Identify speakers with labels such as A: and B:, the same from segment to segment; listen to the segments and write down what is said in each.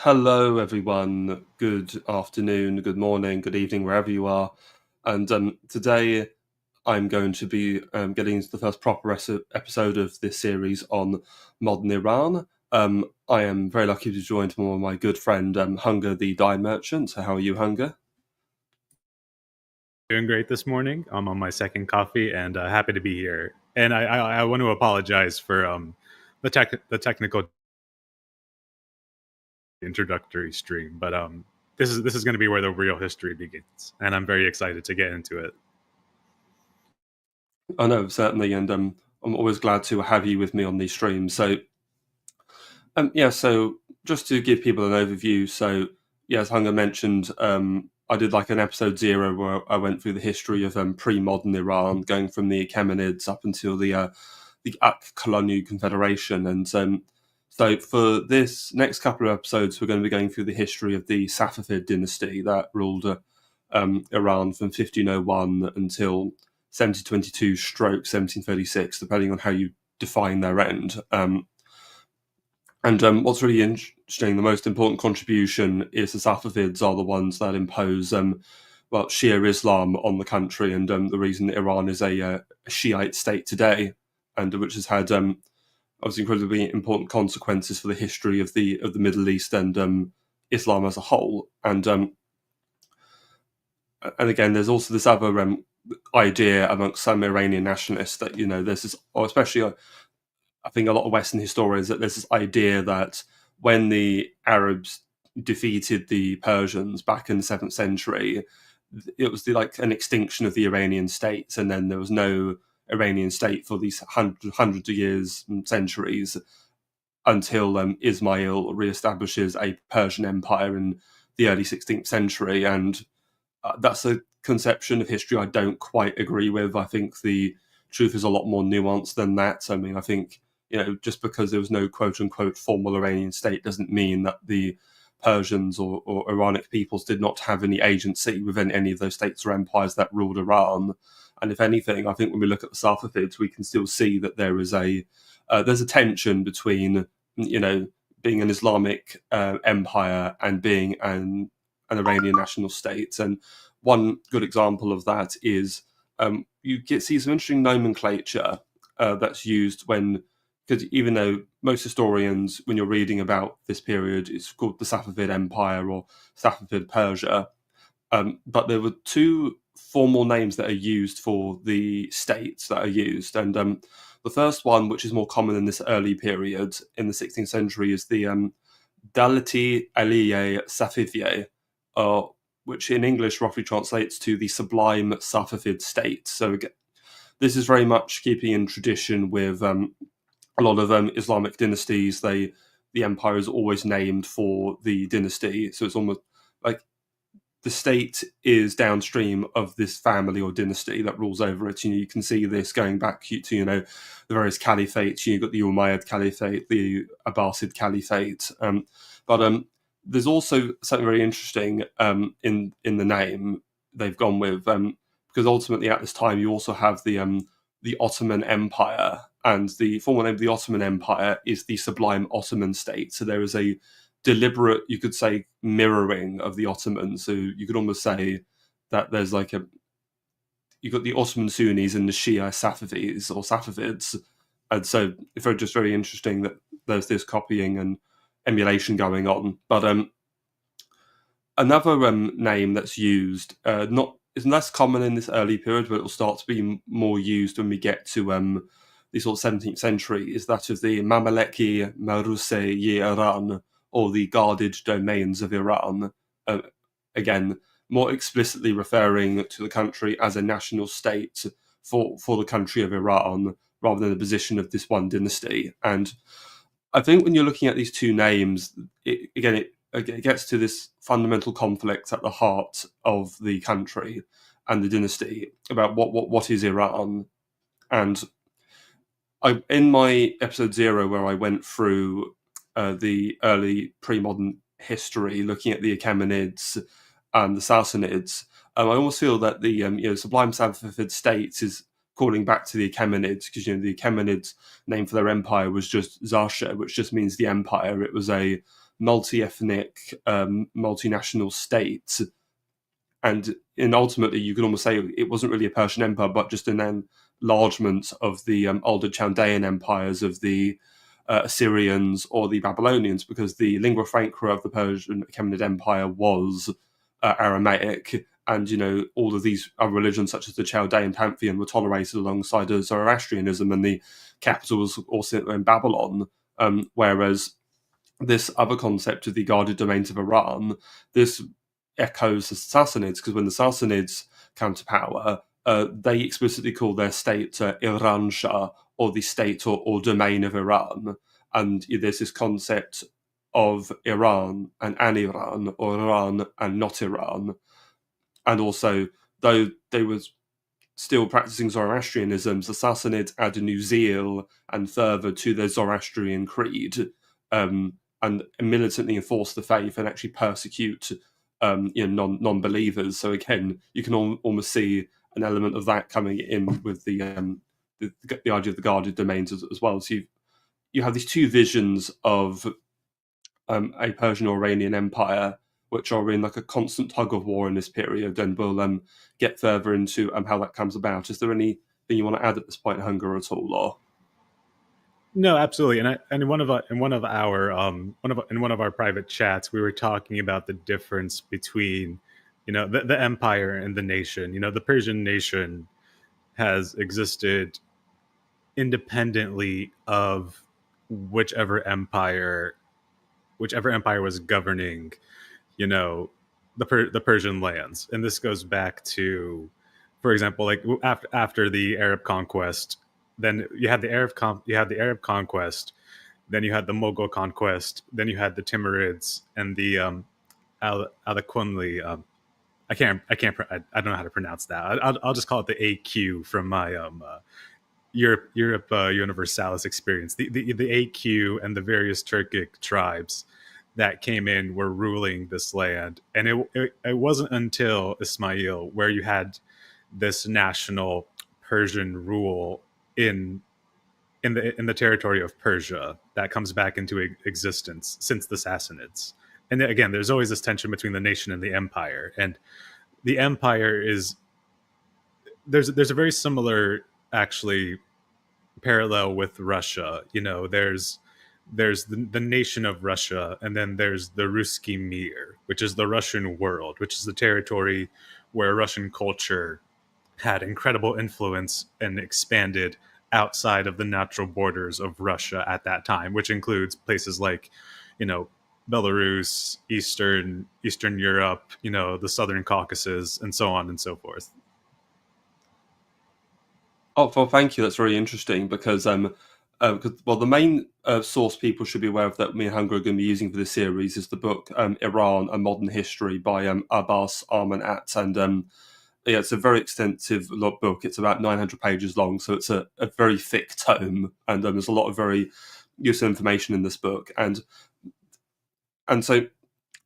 A: Hello, everyone. Good afternoon, good morning, good evening, wherever you are. And today I'm going to be getting into the first proper episode of this series on modern Iran. I am very lucky to join my good friend Hunger the Dye Merchant. So how are you, Hunger?
B: Doing great this morning. I'm on my second coffee and happy to be here. And I want to apologize for the technical introductory stream, but this is going to be where the real history begins, and I'm very excited to get into it.
A: I know, certainly, and I'm always glad to have you with me on these streams. So just to give people an overview, so yeah, as Hunger mentioned, I did like an episode 0 where I went through the history of pre-modern Iran, going from the Achaemenids up until the Ak-Kalanu Confederation, and so for this next couple of episodes, we're going to be going through the history of the Safavid dynasty that ruled Iran from 1501 until 1722 stroke 1736, depending on how you define their end. And what's really interesting, the most important contribution is the Safavids are the ones that impose Shia Islam on the country, and the reason Iran is a Shiite state today, and which has had obviously incredibly important consequences for the history of the Middle East and Islam as a whole. And again, there's also this other idea amongst some Iranian nationalists that there's this, or especially I think a lot of Western historians, that there's this idea that when the Arabs defeated the Persians back in the 7th century, it was like an extinction of the Iranian state, and then there was no Iranian state for these hundreds of years and centuries until Ismail reestablishes a Persian empire in the early 16th century. And that's a conception of history I don't quite agree with. I think the truth is a lot more nuanced than that. I mean, I think, just because there was no quote-unquote formal Iranian state doesn't mean that the Persians or Iranic peoples did not have any agency within any of those states or empires that ruled Iran. And if anything, I think when we look at the Safavids, we can still see that there's a tension between, being an Islamic empire and being an Iranian national state. And one good example of that is you see some interesting nomenclature that's used because even though most historians, when you're reading about this period, it's called the Safavid Empire or Safavid Persia, but there were two formal names that are used for the states that are used. And the first one, which is more common in this early period in the 16th century, is the Dalati Aliye Safaviye, which in English roughly translates to the Sublime Safavid State. So again, this is very much keeping in tradition with a lot of Islamic dynasties. The empire is always named for the dynasty, so it's almost like the state is downstream of this family or dynasty that rules over it. You can see this going back to the various caliphates. You've got the Umayyad Caliphate, the Abbasid Caliphate, but there's also something very interesting in the name they've gone with, because ultimately at this time you also have the Ottoman Empire, and the formal name of the Ottoman Empire is the Sublime Ottoman State. So there is a deliberate, you could say, mirroring of the Ottomans. So you could almost say that there's you've got the Ottoman Sunnis and the Shia Safavids or Safavids. And so it's just very interesting that there's this copying and emulation going on. But another name that's used, is less common in this early period, but it will start to be more used when we get to the sort of 17th century, is that of the Mamaleki Maruse-i Iran, or the guarded domains of Iran. Again, more explicitly referring to the country as a national state for the country of Iran, rather than the position of this one dynasty. And I think when you're looking at these two names, it gets to this fundamental conflict at the heart of the country and the dynasty about what is Iran. And in my episode 0, where I went through the early pre-modern history, looking at the Achaemenids and the Sassanids, I almost feel that the Sublime Safavid States is calling back to the Achaemenids, because the Achaemenids' name for their empire was just Zasha, which just means the empire. It was a multi-ethnic, multinational state. And ultimately, you could almost say it wasn't really a Persian empire, but just an enlargement of the older Chaldean empires of the Assyrians or the Babylonians, because the lingua franca of the Persian Achaemenid Empire was Aramaic, and all of these other religions, such as the Chaldean pantheon, were tolerated alongside of Zoroastrianism, and the capital was also in Babylon. Whereas this other concept of the guarded domains of Iran, this echoes the Sassanids, because when the Sassanids come to power, they explicitly call their state Iran Shah, or the state or domain of Iran. And there's this concept of Iran and an Iran, or Iran and not Iran. And also, though they were still practicing Zoroastrianism, the Sassanids add a new zeal and fervour to their Zoroastrian creed, and militantly enforce the faith and actually persecute non-believers. So again, you can almost see an element of that coming in with the idea of the guarded domains as well. So you have these two visions of a Persian or Iranian empire, which are in like a constant tug of war in this period, and we'll get further into how that comes about. Is there anything you want to add at this point, Hunger, at all? Or
B: No, absolutely. And in one of our private chats, we were talking about the difference between, the empire and the nation. The Persian nation has existed independently of whichever empire was governing, the Persian lands. And this goes back to, for example, like after the Arab conquest, then you had the Arab conquest, then you had the Mughal conquest, then you had the Timurids and the Alakunli. I don't know how to pronounce that. I'll just call it the AQ from my Europe Universalis experience. The AQ and the various Turkic tribes that came in were ruling this land, and it wasn't until Ismail where you had this national Persian rule in the territory of Persia that comes back into existence since the Sassanids. And again, there's always this tension between the nation and the empire, and the empire is there's a very similar actually parallel with Russia. There's the nation of Russia, and then there's the Ruski Mir, which is the Russian world, which is the territory where Russian culture had incredible influence and expanded outside of the natural borders of Russia at that time, which includes places like, Belarus, Eastern Europe, the Southern Caucasus, and so on and so forth.
A: oh, well, thank you. That's very interesting because the main source people should be aware of that me and Hunger are going to be using for this series is the book Iran: A Modern History by Abbas Armanat, and yeah, it's a very extensive book. It's about 900 pages long, so it's a very thick tome, and there's a lot of very useful information in this book. And so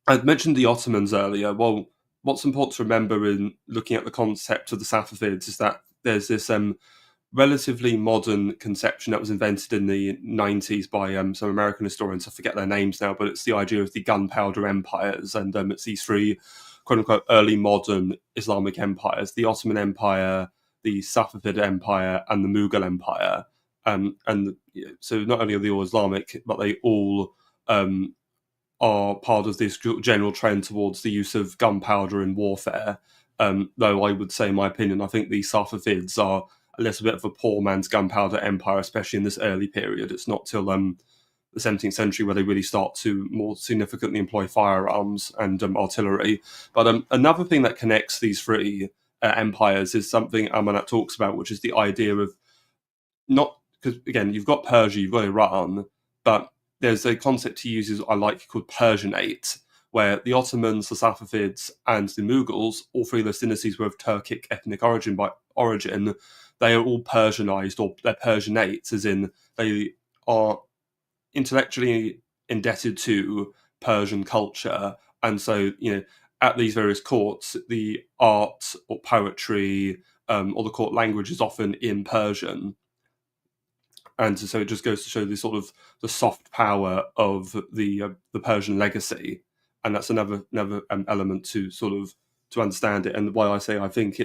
A: I mentioned the Ottomans earlier. Well, what's important to remember in looking at the concept of the Safavids is that there's this relatively modern conception that was invented in the 90s by some American historians. I forget their names now, but it's the idea of the gunpowder empires, and it's these three quote-unquote early modern Islamic empires: the Ottoman Empire, the Safavid Empire, and the Mughal Empire. So not only are they all Islamic, but they all are part of this general trend towards the use of gunpowder in warfare. Though I would say, in my opinion, I think the Safavids are a little bit of a poor man's gunpowder empire, especially in this early period. It's not till the 17th century where they really start to more significantly employ firearms and artillery. But another thing that connects these three empires is something Amanat talks about, which is the idea of not, because again, you've got Persia, you've got Iran, but there's a concept he uses I like called Persianate, where the Ottomans, the Safavids, and the Mughals, all three of those dynasties were of Turkic ethnic origin. They are all Persianized, or they're Persianate, as in they are intellectually indebted to Persian culture. And so, at these various courts, the art or poetry or the court language is often in Persian. and so it just goes to show the sort of the soft power of the Persian legacy, and that's another element to sort of to understand it, and why I say I think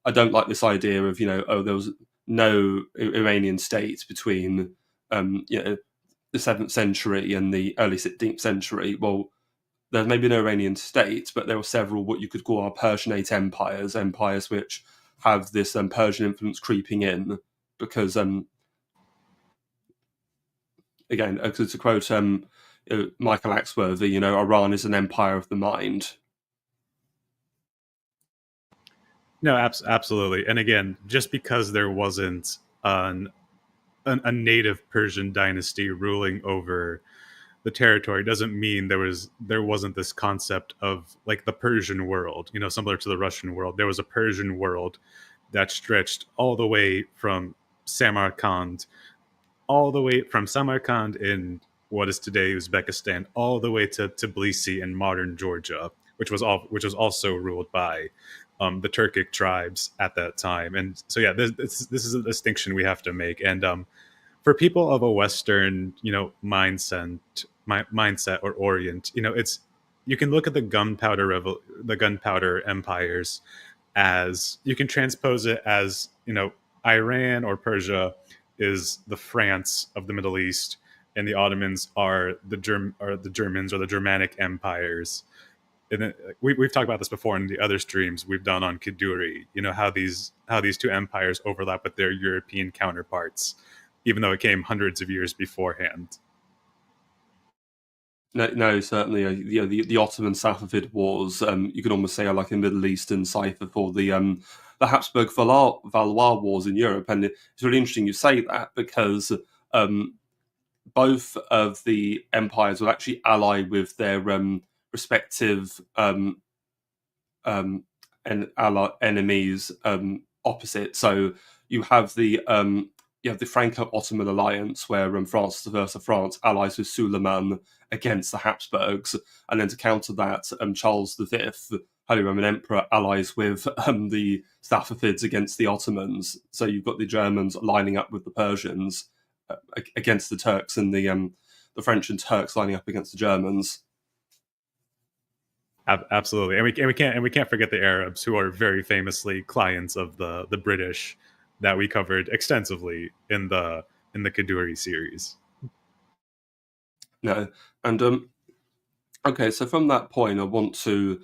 A: I don't like this idea of there was no Iranian state between the 7th century and the early 16th century. Well, there's maybe no Iranian state, but there were several what you could call our Persianate empires which have this Persian influence creeping in, because again, to quote Michael Axworthy, Iran is an empire of the mind.
B: No, absolutely. And again, just because there wasn't a native Persian dynasty ruling over the territory doesn't mean there wasn't this concept of like the Persian world, similar to the Russian world. There was a Persian world that stretched all the way from Samarkand, in what is today Uzbekistan, all the way to Tbilisi in modern Georgia, which was also ruled by the Turkic tribes at that time. And so, yeah, this is a distinction we have to make. And for people of a Western, mindset or orient, it's you can look at the gunpowder empires as you can transpose it as Iran or Persia is the France of the Middle East, and the Ottomans are the Germans or the Germanic empires. And then, we've talked about this before in the other streams we've done on Kaduri. How these two empires overlap with their European counterparts, even though it came hundreds of years beforehand.
A: No, certainly. The Ottoman Safavid wars, you could almost say, are like a Middle Eastern cipher for the Habsburg Valois wars in Europe. And it's really interesting you say that, because both of the empires will actually ally with their respective enemies opposite. So you have the Franco-Ottoman alliance, where France versus France allies with Suleiman against the Habsburgs, and then to counter that, Charles V, Holy Roman Emperor, allies with the Safavids against the Ottomans. So you've got the Germans lining up with the Persians against the Turks, and the French and Turks lining up against the Germans.
B: Absolutely, and we can't forget the Arabs, who are very famously clients of the British, that we covered extensively in the Kaduri series.
A: No, and okay, so from that point, I want to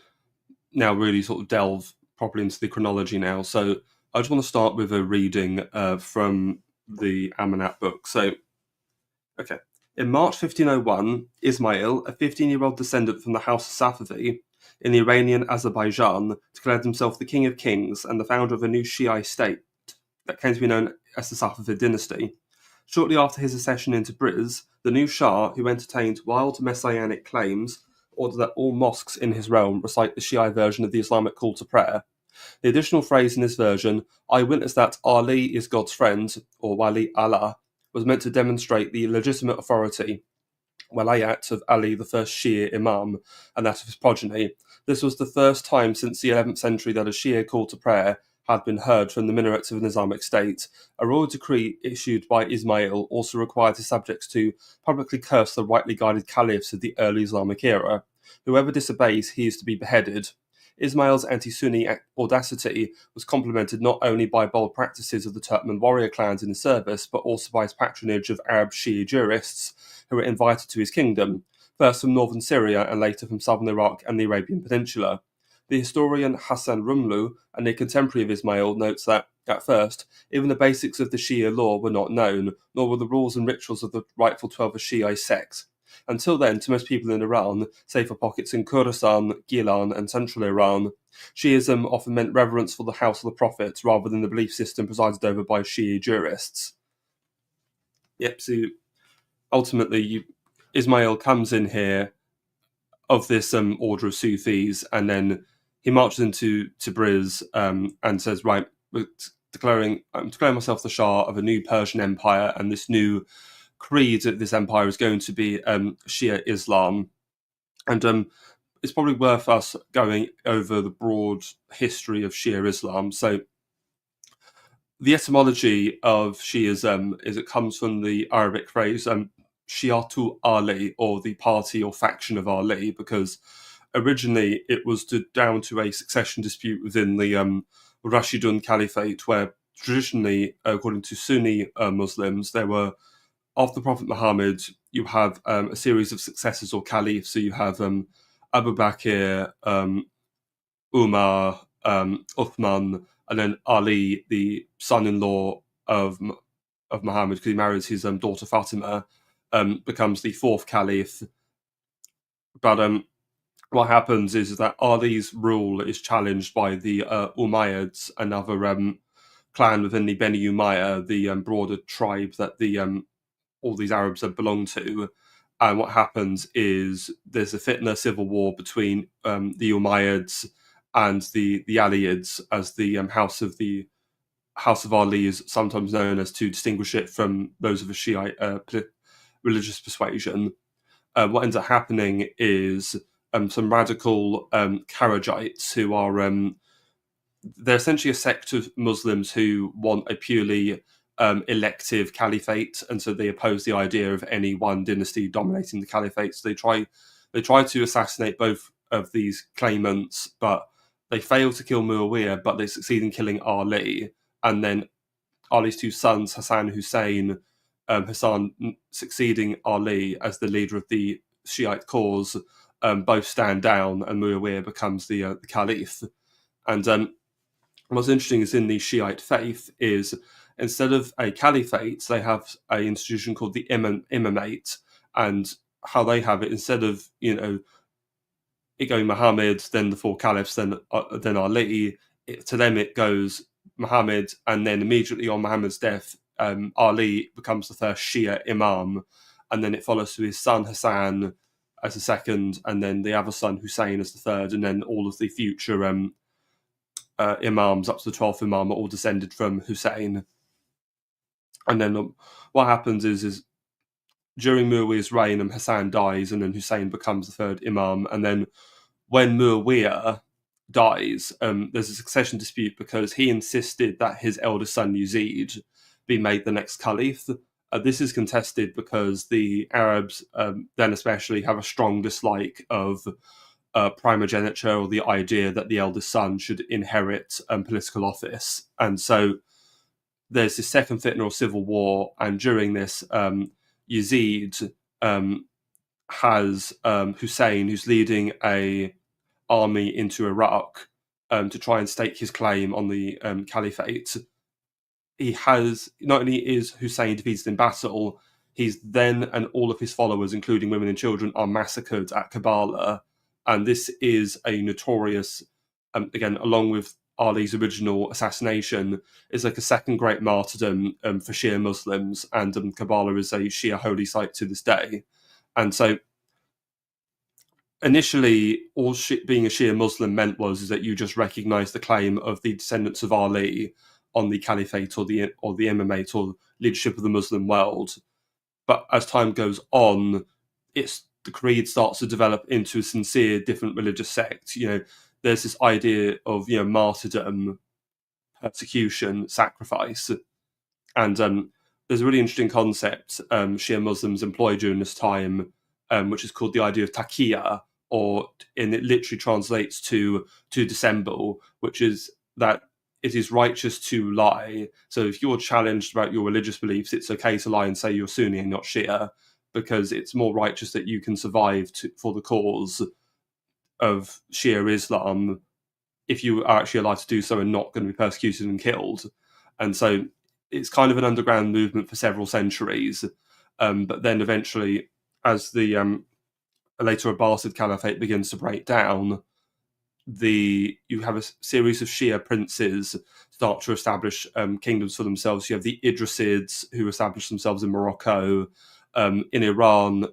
A: now really sort of delve properly into the chronology now. So I just want to start with a reading from the Amanat book. So, okay. In March 1501, Ismail, a 15-year-old descendant from the House of Safavi in the Iranian Azerbaijan, declared himself the King of Kings and the founder of a new Shiite state that came to be known as the Safavid dynasty. Shortly after his accession into Tabriz, the new Shah, who entertained wild messianic claims, ordered that all mosques in his realm recite the Shiite version of the Islamic call to prayer. The additional phrase in this version, "I witness that Ali is God's friend," or Wali Allah, was meant to demonstrate the legitimate authority, walayat, of Ali, the first Shia Imam, and that of his progeny. This was the first time since the 11th century that a Shia call to prayer had been heard from the minarets of an Islamic state. A royal decree issued by Ismail also required his subjects to publicly curse the rightly guided caliphs of the early Islamic era. Whoever disobeys, he is to be beheaded. Ismail's anti-Sunni audacity was complemented not only by bold practices of the Turkmen warrior clans in his service, but also by his patronage of Arab Shia jurists who were invited to his kingdom, first from northern Syria and later from southern Iraq and the Arabian Peninsula. The historian Hassan Rumlu, a near contemporary of Ismail, notes that, at first, even the basics of the Shia law were not known, nor were the rules and rituals of the rightful 12 Shiite sect. Until then, to most people in Iran, save for pockets in Khorasan, Gilan, and central Iran, Shiism often meant reverence for the house of the Prophet rather than the belief system presided over by Shia jurists. Yep, so ultimately, Ismail comes in here of this order of Sufis, and then he marches into Tabriz and says, right, I'm declaring myself the Shah of a new Persian empire, and this new creed of this empire is going to be Shia Islam. And it's probably worth us going over the broad history of Shia Islam. So the etymology of Shi'ism is it comes from the Arabic phrase Shi'atu Ali, or the party or faction of Ali, because originally it was down to a succession dispute within the Rashidun Caliphate, where traditionally, according to Sunni Muslims, there were, of the Prophet Muhammad, you have a series of successors or caliphs. So you have Abu Bakr, Umar, Uthman, and then Ali, the son-in-law of Muhammad, because he marries his daughter Fatima, becomes the fourth caliph. But what happens is that Ali's rule is challenged by the Umayyads, another clan within the Beni Umayya, the broader tribe that the all these Arabs have belonged to. And what happens is there's a fitna civil war between the Umayyads and the Aliyids, as the House of Ali is sometimes known as, to distinguish it from those of a Shiite religious persuasion. What ends up happening is some radical Kharijites, who are they're essentially a sect of Muslims who want a purely elective caliphate, and so they oppose the idea of any one dynasty dominating the caliphate. So they try to assassinate both of these claimants, but they fail to kill Muawiyah, but they succeed in killing Ali. And then Ali's two sons, Hassan and Hussein, Hassan succeeding Ali as the leader of the Shiite cause, both stand down, and Muawiyah becomes the caliph. And what's interesting is, in the Shiite faith, is instead of a caliphate, they have an institution called the imamate, and how they have it, instead of it going Muhammad, then the four caliphs, then Ali, to them it goes Muhammad, and then immediately on Muhammad's death, Ali becomes the first Shia imam, and then it follows to his son Hassan as the second, and then the other son Hussein as the third, and then all of the future imams up to the 12th imam are all descended from Hussein. And then what happens is during Muawiyah's reign, Hassan dies, and then Hussein becomes the third imam. And then when Muawiyah dies, there's a succession dispute because he insisted that his eldest son Yazid be made the next caliph. This is contested because the Arabs, then especially, have a strong dislike of primogeniture, or the idea that the eldest son should inherit political office. And so there's this second fitna or civil war, and during this, Yazid has Hussein, who's leading a army into Iraq to try and stake his claim on the caliphate. He has, not only is Hussein defeated in battle, he's then, and all of his followers, including women and children, are massacred at Karbala. And this is a notorious, again, along with Ali's original assassination, is like a second great martyrdom for Shia Muslims, and Karbala is a Shia holy site to this day. And so initially, all being a Shia Muslim meant was that you just recognize the claim of the descendants of Ali on the caliphate or the imamate or leadership of the Muslim world. But as time goes on, the creed starts to develop into a sincere different religious sect. There's this idea of martyrdom, persecution, sacrifice, and there's a really interesting concept Shia Muslims employ during this time, which is called the idea of taqiyya, and it literally translates to dissemble, which is that it is righteous to lie. So if you're challenged about your religious beliefs, it's okay to lie and say you're Sunni and not Shia, because it's more righteous that you can survive for the cause of Shia Islam if you are actually allowed to do so and not going to be persecuted and killed. And so it's kind of an underground movement for several centuries. But then eventually, as the later Abbasid Caliphate begins to break down, you have a series of Shia princes start to establish kingdoms for themselves. You have the Idrisids, who establish themselves in Morocco. In Iran,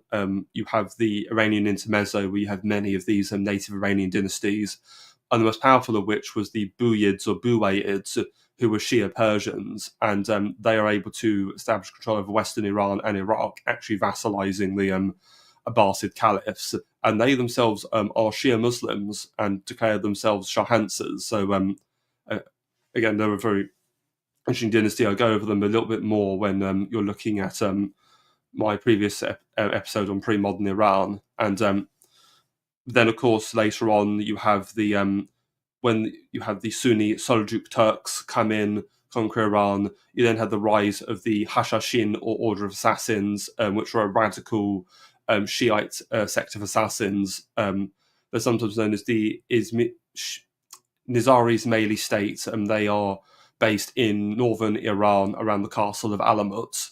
A: you have the Iranian Intermezzo, where you have many of these native Iranian dynasties, and the most powerful of which was the Buyids or Buwayyids, who were Shia Persians, and they are able to establish control over Western Iran and Iraq, actually vassalizing the Abbasid caliphs, and they themselves are Shia Muslims and declare themselves Shahansas. So again, they're a very interesting dynasty. I'll go over them a little bit more when you're looking at my previous episode on pre-modern Iran. And then, of course, later on you have the when you have the Sunni Seljuk Turks come in, conquer Iran. You then had the rise of the Hashashin, or Order of Assassins, which were a radical Shiite sect of assassins. They're sometimes known as the Nizari Ismaili state, and they are based in northern Iran around the castle of Alamut.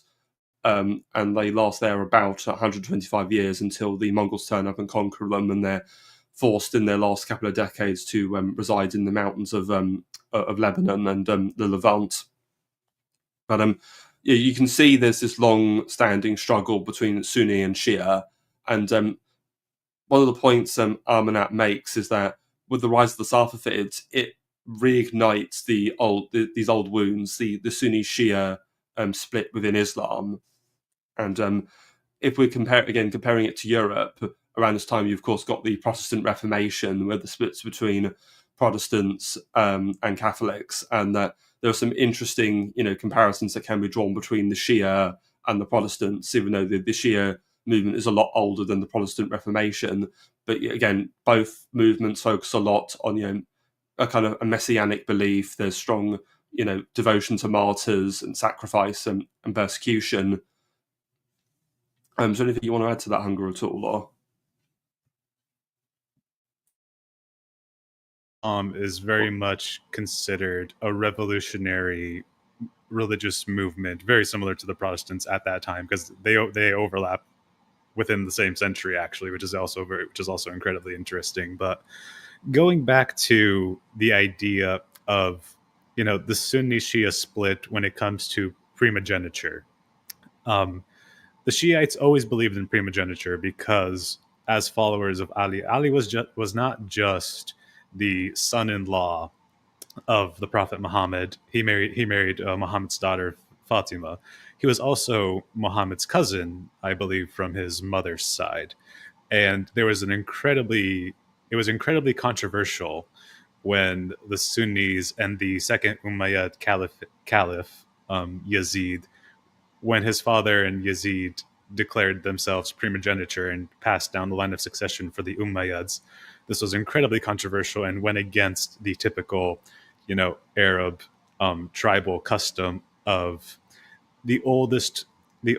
A: And they last there about 125 years until the Mongols turn up and conquer them, and they're forced in their last couple of decades to reside in the mountains of Lebanon and the Levant. But you can see there's this long-standing struggle between Sunni and Shia, and one of the points Armanat makes is that with the rise of the Safavids, it reignites these old wounds, the Sunni Shia split within Islam. And if we comparing it to Europe, around this time, you've of course got the Protestant Reformation, where the splits between Protestants and Catholics, and that there are some interesting, comparisons that can be drawn between the Shia and the Protestants, even though the Shia movement is a lot older than the Protestant Reformation. But again, both movements focus a lot on, a kind of a messianic belief. There's strong, devotion to martyrs and sacrifice and persecution. Is there anything you want to add to that, Hunger, at all? Or?
B: Is very much considered a revolutionary religious movement, very similar to the Protestants at that time, because they overlap within the same century, actually, which is also incredibly interesting. But going back to the idea of the Sunni Shia split when it comes to primogeniture, the Shiites always believed in primogeniture because, as followers of Ali was not just the son-in-law of the Prophet Muhammad. He married Muhammad's daughter Fatima. He was also Muhammad's cousin, I believe, from his mother's side. And it was incredibly controversial when the Sunnis and the second Umayyad caliph Yazid, when his father and Yazid declared themselves primogeniture and passed down the line of succession for the Umayyads. This was incredibly controversial and went against the typical, Arab tribal custom of the oldest. It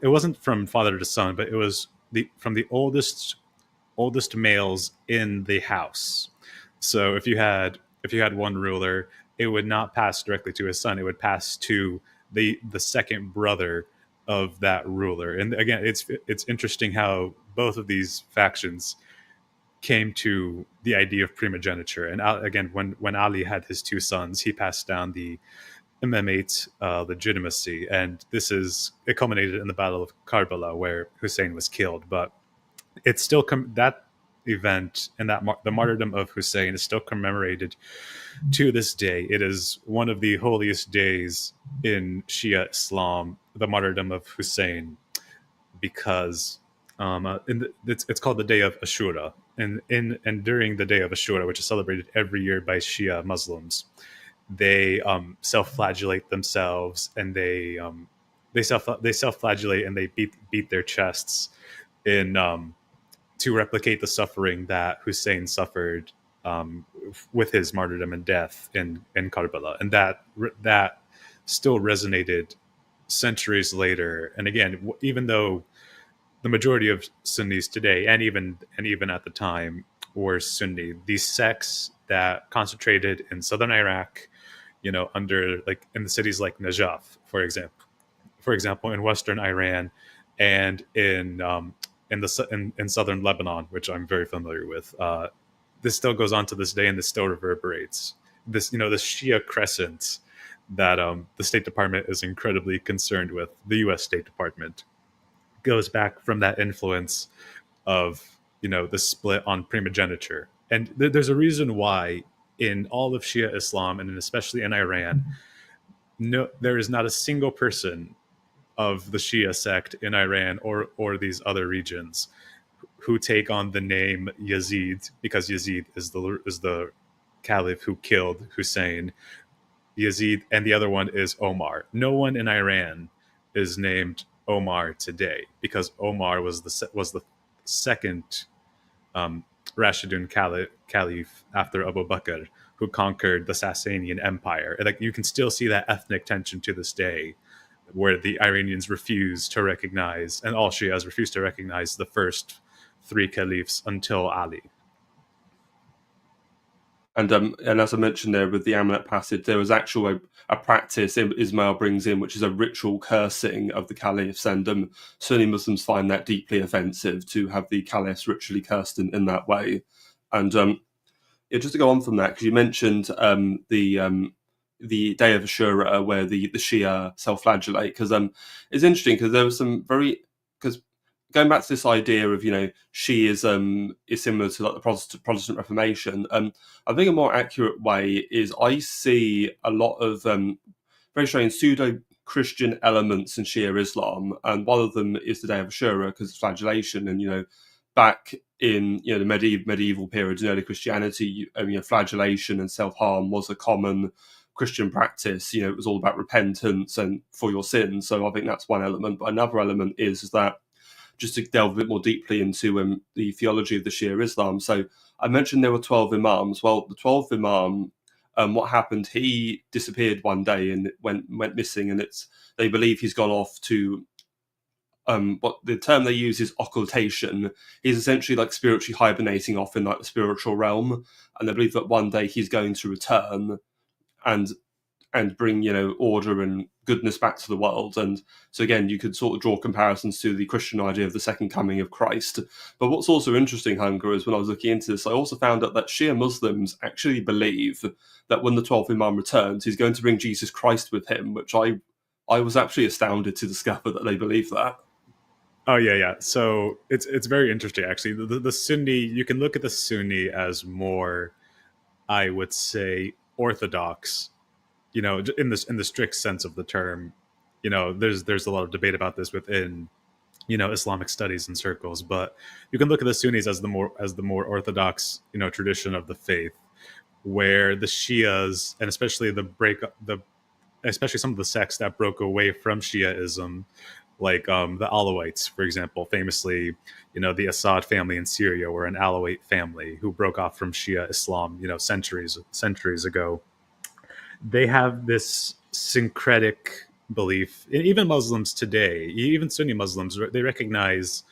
B: wasn't from father to son, but it was from the oldest males in the house. So if you had one ruler, it would not pass directly to his son. It would pass to the second brother of that ruler. And again, it's interesting how both of these factions came to the idea of primogeniture. And again, when Ali had his two sons, he passed down the imamate legitimacy, and it culminated in the Battle of Karbala, where Hussein was killed. But it's still that event and that the martyrdom of Hussein is still commemorated to this day. It is one of the holiest days in Shia Islam, the martyrdom of Hussein, because it's called the Day of Ashura, and during the Day of Ashura, which is celebrated every year by Shia Muslims, they self-flagellate themselves, and they self-flagellate and they beat their chests in to replicate the suffering that Hussein suffered with his martyrdom and death in Karbala, and that still resonated centuries later. And again, even though the majority of Sunnis today, and even at the time, were Sunni, these sects that concentrated in southern Iraq, under in the cities like Najaf, for example, in western Iran, and in southern Lebanon, which I'm very familiar with. This still goes on to this day, and this still reverberates. This Shia crescent that the State Department is incredibly concerned with, the U.S. State Department, goes back from that influence of the split on primogeniture. And there's a reason why in all of Shia Islam, and especially in Iran, there is not a single person of the Shia sect in Iran or these other regions who take on the name Yazid, because Yazid is the caliph who killed Hussein, Yazid, and the other one is Omar. No one in Iran is named Omar today because Omar was the second um, Rashidun Caliph after Abu Bakr, who conquered the Sasanian Empire. And like you can still see that ethnic tension to this day, where the Iranians refuse to recognize, and all Shias refuse to recognize the first three caliphs until Ali.
A: And as I mentioned there with the Amulet passage, there was actual a practice Ismail brings in, which is a ritual cursing of the caliphs, and Sunni Muslims find that deeply offensive to have the caliphs ritually cursed in that way. And yeah, just to go on from that, because you mentioned the day of Ashura where the Shia self-flagellate, because it's interesting because there was some very because going back to this idea of Shiism is similar to like the Protestant Reformation. I think a more accurate way is I see a lot of very strange pseudo Christian elements in Shia Islam, and one of them is the day of Ashura because it's flagellation, and back in the medieval periods in early Christianity, flagellation and self harm was a common Christian practice. It was all about repentance and for your sins. So I think that's one element. But another element is that just to delve a bit more deeply into the theology of the Shia Islam. So I mentioned there were 12 imams. Well, the 12th imam, what happened? He disappeared one day and went missing, and they believe he's gone off to what the term they use is occultation. He's essentially like spiritually hibernating off in like the spiritual realm, and they believe that one day he's going to return and bring order and goodness back to the world. And so again, you could sort of draw comparisons to the Christian idea of the second coming of Christ. But what's also interesting, Hunger, is when I was looking into this, I also found out that Shia Muslims actually believe that when the 12th Imam returns, he's going to bring Jesus Christ with him, which I was actually astounded to discover that they believe that.
B: Oh yeah. So it's very interesting actually. The Sunni, you can look at the Sunni as more, I would say, orthodox. In the strict sense of the term. There's a lot of debate about this within Islamic studies and circles, but you can look at the Sunnis as the more orthodox tradition of the faith, where the Shias, and especially some of the sects that broke away from Shiaism, like the Alawites, for example, famously, the Assad family in Syria were an Alawite family who broke off from Shia Islam, centuries ago. They have this syncretic belief. Even Muslims today, even Sunni Muslims, they recognize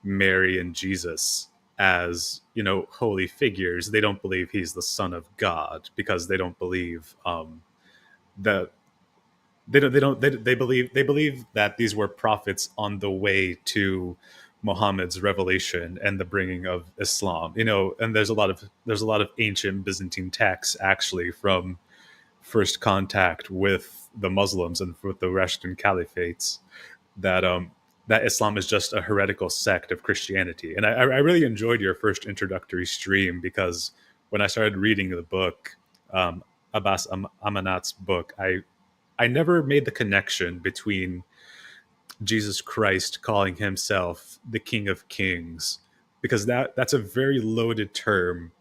B: Mary and Jesus as holy figures. They don't believe he's the son of God because they don't believe that they believe that these were prophets on the way to Muhammad's revelation and the bringing of Islam. And there's a lot of ancient Byzantine texts actually from first contact with the Muslims and with the Rashidun caliphates that Islam is just a heretical sect of Christianity. And I really enjoyed your first introductory stream because when I started reading the book, Abbas Amanat's book, I never made the connection between Jesus Christ calling himself the King of Kings, because that's a very loaded term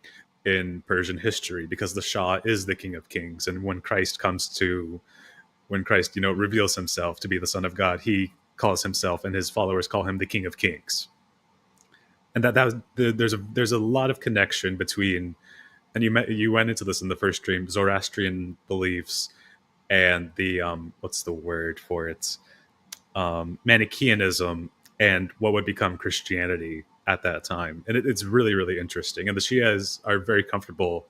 B: in Persian history, because the Shah is the King of Kings, and when Christ reveals himself to be the Son of God, he calls himself and his followers call him the King of Kings. And there's a lot of connection between, and you went into this in the first stream, Zoroastrian beliefs and the what's the word for it, Manichaeanism, and what would become Christianity at that time. And it's really, really interesting. And the Shias are very comfortable,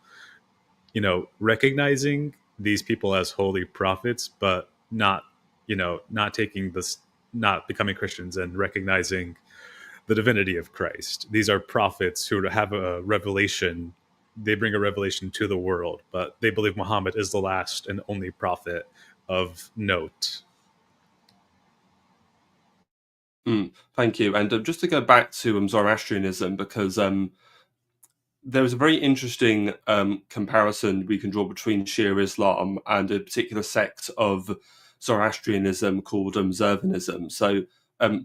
B: recognizing these people as holy prophets, but not becoming Christians and recognizing the divinity of Christ. These are prophets who have a revelation. They bring a revelation to the world, but they believe Muhammad is the last and only prophet of note.
A: Thank you. And just to go back to Zoroastrianism, because there is a very interesting comparison we can draw between Shia Islam and a particular sect of Zoroastrianism called Zurvanism. So, in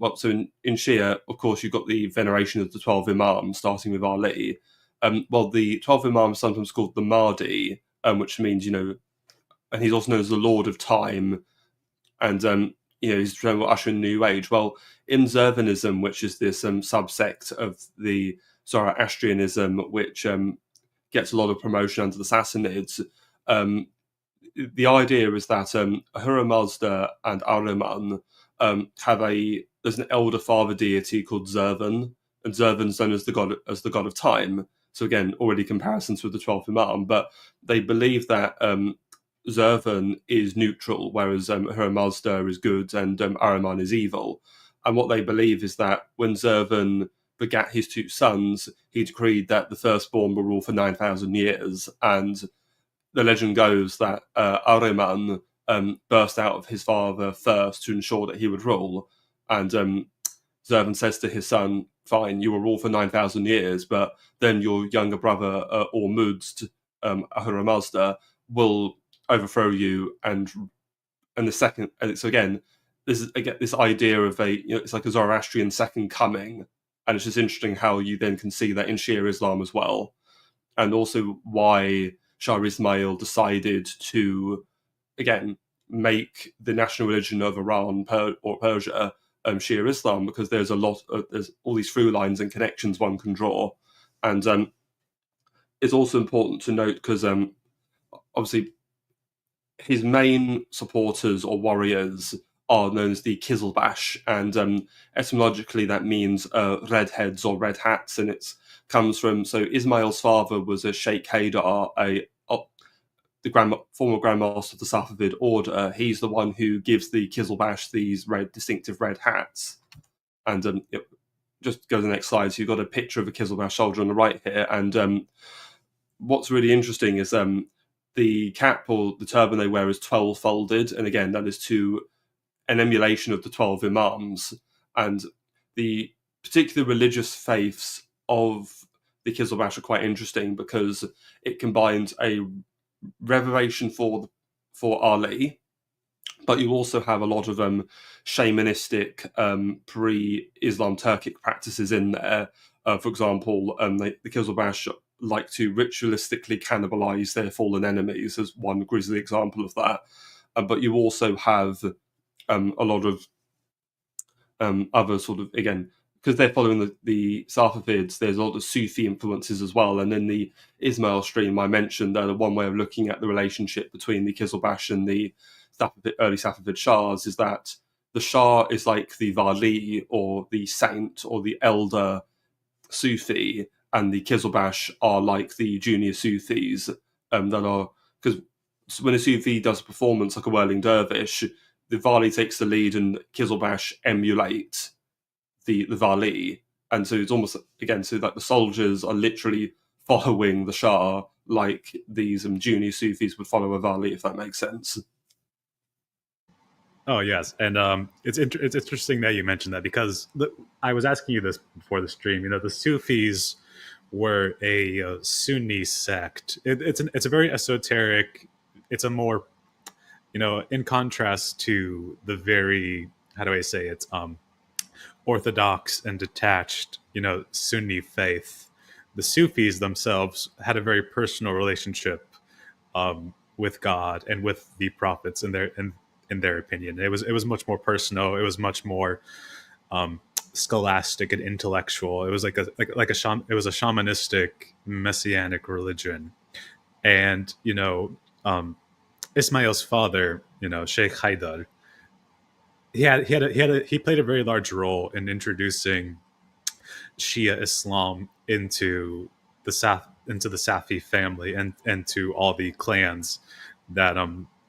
A: Shia, of course, you've got the veneration of the 12 Imams, starting with Ali. The 12 Imams are sometimes called the Mahdi, which means, and he's also known as the Lord of Time, and he's trying to usher in the New Age. Well, in Zervanism, which is this subsect of the Zoroastrianism, which gets a lot of promotion under the Sassanids, the idea is that Ahura Mazda and Ahriman there's an elder father deity called Zervan, and Zervan's known as the god of time. So again, already comparisons with the 12th Imam, but they believe that Zervan is neutral, whereas Ahura Mazda is good and Ahriman is evil. And what they believe is that when Zervan begat his two sons, he decreed that the firstborn will rule for 9,000 years, and the legend goes that Ahriman burst out of his father first to ensure that he would rule, and Zervan says to his son, "Fine, you will rule for 9,000 years, but then your younger brother Ormuzd, Ahura Mazda, will overthrow you." And the second, and so again, this idea of it's like a Zoroastrian second coming, and it's just interesting how you then can see that in Shia Islam as well, and also why Shah Ismail decided to, again, make the national religion of Iran or Persia Shia Islam, because there's there's all these through lines and connections one can draw. And it's also important to note because obviously his main supporters or warriors are known as the Kizilbash, and etymologically that means redheads or red hats, and it comes from, so Ismail's father was a Sheikh Haydar, the former Grand Master of the Safavid order. He's the one who gives the Kizilbash these distinctive red hats. And just go to the next slide. So you've got a picture of a Kizilbash soldier on the right here. And what's really interesting is the cap or the turban they wear is 12 folded. And again, that is an emulation of the 12 Imams. And the particular religious faiths of the Kizilbash are quite interesting because it combines a reveration for Ali, but you also have a lot of shamanistic pre-Islam Turkic practices in there. For example, the Kizilbash like to ritualistically cannibalize their fallen enemies as one grisly example of that. But you also have a lot of other sort of, again, because they're following the Safavids, there's a lot of Sufi influences as well. And in the Ismail stream, I mentioned that one way of looking at the relationship between the Kizilbash and the early Safavid Shahs is that the Shah is like the Wali or the saint or the elder Sufi, and the Kizilbash are like the junior Sufis that are, because when a Sufi does a performance like a whirling dervish, the Wali takes the lead and Kizilbash emulate the Wali. And so it's almost, again, so like the soldiers are literally following the Shah like these junior Sufis would follow a Wali, if that makes sense.
B: Oh yes, and it's interesting that you mentioned that, because I was asking you this before the stream. You know, the Sufis were a Sunni sect. It's a very esoteric. It's a more, in contrast to the very, how do I say it, orthodox and detached, Sunni faith. The Sufis themselves had a very personal relationship with God and with the prophets in their opinion. It was much more personal. It was much more scholastic and intellectual. It was it was a shamanistic messianic religion. And Ismail's father, Sheikh Haydar, he played a very large role in introducing Shia Islam into the Safi family and to all the clans that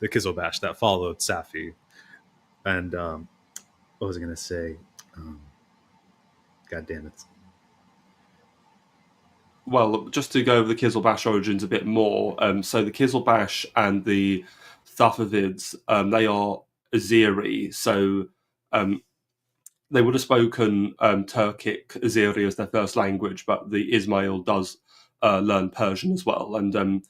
B: the Kizilbash that followed Safi. And what was I going to say? God damn it.
A: Well, just to go over the Kizilbash origins a bit more, so the Kizilbash and the Safavids, they are Azeri, so they would have spoken Turkic Azeri as their first language, but the Ismail does learn Persian as well, and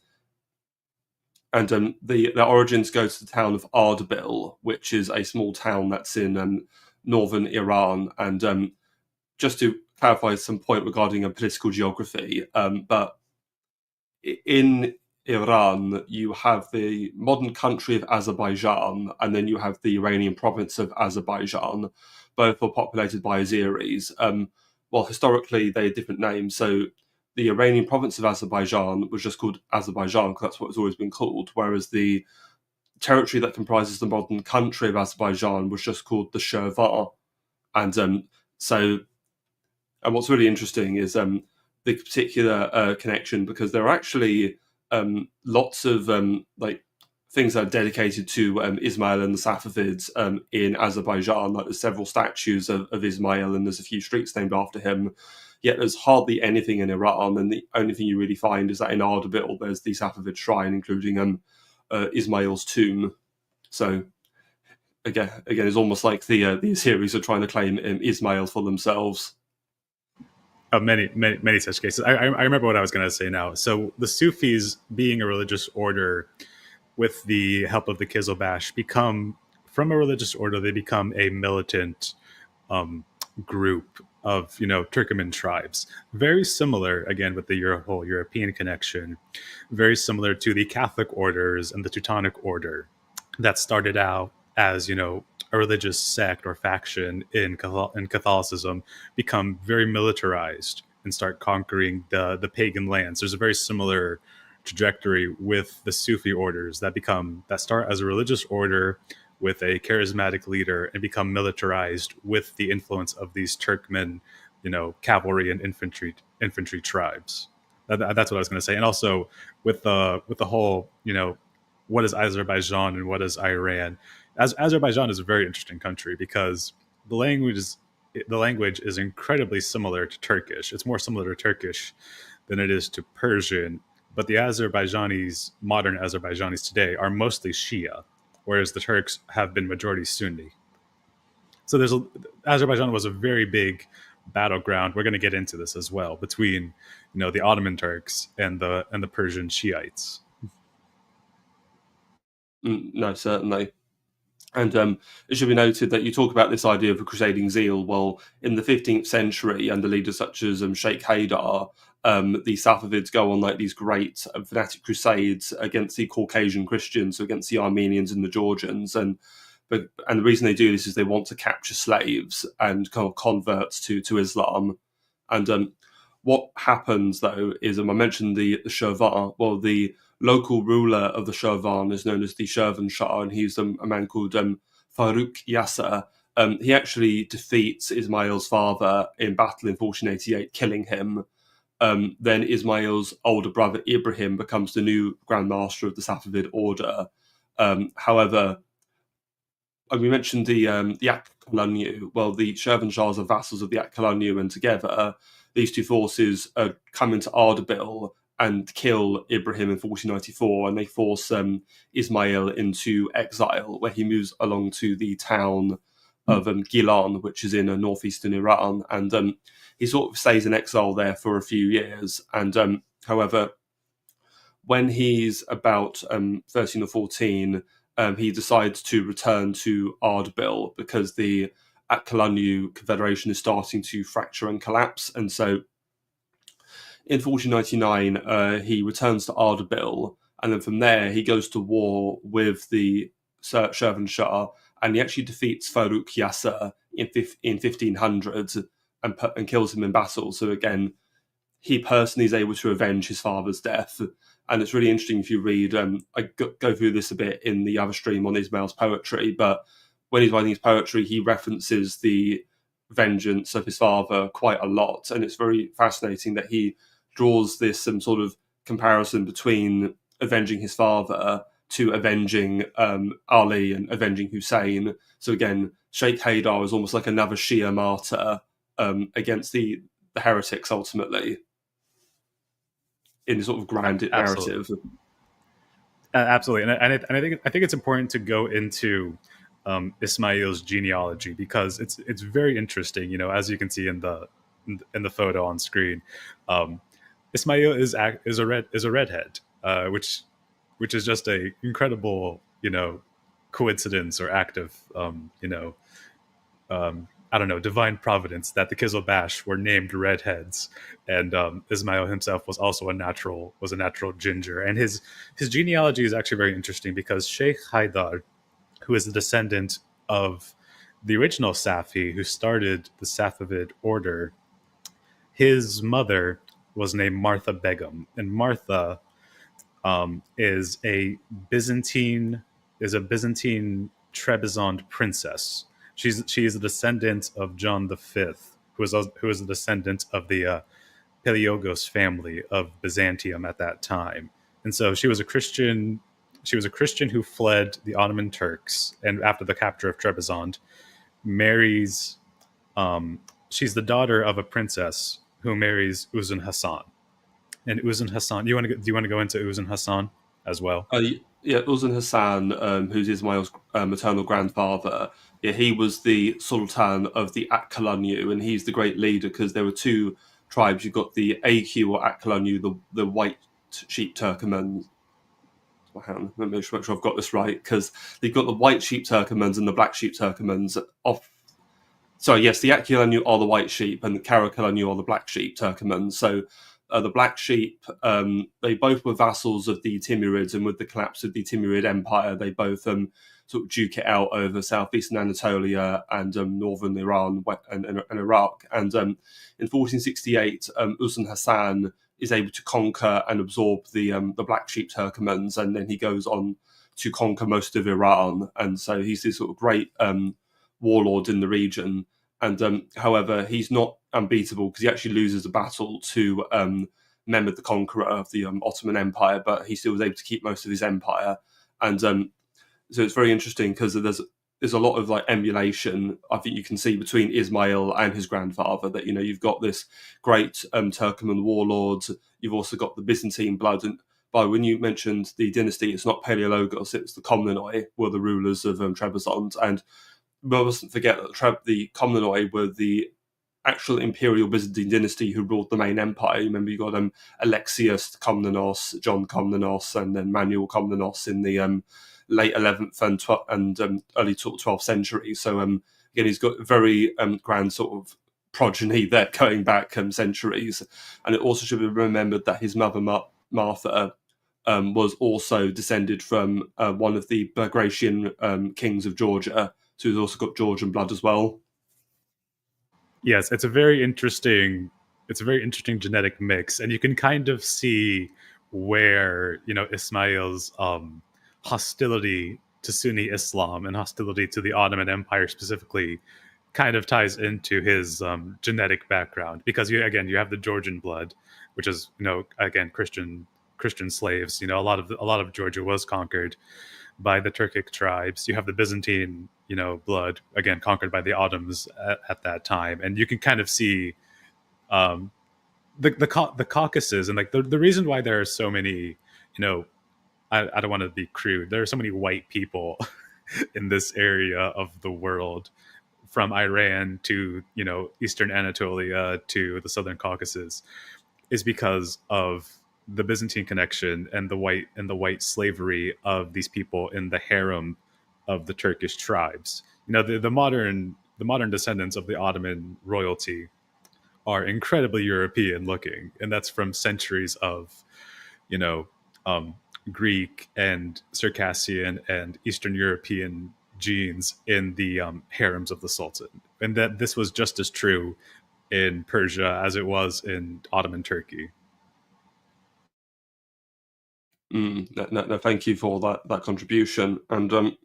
A: their origins go to the town of Ardabil, which is a small town that's in northern Iran. And just to clarify some point regarding political geography, but in Iran, you have the modern country of Azerbaijan, and then you have the Iranian province of Azerbaijan. Both were populated by Azeris. Well, historically, they had different names. So the Iranian province of Azerbaijan was just called Azerbaijan because that's what it's always been called, whereas the territory that comprises the modern country of Azerbaijan was just called the Shirvan. And so, and what's really interesting is the particular connection, because there are actually lots of like things that are dedicated to Ismail and the Safavids in Azerbaijan. Like there's several statues of Ismail, and there's a few streets named after him. Yet there's hardly anything in Iran, and the only thing you really find is that in Ardabil there's the Safavid shrine, including Ismail's tomb. So again, it's almost like the Azeris are trying to claim Ismail for themselves.
B: Many such cases. I remember what I was going to say now. So the Sufis, being a religious order, with the help of the Kizilbash, become from a religious order. They become a militant group of Turkoman tribes, very similar again with the whole European connection, very similar to the Catholic orders and the Teutonic Order that started out as a religious sect or faction in Catholicism, become very militarized and start conquering the pagan lands. There's a very similar trajectory with the Sufi orders that start as a religious order with a charismatic leader and become militarized with the influence of these Turkmen, cavalry and infantry tribes. That's what I was going to say. And also with the whole, what is Azerbaijan and what is Iran? Azerbaijan is a very interesting country because the language is incredibly similar to Turkish. It's more similar to Turkish than it is to Persian. But the modern Azerbaijanis today are mostly Shia, whereas the Turks have been majority Sunni. So Azerbaijan was a very big battleground. We're going to get into this as well between, the Ottoman Turks and the Persian Shiites.
A: No, certainly. And it should be noted that you talk about this idea of a crusading zeal. Well, in the 15th century, under leaders such as Sheikh Haydar, the Safavids go on like these great fanatic crusades against the Caucasian Christians, so against the Armenians and the Georgians. And the reason they do this is they want to capture slaves and kind of converts to Islam. And what happens, though, is I mentioned the Shirvan. Well, the local ruler of the Shirvan is known as the Shirvan Shah, and he's a man called Farrukh Yasser. He actually defeats Ismail's father in battle in 1488, killing him. Then Ismail's older brother Ibrahim becomes the new Grand Master of the Safavid order. However, we mentioned the Ak-Kalanyu. Well, the Shirvan Shahs are vassals of the Ak-Kalanyu, and together these two forces come into Ardabil and kill Ibrahim in 1494, and they force Ismail into exile, where he moves along to the town of Gilan, which is in northeastern Iran, and he sort of stays in exile there for a few years. And however, when he's about 13 or 14, he decides to return to Ardabil because the Ak-Kalanyu Confederation is starting to fracture and collapse. And so in 1499, he returns to Ardabil, and then from there he goes to war with the Shirvan Shah, and he actually defeats Farrukh Yasser in 1500 and kills him in battle. So again, he personally is able to avenge his father's death. And it's really interesting if you read, I go through this a bit in the other stream on Ismail's poetry, but when he's writing his poetry, he references the vengeance of his father quite a lot. And it's very fascinating that he draws this sort of comparison between avenging his father to avenging Ali and avenging Hussein. So again, Sheikh Haydar is almost like another Shia martyr against the heretics ultimately, in sort of grand narrative.
B: Absolutely, and I think it's important to go into Ismail's genealogy because it's very interesting. As you can see in the photo on screen, Ismail is a redhead, which is just a incredible coincidence or act of I don't know, divine providence that the Kizilbash were named redheads, and Ismail himself was also a natural ginger. And his genealogy is actually very interesting because Sheikh Haidar, who is the descendant of the original Safi who started the Safavid order, his mother was named Martha Begum, and Martha is a Byzantine Trebizond princess. She is a descendant of John V, who was a descendant of the Peliogos family of Byzantium at that time, and so she was a Christian. She was a Christian who fled the Ottoman Turks, and after the capture of Trebizond, marries. She's the daughter of a princess who marries Uzun Hassan. And Uzun Hassan, do you want to go into Uzun Hassan as well?
A: Yeah, Uzun Hassan, who's Ismail's maternal grandfather, yeah, he was the Sultan of the Akkalanyu, and he's the great leader because there were two tribes. You've got the AQ or Akkalanyu, the white sheep Turkomans. Hang on, let me make sure I've got this right, because they've got the white sheep Turkomans and the black sheep Turkomans. Sorry, yes, the Akkalanyu are the white sheep, and the Karakolanyu are the black sheep Turkomans. So the black sheep, they both were vassals of the Timurids, and with the collapse of the Timurid Empire, they both sort of duke it out over southeastern Anatolia and northern Iran and Iraq. And in 1468, Uzun Hassan is able to conquer and absorb the black sheep Turkomans, and then he goes on to conquer most of Iran. And so he's this sort of great warlord in the region. And however, he's not unbeatable because he actually loses a battle to Mehmed the Conqueror of the Ottoman Empire, but he still was able to keep most of his empire. And so it's very interesting because there's a lot of like emulation I think you can see between Ismail and his grandfather. That you've got this great Turkoman warlord. You've also got the Byzantine blood. And when you mentioned the dynasty, it's not Paleologos, it's the Komnenoi were the rulers of Trebizond. And we mustn't forget that the Komnenoi were the actual imperial Byzantine dynasty who ruled the main empire. You remember you got Alexius Komnenos, John Komnenos, and then Manuel Komnenos in the late 11th and early 12th century. So again, he's got a very grand sort of progeny there going back centuries. And it also should be remembered that his mother Martha was also descended from one of the Bagratian kings of Georgia. So he's also got Georgian blood as well.
B: Yes, it's a very interesting genetic mix, and you can kind of see where Ismail's hostility to Sunni Islam and hostility to the Ottoman Empire specifically kind of ties into his genetic background, because you have the Georgian blood, which is again Christian slaves. A lot of Georgia was conquered by the Turkic tribes. You have the Byzantine blood, again conquered by the Ottomans at that time, and you can kind of see the Caucasus, and like the reason why there are so many I don't want to be crude, there are so many white people in this area of the world, from Iran to Eastern Anatolia to the Southern Caucasus, is because of the Byzantine connection and the white slavery of these people in the harem of the Turkish tribes. The modern descendants of the Ottoman royalty are incredibly European looking, and that's from centuries of Greek and Circassian and Eastern European genes in the harems of the Sultan, and that this was just as true in Persia as it was in Ottoman Turkey.
A: No, thank you for that contribution. And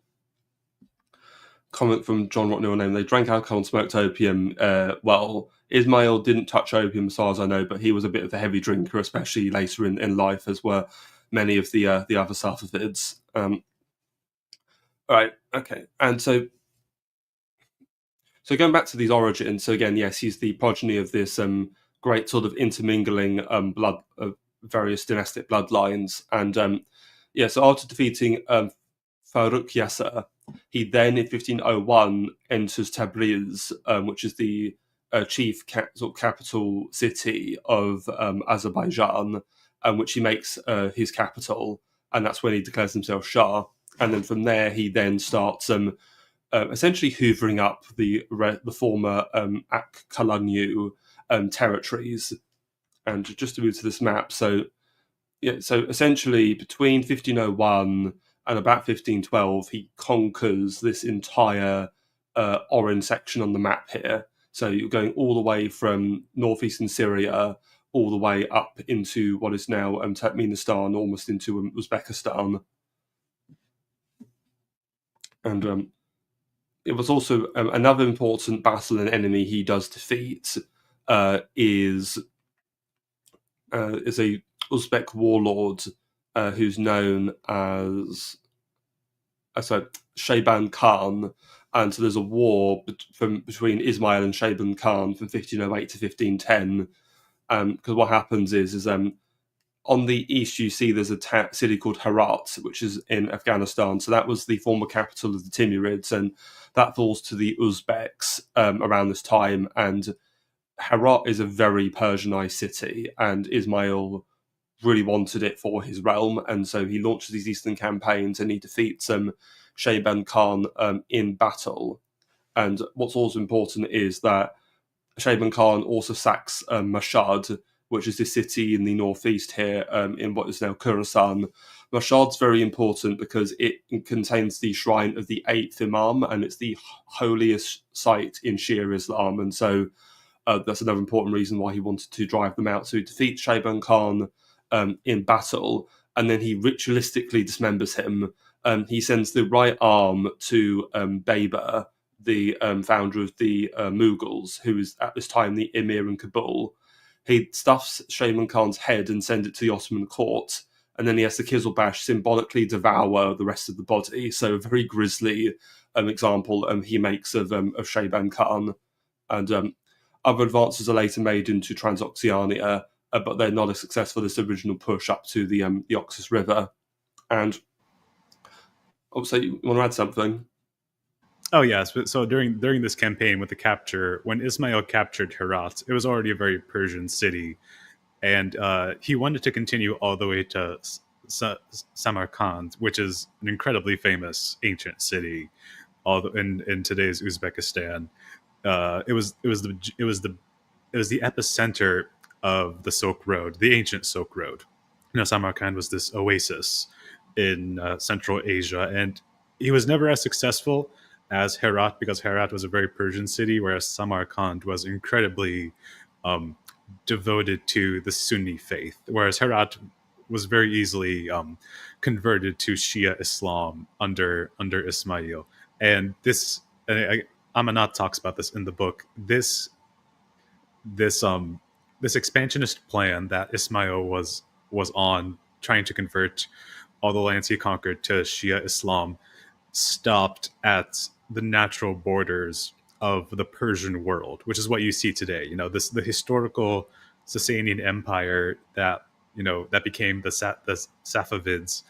A: comment from John Rocknell name: they drank alcohol and smoked opium. Well, Ismail didn't touch opium as far as I know, but he was a bit of a heavy drinker, especially later in life, as were many of the other Safavids. All right, okay, and so going back to these origins. So again, yes, he's the progeny of this great sort of intermingling blood of various dynastic bloodlines, and so after defeating Farrukh Yasser, he then in 1501 enters Tabriz, which is the chief capital city of Azerbaijan, which he makes his capital, and that's when he declares himself Shah. And then from there, he then starts essentially hoovering up the former Ak-Kalanyu territories. And just to move to this map, so essentially between 1501 and about 1512, he conquers this entire orange section on the map here. So you're going all the way from northeastern Syria all the way up into what is now Turkmenistan, almost into Uzbekistan. And it was also another important battle and enemy he does defeat is a Uzbek warlord who's known as Shaban Khan. And so there's a war between Ismail and Shaban Khan from 1508 to 1510. Because what happens is on the east you see there's a city called Herat, which is in Afghanistan. So that was the former capital of the Timurids, and that falls to the Uzbeks around this time. And Herat is a very Persianized city, and Ismail really wanted it for his realm, and so he launches these eastern campaigns and he defeats Shaban Khan in battle. And what's also important is that Shaban Khan also sacks Mashhad, which is this city in the northeast here in what is now Khorasan. Mashhad's very important because it contains the shrine of the 8th Imam, and it's the holiest site in Shia Islam, and so that's another important reason why he wanted to drive them out. So he defeats Shaban Khan in battle, and then he ritualistically dismembers him. He sends the right arm to Baber, the founder of the Mughals, who is at this time the emir in Kabul. He stuffs Shaban Khan's head and sends it to the Ottoman court, and then he has the Kizilbash symbolically devour the rest of the body. So a very grisly example he makes of Shaban Khan. And other advances are later made into Transoxiana, but they're not as successful as the original push up to the Oxus River. And also, you want to add something?
B: Oh yes, so during this campaign with the capture, when Ismail captured Herat, it was already a very Persian city, and he wanted to continue all the way to Samarkand, which is an incredibly famous ancient city, in today's Uzbekistan. It was the epicenter of the Silk Road, the ancient Silk Road. Samarkand was this oasis in Central Asia, and he was never as successful as Herat because Herat was a very Persian city, whereas Samarkand was incredibly devoted to the Sunni faith, whereas Herat was very easily converted to Shia Islam under Ismail. And this, Amanat talks about this in the book. This expansionist plan that Ismail was on, trying to convert all the lands he conquered to Shia Islam, stopped at the natural borders of the Persian world, which is what you see today. The historical Sasanian Empire that became the Safavids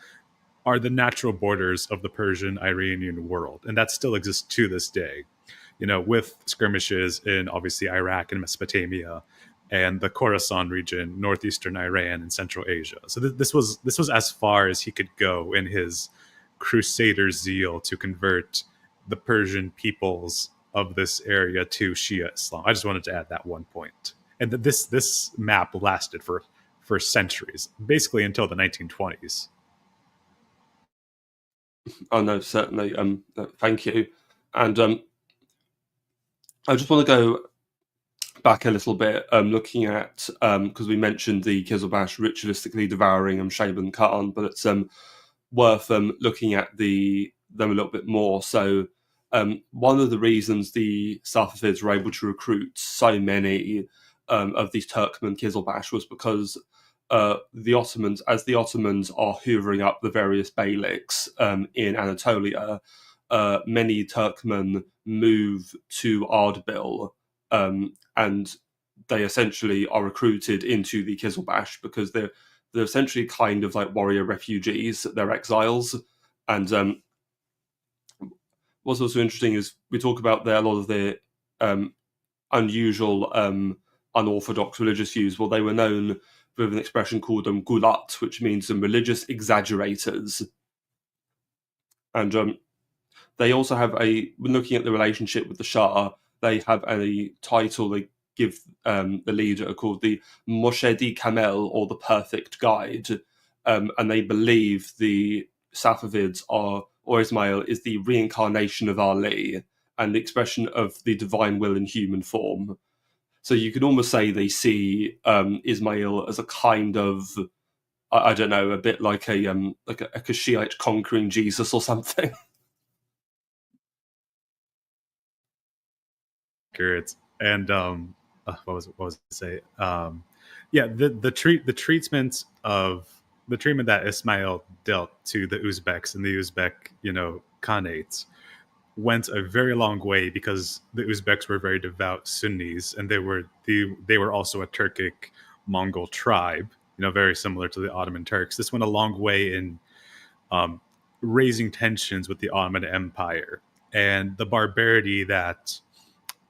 B: are the natural borders of the Persian Iranian world, and that still exists to this day. With skirmishes in obviously Iraq and Mesopotamia, and the Khorasan region, northeastern Iran, and Central Asia. So this was as far as he could go in his crusader zeal to convert the Persian peoples of this area to Shia Islam. I just wanted to add that one point. And this map lasted for centuries, basically until the 1920s.
A: Oh no, certainly. Thank you. And I just want to go back a little bit, looking at because we mentioned the Kizilbash ritualistically devouring Shaban Khan, but it's worth looking at them a little bit more. So one of the reasons the Safavids were able to recruit so many of these Turkmen Kizilbash was because the Ottomans are hoovering up the various beyliks in Anatolia, many Turkmen move to Ardabil, and they essentially are recruited into the Kizilbash because they're essentially kind of like warrior refugees. They're exiles. And what's also interesting is we talk about a lot of the unusual, unorthodox religious views. Well, they were known with an expression called gulat, which means religious exaggerators. And They also have when looking at the relationship with the Shah, they have a title they give the leader called the Moshedi Kamel, or the Perfect Guide, and they believe the Safavids or Ismail is the reincarnation of Ali and the expression of the divine will in human form. So you could almost say they see Ismail as a kind of, I don't know, a bit like a Shiite conquering Jesus or something.
B: Accurate. And what was it say? Yeah, the treatment that Ismail dealt to the Uzbeks and the Uzbek, Khanates went a very long way, because the Uzbeks were very devout Sunnis, and they were also a Turkic Mongol tribe, very similar to the Ottoman Turks. This went a long way in um, raising tensions with the Ottoman Empire, and the barbarity that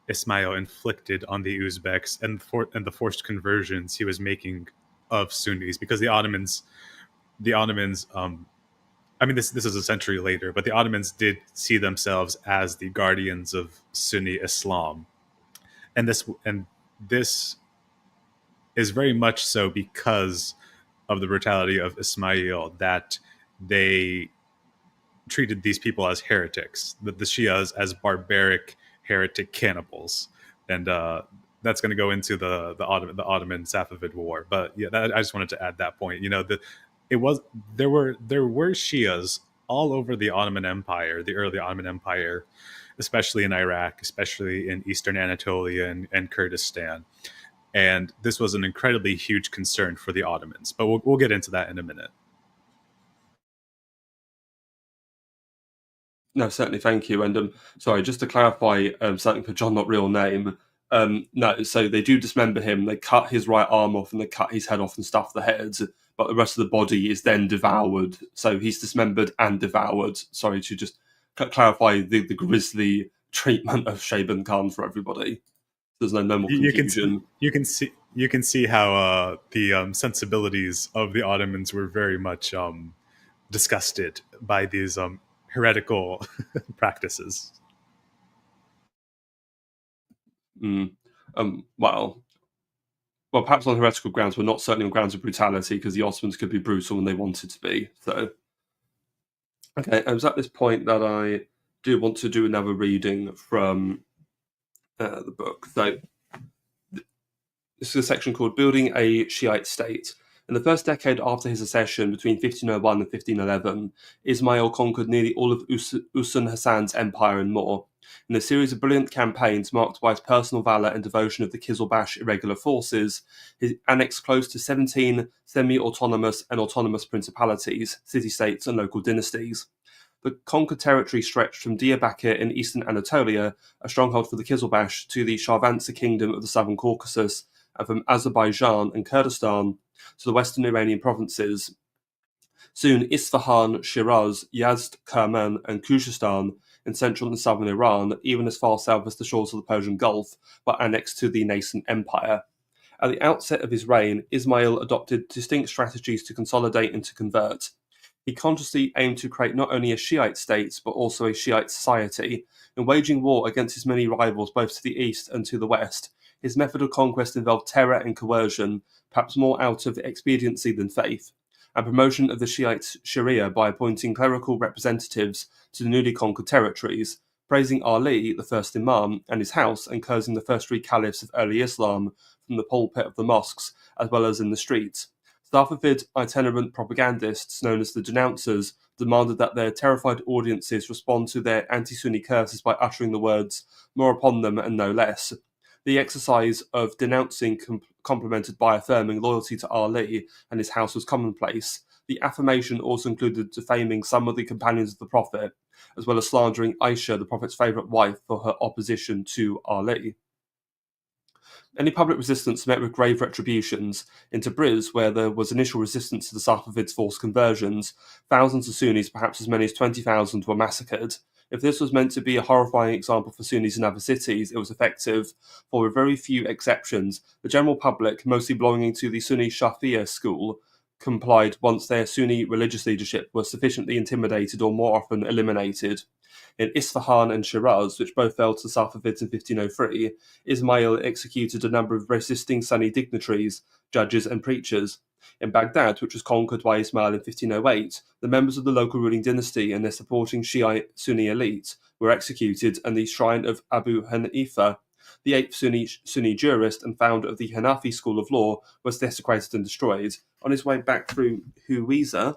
B: Ismail inflicted on the Uzbeks, and the forced conversions he was making of Sunnis, because the Ottomans, I mean, this is a century later, but the Ottomans did see themselves as the guardians of Sunni Islam, and this is very much so because of the brutality of Ismail, that they treated these people as heretics, the Shias as barbaric heretic cannibals, and that's going to go into the Ottoman Safavid War. But yeah, I just wanted to add that point. It was there were Shias all over the Ottoman Empire, the early Ottoman Empire, especially in Iraq, especially in Eastern Anatolia and Kurdistan. And this was an incredibly huge concern for the Ottomans. But we'll get into that in a minute.
A: No, certainly, thank you. And sorry, just to clarify something for John, not real name. No, so they do dismember him. They cut his right arm off and they cut his head off and stuff the head, but the rest of the body is then devoured. So he's dismembered and devoured. Sorry to just clarify the grisly treatment of Shaban Khan for everybody. There's no more confusion.
B: You can see how the sensibilities of the Ottomans were very much disgusted by these heretical practices.
A: Mm. Well, perhaps on heretical grounds, but not certainly on grounds of brutality, because the Ottomans could be brutal when they wanted to be. So, okay, it was at this point that I do want to do another reading from the book. So, this is a section called Building a Shiite State. In the first decade after his accession, between 1501 and 1511, Ismail conquered nearly all of Usun Hassan's empire and more. In a series of brilliant campaigns marked by his personal valour and devotion of the Kizilbash irregular forces, he annexed close to 17 semi-autonomous and autonomous principalities, city-states and local dynasties. The conquered territory stretched from Diyarbakir in eastern Anatolia, a stronghold for the Kizilbash, to the Sharvansa kingdom of the southern Caucasus, and from Azerbaijan and Kurdistan to the western Iranian provinces. Soon Isfahan, Shiraz, Yazd, Kerman, and Khuzestan in central and southern Iran, even as far south as the shores of the Persian Gulf, were annexed to the nascent empire. At the outset of his reign, Ismail adopted distinct strategies to consolidate and to convert. He consciously aimed to create not only a Shiite state, but also a Shiite society. In waging war against his many rivals both to the east and to the west, his method of conquest involved terror and coercion, perhaps more out of expediency than faith, and promotion of the Shiite Sharia by appointing clerical representatives to the newly conquered territories, praising Ali, the first Imam, and his house, and cursing the first three caliphs of early Islam from the pulpit of the mosques, as well as in the streets. Safavid itinerant propagandists, known as the denouncers, demanded that their terrified audiences respond to their anti-Sunni curses by uttering the words, "More upon them and no less." The exercise of denouncing complemented by affirming loyalty to Ali and his house was commonplace. The affirmation also included defaming some of the companions of the Prophet, as well as slandering Aisha, the Prophet's favourite wife, for her opposition to Ali. Any public resistance met with grave retributions. In Tabriz, where there was initial resistance to the Safavids' forced conversions, thousands of Sunnis, perhaps as many as 20,000, were massacred. If this was meant to be a horrifying example for Sunnis in other cities, it was effective. For with very few exceptions, the general public, mostly belonging to the Sunni Shafi'iyya school, complied once their Sunni religious leadership was sufficiently intimidated or more often eliminated. In Isfahan and Shiraz, which both fell to the Safavids in 1503, Ismail executed a number of resisting Sunni dignitaries, judges, and preachers. In Baghdad, which was conquered by Ismail in 1508, the members of the local ruling dynasty and their supporting Shiite Sunni elite were executed, and the shrine of Abu Hanifa, the eighth Sunni jurist and founder of the Hanafi school of law, was desecrated and destroyed. On his way back through Huiza,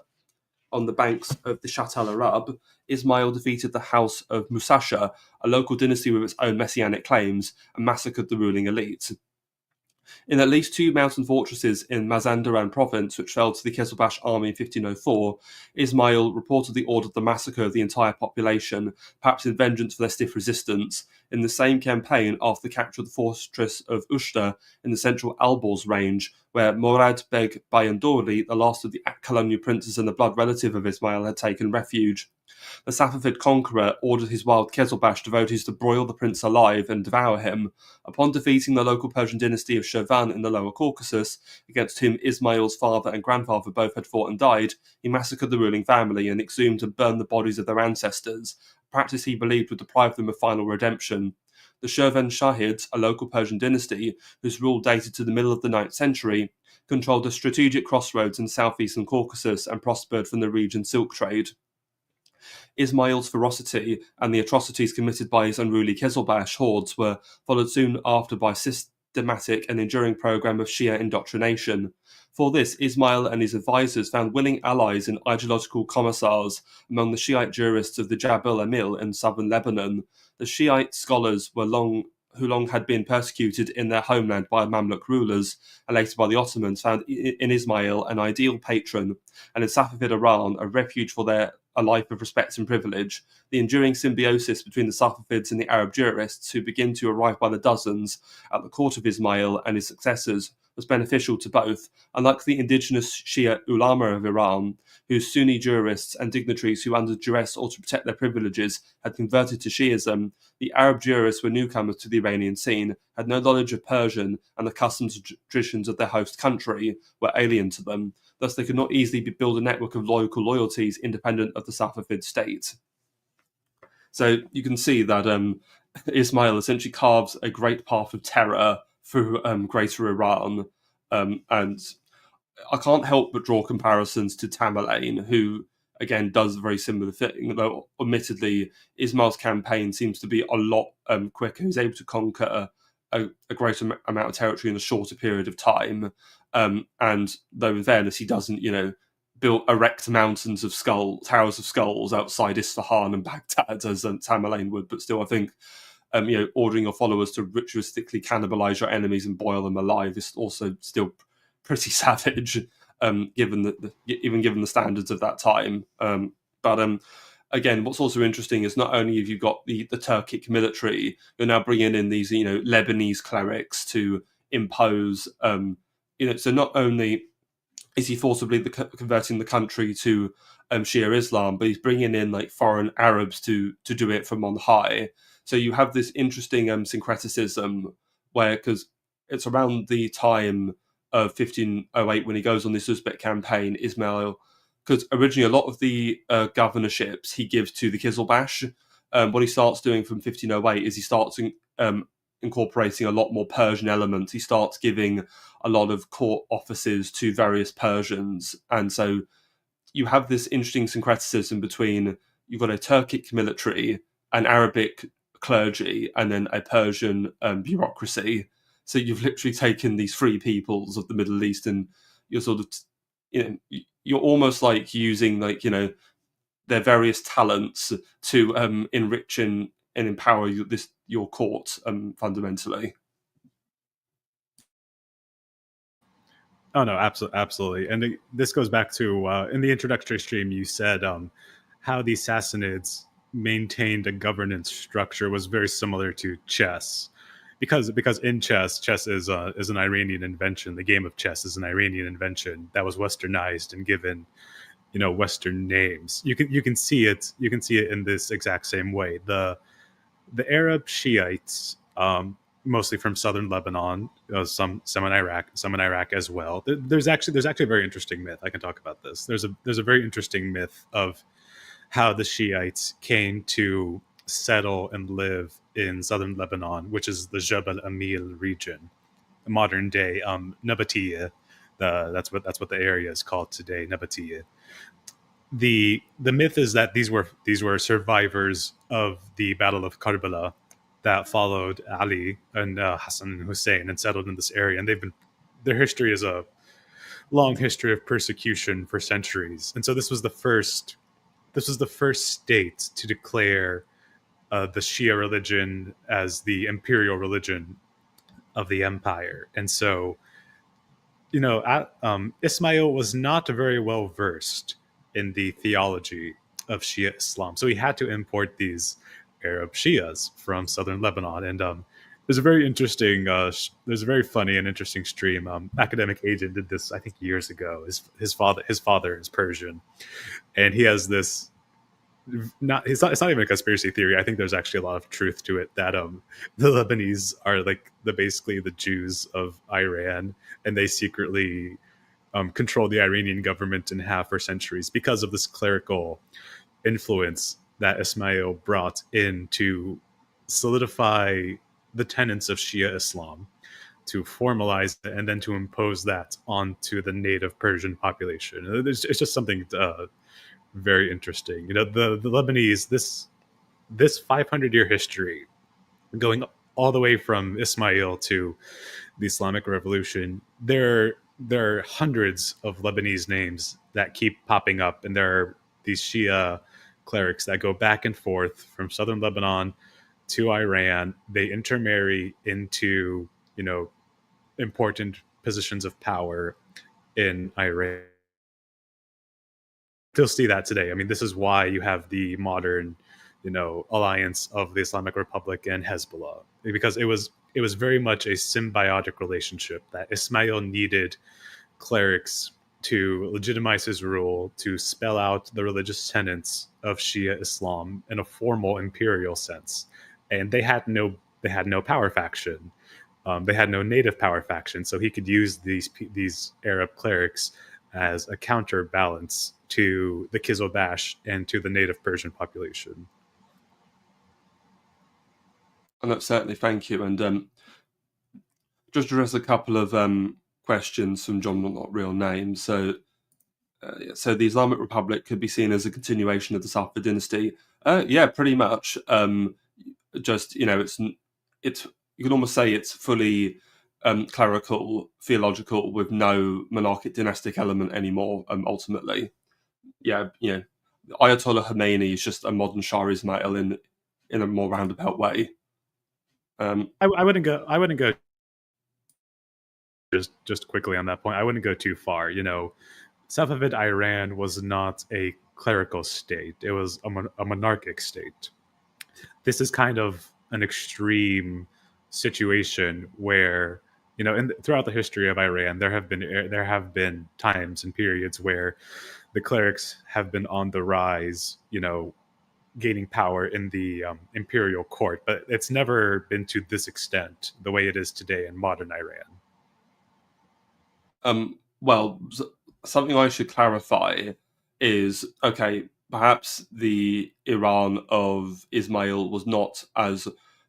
A: on the banks of the Shatt al Arab, Ismail defeated the House of Musasha, a local dynasty with its own messianic claims, and massacred the ruling elite. In at least two mountain fortresses in Mazandaran province, which fell to the Qizilbash army in 1504, Ismail reportedly ordered the massacre of the entire population, perhaps in vengeance for their stiff resistance. In the same campaign, after the capture of the fortress of Ushta in the central Alborz range, where Murad Beg Bayandori, the last of the colonial princes and the blood relative of Ismail, had taken refuge. The Safavid conqueror ordered his wild Qizilbash devotees to broil the prince alive and devour him. Upon defeating the local Persian dynasty of Shirvan in the Lower Caucasus, against whom Ismail's father and grandfather both had fought and died, he massacred the ruling family and exhumed and burned the bodies of their ancestors, a practice he believed would deprive them of final redemption. The Shirvan Shahids, a local Persian dynasty whose rule dated to the middle of the 9th century, controlled a strategic crossroads in southeastern Caucasus and prospered from the region's silk trade. Ismail's ferocity and the atrocities committed by his unruly Qizilbash hordes were followed soon after by a systematic and enduring program of Shia indoctrination. For this, Ismail and his advisors found willing allies in ideological commissars among the Shiite jurists of the Jabal Amil in southern Lebanon. The Shiite scholars who long had been persecuted in their homeland by Mamluk rulers, and later by the Ottomans, found in Ismail an ideal patron, and in Safavid Iran a refuge for a life of respect and privilege. The enduring symbiosis between the Safavids and the Arab jurists, who begin to arrive by the dozens at the court of Ismail and his successors, was beneficial to both. Unlike the indigenous Shia ulama of Iran, whose Sunni jurists and dignitaries who, under duress or to protect their privileges, had converted to Shiism, the Arab jurists were newcomers to the Iranian scene, had no knowledge of Persian, and the customs and traditions of their host country were alien to them. Thus, they could not easily build a network of local loyalties independent of the Safavid state. So you can see that Ismail essentially carves a great path of terror through greater Iran. And I can't help but draw comparisons to Tamerlane, who, again, does a very similar thing, though admittedly Ismail's campaign seems to be a lot quicker. He's able to conquer a greater amount of territory in a shorter period of time. And though in fairness, he doesn't, erect mountains of towers of skulls outside Isfahan and Baghdad as Tamerlane would, but still I think ordering your followers to ritualistically cannibalize your enemies and boil them alive is also still pretty savage, given the standards of that time. But again, what's also interesting is not only have you got the Turkic military, you're now bringing in these Lebanese clerics to impose. So not only is he forcibly converting the country to Shia Islam, but he's bringing in like foreign Arabs to do it from on high. So you have this interesting syncretism where, because it's around the time of 1508 when he goes on this Uzbek campaign, Ismail, because originally a lot of the governorships he gives to the Qizilbash. What he starts doing from 1508 is he starts incorporating a lot more Persian elements. He starts giving a lot of court offices to various Persians. And so you have this interesting syncretism between, you've got a Turkic military, an Arabic clergy, and then a Persian bureaucracy. So you've literally taken these three peoples of the Middle East, and you're sort of, you're almost like using their various talents to enrich and empower your court fundamentally.
B: Oh no, absolutely. And this goes back to in the introductory stream, you said how the Sassanids maintained a governance structure was very similar to chess, because in chess is an Iranian invention. The game of chess is an Iranian invention that was westernized and given Western names. You can see it in this exact same way. The Arab Shiites mostly from southern Lebanon, some in Iraq, some in Iraq as well. There's actually a very interesting myth. I can talk about this. There's a very interesting myth of how the Shiites came to settle and live in southern Lebanon, which is the Jabal Amil region, modern day Nabateeh. That's what the area is called today, Nabateeh. The myth is that these were survivors of the Battle of Karbala that followed Ali and Hassan and Hussein and settled in this area, and their history is a long history of persecution for centuries, and so this was the first state to declare the Shia religion as the imperial religion of the empire. And so, Ismail was not very well versed in the theology of Shia Islam. So he had to import these Arab Shias from southern Lebanon. And there's a very funny and interesting stream. Academic Agent did this, I think, years ago. His father is Persian, and he has this. It's not even a conspiracy theory. I think there's actually a lot of truth to it that the Lebanese are like basically the Jews of Iran, and they secretly control the Iranian government in half for centuries because of this clerical influence that Ismail brought in to solidify the tenets of Shia Islam, to formalize it, and then to impose that onto the native Persian population. It's just something very interesting. The Lebanese, this 500-year history, going all the way from Ismail to the Islamic Revolution, there are hundreds of Lebanese names that keep popping up, and there are these Shia clerics that go back and forth from southern Lebanon to Iran. They intermarry into important positions of power in Iran. Still see that today. I mean, this is why you have the modern, alliance of the Islamic Republic and Hezbollah, because it was very much a symbiotic relationship that Ismail needed clerics to legitimize his rule, to spell out the religious tenets of Shia Islam in a formal imperial sense, and they had no power faction. They had no native power faction, so he could use these Arab clerics as a counterbalance to the Kizobash and to the native Persian population.
A: And that's certainly thank you. And just address a couple of questions from John, not real names. So the Islamic Republic could be seen as a continuation of the Safavid dynasty. Yeah, pretty much. Just it's you can almost say it's fully clerical, theological, with no monarchic dynastic element anymore. Ultimately, yeah, Ayatollah Khomeini is just a modern Shah Ismail in a more roundabout way.
B: I wouldn't go just quickly on that point. I wouldn't go too far. Safavid Iran was not a clerical state; it was a monarchic state. This is kind of an extreme situation where throughout the history of Iran, there have been times and periods where the clerics have been on the rise, gaining power in the imperial court, but it's never been to this extent the way it is today in modern Iran.
A: Well, something I should clarify is okay. Perhaps the Iran of Ismail was not as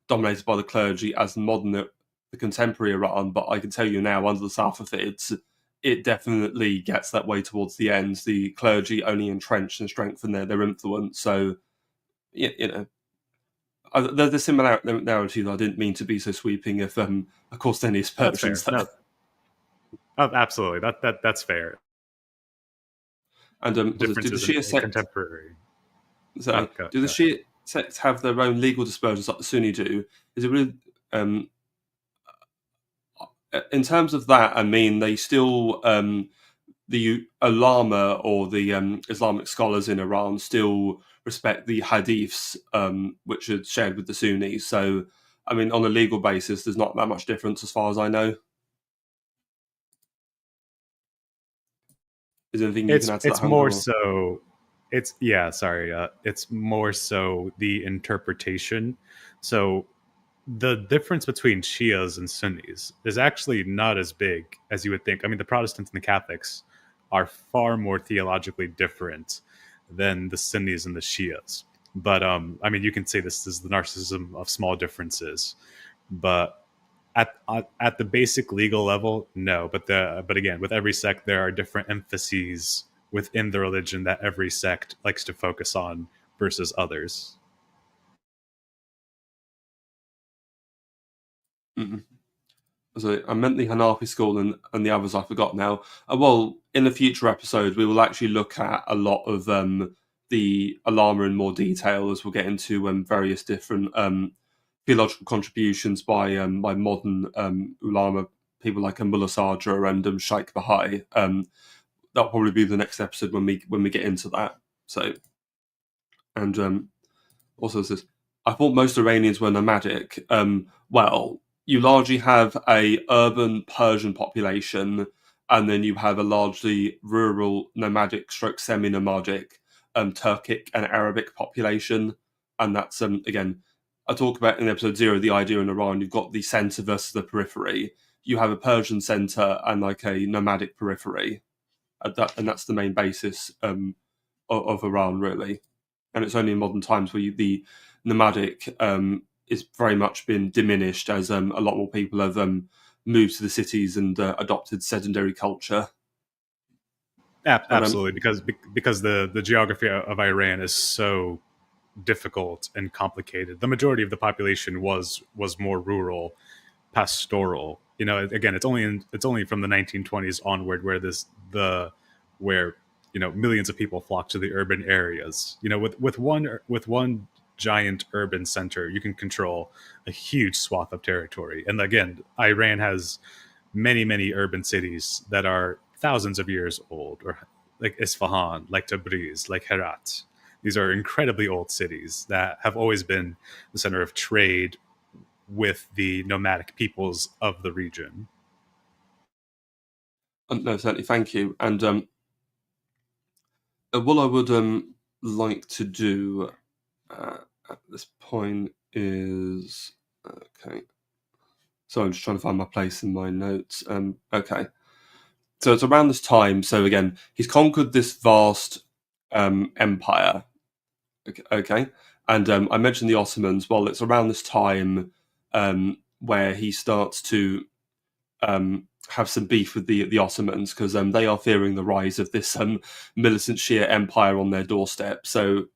A: dominated by the clergy as the contemporary Iran, but I can tell you now, under the Safavids, it definitely gets that way towards the end. The clergy only entrench and strengthen their influence. So, there's a similarity that I didn't mean to be so sweeping. If, of course, any
B: That's fair.
A: aspersions there.
B: No, absolutely. That's fair.
A: And do the
B: Differences
A: Shia
B: in
A: sects?
B: contemporary.
A: Do the Shia sects have their own legal disposals like the Sunni do? Is it really? In terms of that, I mean, they still the ulama or the Islamic scholars in Iran still respect the hadiths, which are shared with the Sunnis. So, I mean, on a legal basis, there's not that much difference as far as I know. Is there anything you can add to that,
B: It's more
A: Hunter?
B: so. Sorry. It's more so the interpretation. So the difference between Shias and Sunnis is actually not as big as you would think. I mean, the Protestants and the Catholics are far more theologically different than the Sunnis and the Shias. But I mean, you can say this is the narcissism of small differences, but at the basic legal level, no. But again, with every sect, there are different emphases within the religion that every sect likes to focus on versus others.
A: Mm. So I meant the Hanafi school and the others I forgot now. Well, in a future episode, we will actually look at a lot of the Ulama in more detail as we'll get into various different theological contributions by modern Ulama, people like Mullah Sadra and Sheikh Bahai. That'll probably be the next episode when we get into that. So, and also says, I thought most Iranians were nomadic. Well, you largely have a urban Persian population, and then you have a largely rural nomadic stroke semi-nomadic Turkic and Arabic population. And that's again, I talk about in episode 0 the idea in Iran, you've got the center versus the periphery. You have a Persian center and like a nomadic periphery. And that's the main basis of Iran, really. And it's only in modern times where the nomadic is very much been diminished as a lot more people have moved to the cities and adopted sedentary culture.
B: Absolutely, because the geography of Iran is so difficult and complicated. The majority of the population was more rural, pastoral. You know, again, it's only from the 1920s onward where millions of people flock to the urban areas. You know, with one giant urban center, you can control a huge swath of territory. And again, Iran has many urban cities that are thousands of years old, or like Isfahan, like Tabriz, like Herat. These are incredibly old cities that have always been the center of trade with the nomadic peoples of the region.
A: No, certainly, thank you. And what I would like to do at this point is okay. So I'm just trying to find my place in my notes. Okay. So it's around this time. So again, he's conquered this vast empire. Okay. And I mentioned the Ottomans. Well, it's around this time where he starts to have some beef with the Ottomans because they are fearing the rise of this militant Shia empire on their doorstep. So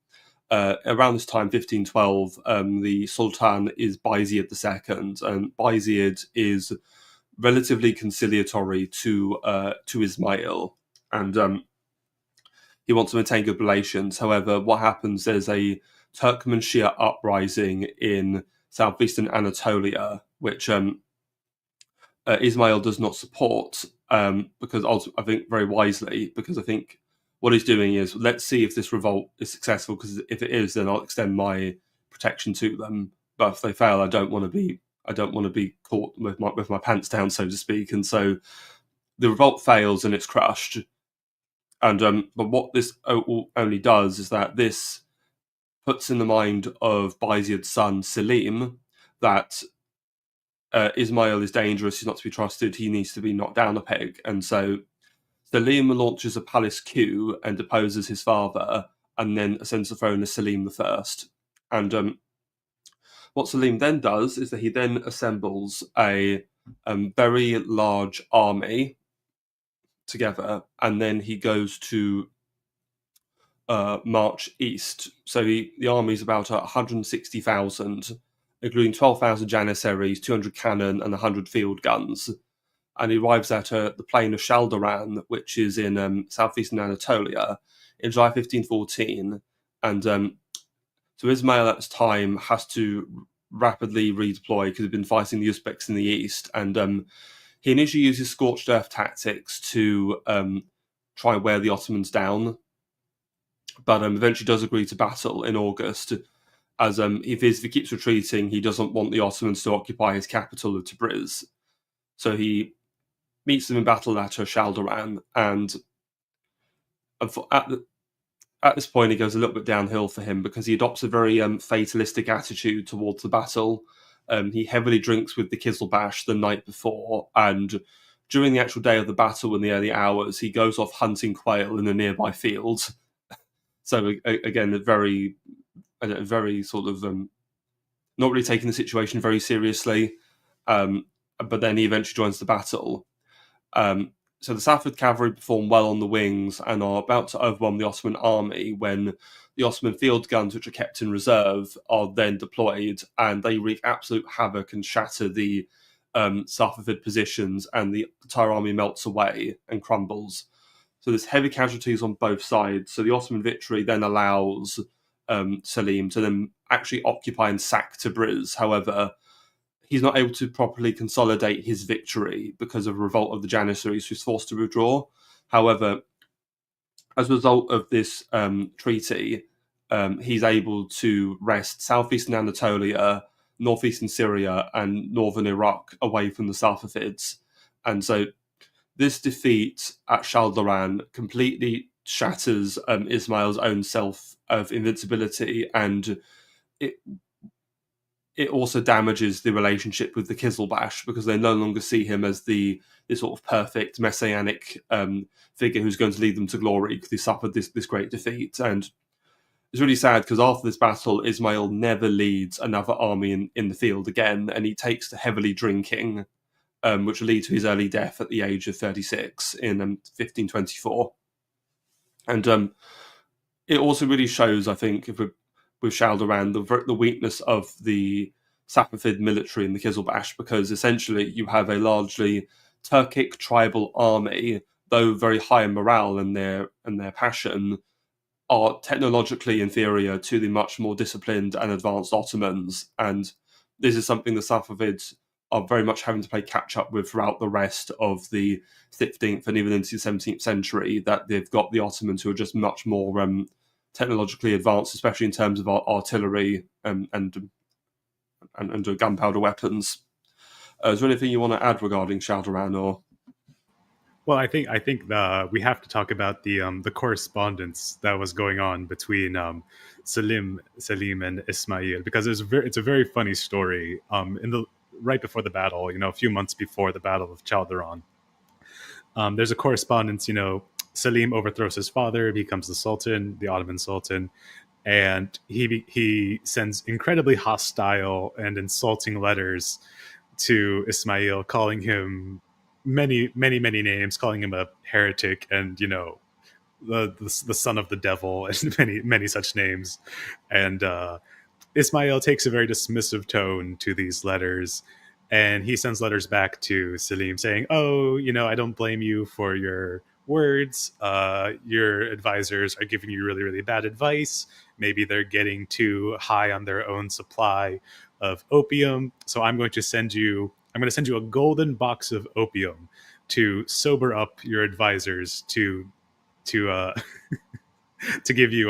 A: around this time, 1512, the Sultan is Bayezid II, and Bayezid is relatively conciliatory to Ismail, and he wants to maintain good relations. However, what happens? There's a Turkmen Shia uprising in southeastern Anatolia, which Ismail does not support because I think very wisely, because I think what he's doing is, let's see if this revolt is successful, because if it is, then I'll extend my protection to them. But if they fail, I don't want to be caught with my pants down, so to speak. And so the revolt fails and it's crushed. And but what this only does is that this puts in the mind of Bayezid's son Selim that Ismail is dangerous, he's not to be trusted, he needs to be knocked down a peg. And so Selim launches a palace coup and deposes his father, and then ascends the throne as Selim I. And what Selim then does is that he then assembles a very large army together, and then he goes to march east. So the army is about 160,000, including 12,000 janissaries, 200 cannon, and 100 field guns. And he arrives at the plain of Shaldaran, which is in southeastern Anatolia, in July 1514. And so Ismail at this time has to rapidly redeploy because he's been fighting the Uzbeks in the east. And he initially uses scorched earth tactics to try and wear the Ottomans down, but eventually does agree to battle in August. As if he keeps retreating, he doesn't want the Ottomans to occupy his capital of Tabriz. So he meets them in battle at Shaldaran, and at this point, it goes a little bit downhill for him because he adopts a very fatalistic attitude towards the battle. He heavily drinks with the Kizilbash the night before, and during the actual day of the battle in the early hours, he goes off hunting quail in a nearby field. So again, a very sort of not really taking the situation very seriously. But then he eventually joins the battle. Um, so the Safavid cavalry perform well on the wings and are about to overwhelm the Ottoman army when the Ottoman field guns, which are kept in reserve, are then deployed, and they wreak absolute havoc and shatter the Safavid positions, and the entire army melts away and crumbles. So there's heavy casualties on both sides. So the Ottoman victory then allows Selim to then actually occupy and sack Tabriz. However, he's not able to properly consolidate his victory because of a revolt of the Janissaries, who's forced to withdraw. However, as a result of this treaty, he's able to wrest southeastern Anatolia, northeastern Syria, and northern Iraq away from the Safavids. And so this defeat at Shaldaran completely shatters Ismail's own self of invincibility, and it also damages the relationship with the Kizilbash because they no longer see him as this sort of perfect messianic figure who's going to lead them to glory because he suffered this great defeat. And it's really sad because after this battle, Ismail never leads another army in the field again, and he takes to heavily drinking, which will lead to his early death at the age of 36 in 1524. And it also really shows, I think, with Shaldaran, the weakness of the Safavid military in the Kizilbash, because essentially you have a largely Turkic tribal army, though very high in morale and their passion, are technologically inferior to the much more disciplined and advanced Ottomans. And this is something the Safavids are very much having to play catch up with throughout the rest of the 15th and even into the 17th century, that they've got the Ottomans who are just much more technologically advanced, especially in terms of artillery and gunpowder weapons. Is there anything you want to add regarding Shaldaran? Or
B: Well, I think we have to talk about the correspondence that was going on between Selim and Ismail, because it's a very funny story. In the right before the battle, a few months before the Battle of Chaldiran, there's a correspondence. Selim overthrows his father, becomes the Sultan, the Ottoman Sultan, and he sends incredibly hostile and insulting letters to Ismail, calling him many names, calling him a heretic and the son of the devil and many such names. And Ismail takes a very dismissive tone to these letters, and he sends letters back to Selim saying, "Oh, I don't blame you for your words. Your advisors are giving you really, really bad advice. Maybe they're getting too high on their own supply of opium. So I'm going to send you a golden box of opium to sober up your advisors, to to give you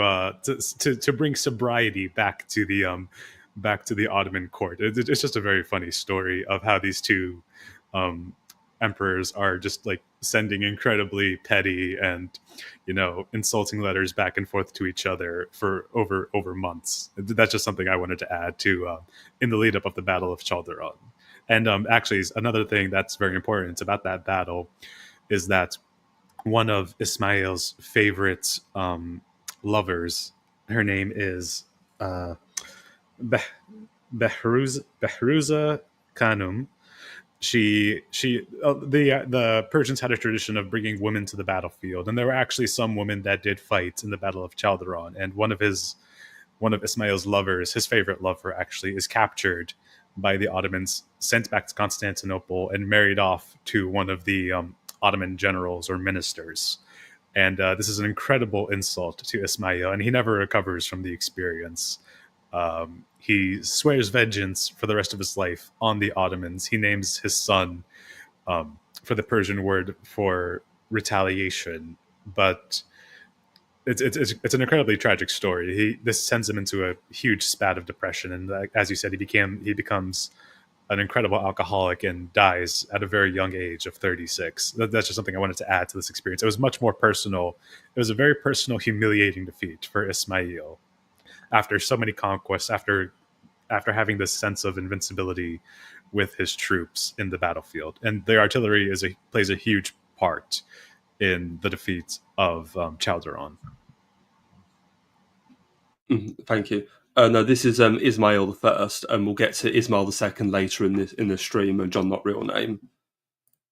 B: to bring sobriety back to the Ottoman court." It's just a very funny story of how these two emperors are just like sending incredibly petty and insulting letters back and forth to each other for over months. That's just something I wanted to add to in the lead up of the Battle of Chaldiran. And actually, another thing that's very important about that battle is that one of Ismail's favorite lovers, her name is Behruza Khanum. The Persians had a tradition of bringing women to the battlefield, and there were actually some women that did fight in the Battle of Chaldiran. And one of Ismail's lovers, his favorite lover actually, is captured by the Ottomans, sent back to Constantinople, and married off to one of the Ottoman generals or ministers. And this is an incredible insult to Ismail, and he never recovers from the experience. He swears vengeance for the rest of his life on the Ottomans. He names his son for the Persian word for retaliation, but it's an incredibly tragic story. This sends him into a huge spat of depression, and as you said, he becomes an incredible alcoholic and dies at a very young age of 36. That's just something I wanted to add to this experience. It was much more personal. It was a very personal, humiliating defeat for Ismail after so many conquests, after after having this sense of invincibility with his troops in the battlefield, and the artillery plays a huge part in the defeat of Chalderon.
A: Thank you. No, this is Ismail the First, and we'll get to Ismail the Second later in this stream. And John, not real name.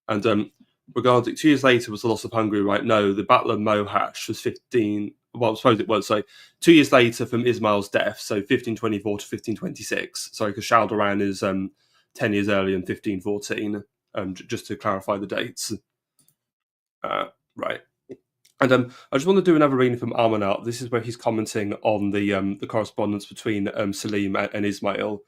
A: And regarding 2 years later was the loss of Hungary, right? No, the Battle of Mohacs was 15. Well, I suppose it was. So 2 years later from Ismail's death, so 1524 to 1526. Sorry, because Chalderan is 10 years earlier in 1514. Just to clarify the dates. Right. And I just want to do another reading from Armanat. This is where he's commenting on the correspondence between Salim and Ismail,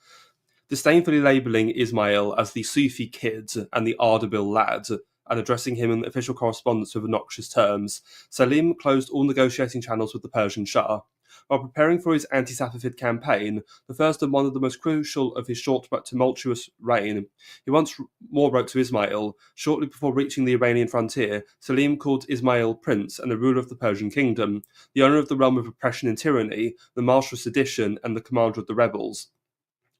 A: disdainfully labelling Ismail as the Sufi kid and the Ardabil lad, and addressing him in official correspondence with obnoxious terms. Salim closed all negotiating channels with the Persian Shah. While preparing for his anti-Safavid campaign, the first and one of the most crucial of his short but tumultuous reign, he once more wrote to Ismail. Shortly before reaching the Iranian frontier, Salim called Ismail prince and the ruler of the Persian kingdom, the owner of the realm of oppression and tyranny, the marshal of sedition, and the commander of the rebels.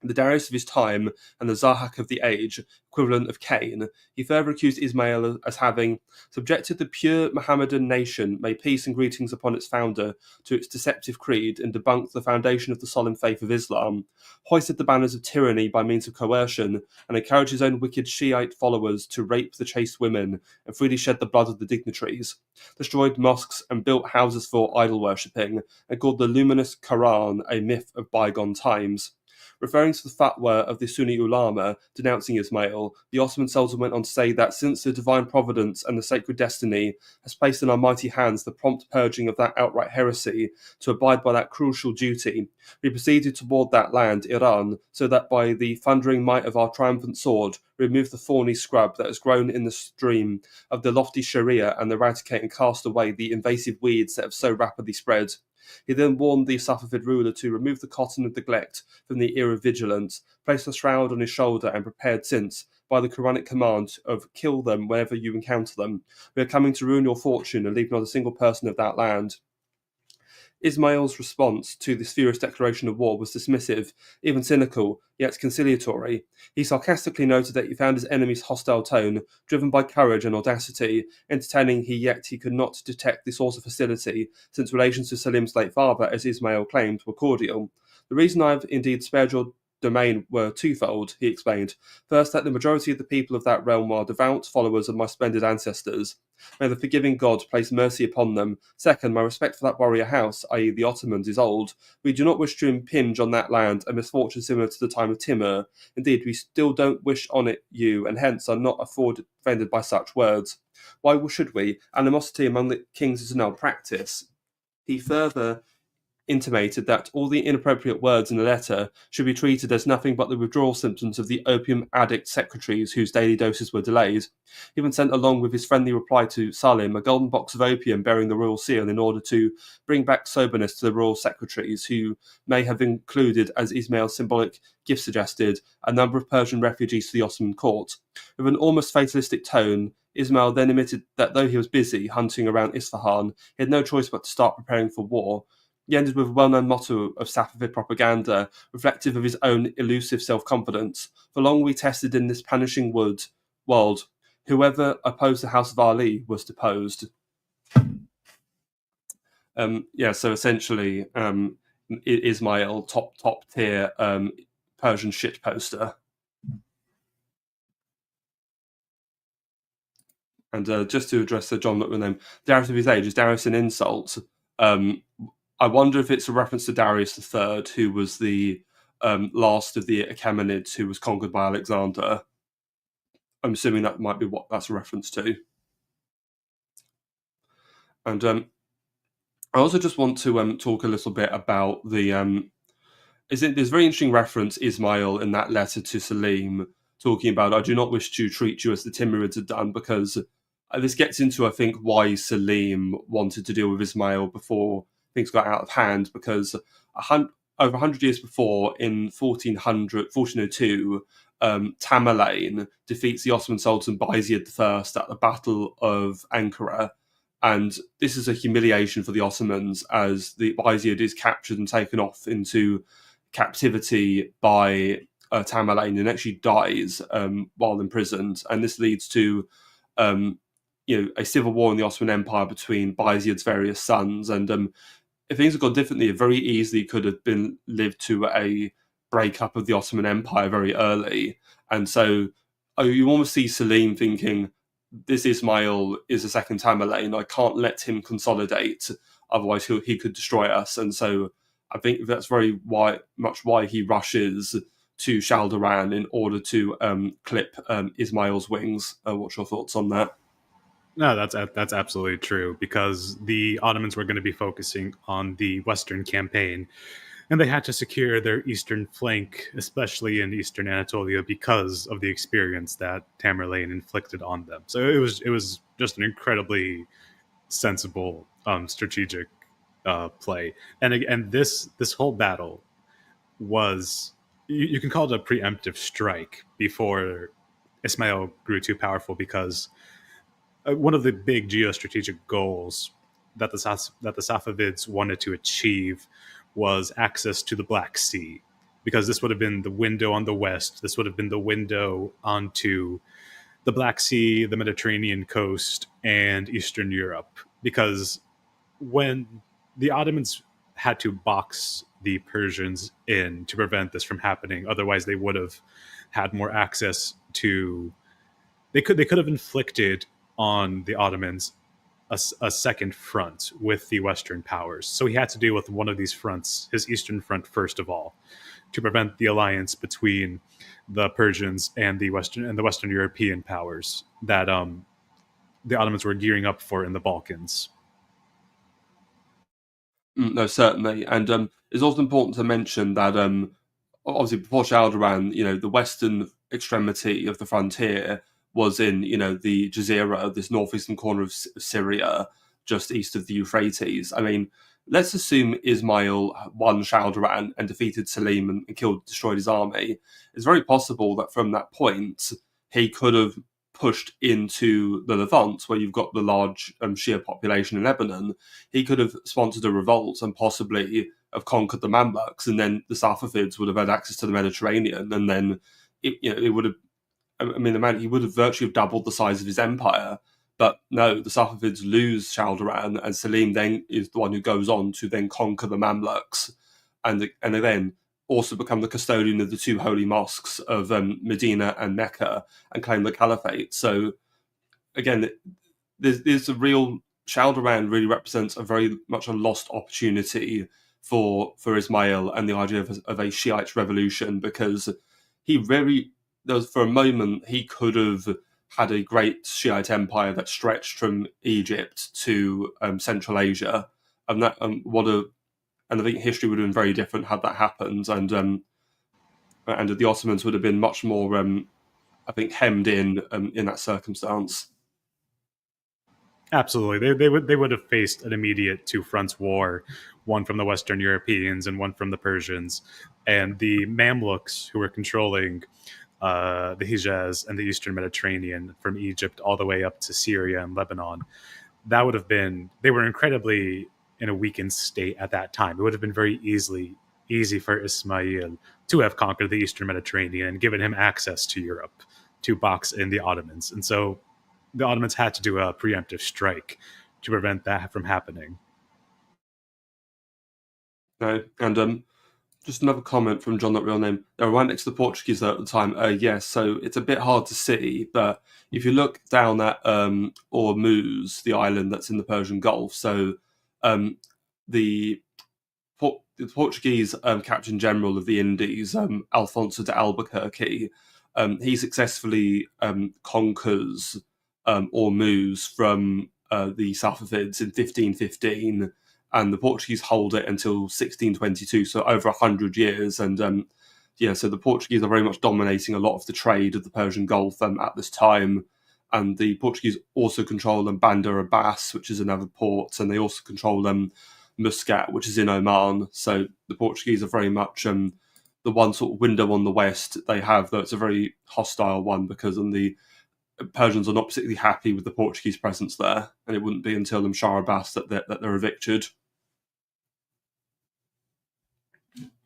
A: The Darius of his time and the Zahak of the age, equivalent of Cain, he further accused Ismail as having subjected the pure Mohammedan nation, may peace and greetings upon its founder, to its deceptive creed and debunked the foundation of the solemn faith of Islam, hoisted the banners of tyranny by means of coercion, and encouraged his own wicked Shiite followers to rape the chaste women and freely shed the blood of the dignitaries, destroyed mosques and built houses for idol worshipping, and called the luminous Quran a myth of bygone times. Referring to the fatwa of the Sunni ulama denouncing Ismail, the Ottoman Sultan went on to say that since the divine providence and the sacred destiny has placed in our mighty hands the prompt purging of that outright heresy, to abide by that crucial duty, we proceeded toward that land, Iran, so that by the thundering might of our triumphant sword, remove the thorny scrub that has grown in the stream of the lofty Sharia and eradicate and cast away the invasive weeds that have so rapidly spread. He then warned the Safavid ruler to remove the cotton of neglect from the ear of vigilance, placed a shroud on his shoulder, and prepared since, by the Quranic command of kill them whenever you encounter them, we are coming to ruin your fortune and leave not a single person of that land. Ismail's response to this furious declaration of war was dismissive, even cynical, yet conciliatory. He sarcastically noted that he found his enemy's hostile tone, driven by courage and audacity, entertaining yet he could not detect the source of hostility, since relations to Salim's late father, as Ismail claimed, were cordial. The reason I have indeed spared your domain were twofold, he explained. First, that the majority of the people of that realm are devout followers of my splendid ancestors. May the forgiving God place mercy upon them. Second, my respect for that warrior house, i.e. the Ottomans, is old. We do not wish to impinge on that land a misfortune similar to the time of Timur. Indeed, we still don't wish on it you, and hence are not offended by such words. Why should we? Animosity among the kings is an old practice. He further intimated that all the inappropriate words in the letter should be treated as nothing but the withdrawal symptoms of the opium addict secretaries whose daily doses were delayed. He even sent along with his friendly reply to Salim a golden box of opium bearing the royal seal in order to bring back soberness to the royal secretaries, who may have included, as Ismail's symbolic gift suggested, a number of Persian refugees to the Ottoman court. With an almost fatalistic tone, Ismail then admitted that though he was busy hunting around Isfahan, he had no choice but to start preparing for war. He ended with a well-known motto of Safavid propaganda, reflective of his own elusive self-confidence. For long we tested in this punishing world. Whoever opposed the House of Ali was deposed. So essentially, Ismail, top tier Persian shit poster. And just to address the John McMahon name, Darius of his age, is Darius an insult? I wonder if it's a reference to Darius III, who was the last of the Achaemenids who was conquered by Alexander. I'm assuming that might be what that's a reference to. And I also just want to talk a little bit about the... there's a very interesting reference, Ismail, in that letter to Salim, talking about, I do not wish to treat you as the Timurids had done, because this gets into, I think, why Salim wanted to deal with Ismail before things got out of hand, because over 100 years before, in 1402, Tamerlane defeats the Ottoman Sultan Bayezid I at the Battle of Ankara, and this is a humiliation for the Ottomans as the Bayezid is captured and taken off into captivity by Tamerlane and actually dies while imprisoned, and this leads to a civil war in the Ottoman Empire between Bayezid's various sons. And if things had gone differently, it very easily could have been lived to a breakup of the Ottoman Empire very early. And so you almost see Selim thinking, this Ismail is a second Tamerlane. I can't let him consolidate, otherwise he could destroy us. And so I think that's very much why he rushes to Shalduran in order to clip Ismail's wings. What's your thoughts on that?
B: No, that's absolutely true, because the Ottomans were going to be focusing on the Western campaign, and they had to secure their eastern flank, especially in eastern Anatolia, because of the experience that Tamerlane inflicted on them. So it was just an incredibly sensible strategic play, and this whole battle was, you can call it a preemptive strike before Ismail grew too powerful, because one of the big geostrategic goals that the Safavids wanted to achieve was access to the Black Sea, because this would have been the window on the west. This would have been the window onto the Black Sea, the Mediterranean coast, and Eastern Europe. Because when the Ottomans had to box the Persians in to prevent this from happening, otherwise they would have had more access to. They could have inflicted on the Ottomans a second front with the Western powers. So he had to deal with one of these fronts, his Eastern Front, first of all, to prevent the alliance between the Persians and the Western European powers that the Ottomans were gearing up for in the Balkans.
A: No, certainly, and it's also important to mention that obviously before Shalduran, the western extremity of the frontier was in the Jazeera, this northeastern corner of Syria, just east of the Euphrates. I mean, let's assume Ismail won Shalduran and defeated Selim and destroyed his army. It's very possible that from that point he could have pushed into the Levant, where you've got the large Shia population in Lebanon. He could have sponsored a revolt and possibly have conquered the Mamluks, and then the Safavids would have had access to the Mediterranean, and then it would have. I mean, he would have virtually doubled the size of his empire. But no, the Safavids lose Shalduran, and Selim then is the one who goes on to then conquer the Mamluks, and then also become the custodian of the two holy mosques of Medina and Mecca, and claim the caliphate. So again, there's a real Shalduran really represents a very much a lost opportunity for Ismail and the idea of a Shiite revolution, because he very there was, for a moment, he could have had a great Shiite empire that stretched from Egypt to Central Asia, and that and I think history would have been very different had that happened, and the Ottomans would have been much more, I think, hemmed in that circumstance.
B: Absolutely, they would have faced an immediate two fronts war, one from the Western Europeans and one from the Persians, and the Mamluks, who were controlling the Hijaz and the Eastern Mediterranean from Egypt all the way up to Syria and Lebanon. That would have been, they were incredibly in a weakened state at that time. It would have been very easy for Ismail to have conquered the Eastern Mediterranean and given him access to Europe to box in the Ottomans. And so the Ottomans had to do a preemptive strike to prevent that from happening.
A: No, and just another comment from John, not real name. They were right next to the Portuguese at the time. Yes, so it's a bit hard to see, but if you look down at Ormuz, the island that's in the Persian Gulf, so the Portuguese Captain General of the Indies, Alfonso de Albuquerque, he successfully conquers Ormuz from the Safavids in 1515, and the Portuguese hold it until 1622, so over 100 years. And so the Portuguese are very much dominating a lot of the trade of the Persian Gulf at this time. And the Portuguese also control Bandar Abbas, which is another port, and they also control Muscat, which is in Oman. So the Portuguese are very much the one sort of window on the west they have, though it's a very hostile one, because the Persians are not particularly happy with the Portuguese presence there, and it wouldn't be until Shah Abbas that they're evicted.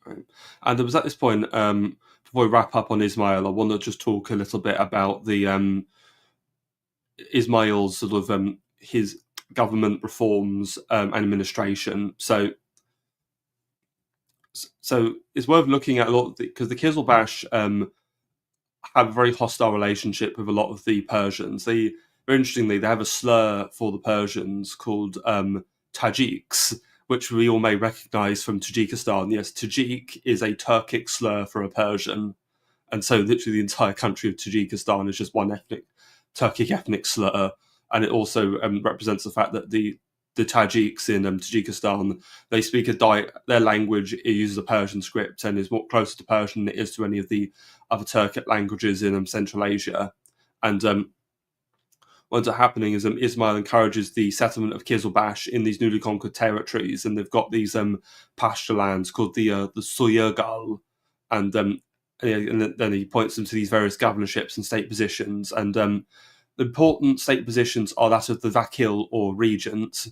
A: Right. And there was at this point, before we wrap up on Ismail, I want to just talk a little bit about the Ismail's sort of his government reforms and administration. So it's worth looking at a lot because the Kizilbash have a very hostile relationship with a lot of the Persians. Very interestingly, they have a slur for the Persians called Tajiks, which we all may recognize from Tajikistan. Yes, Tajik is a Turkic slur for a Persian. And so literally the entire country of Tajikistan is just one Turkic ethnic slur. And it also represents the fact that the Tajiks in Tajikistan, they speak their language uses a Persian script and is more closer to Persian than it is to any of the other Turkic languages in Central Asia. And what ends up happening is Ismail encourages the settlement of Kizilbash in these newly conquered territories, and they've got these pasture lands called the Soyurgal, and then he points them to these various governorships and state positions. And the important state positions are that of the Vakil or regent,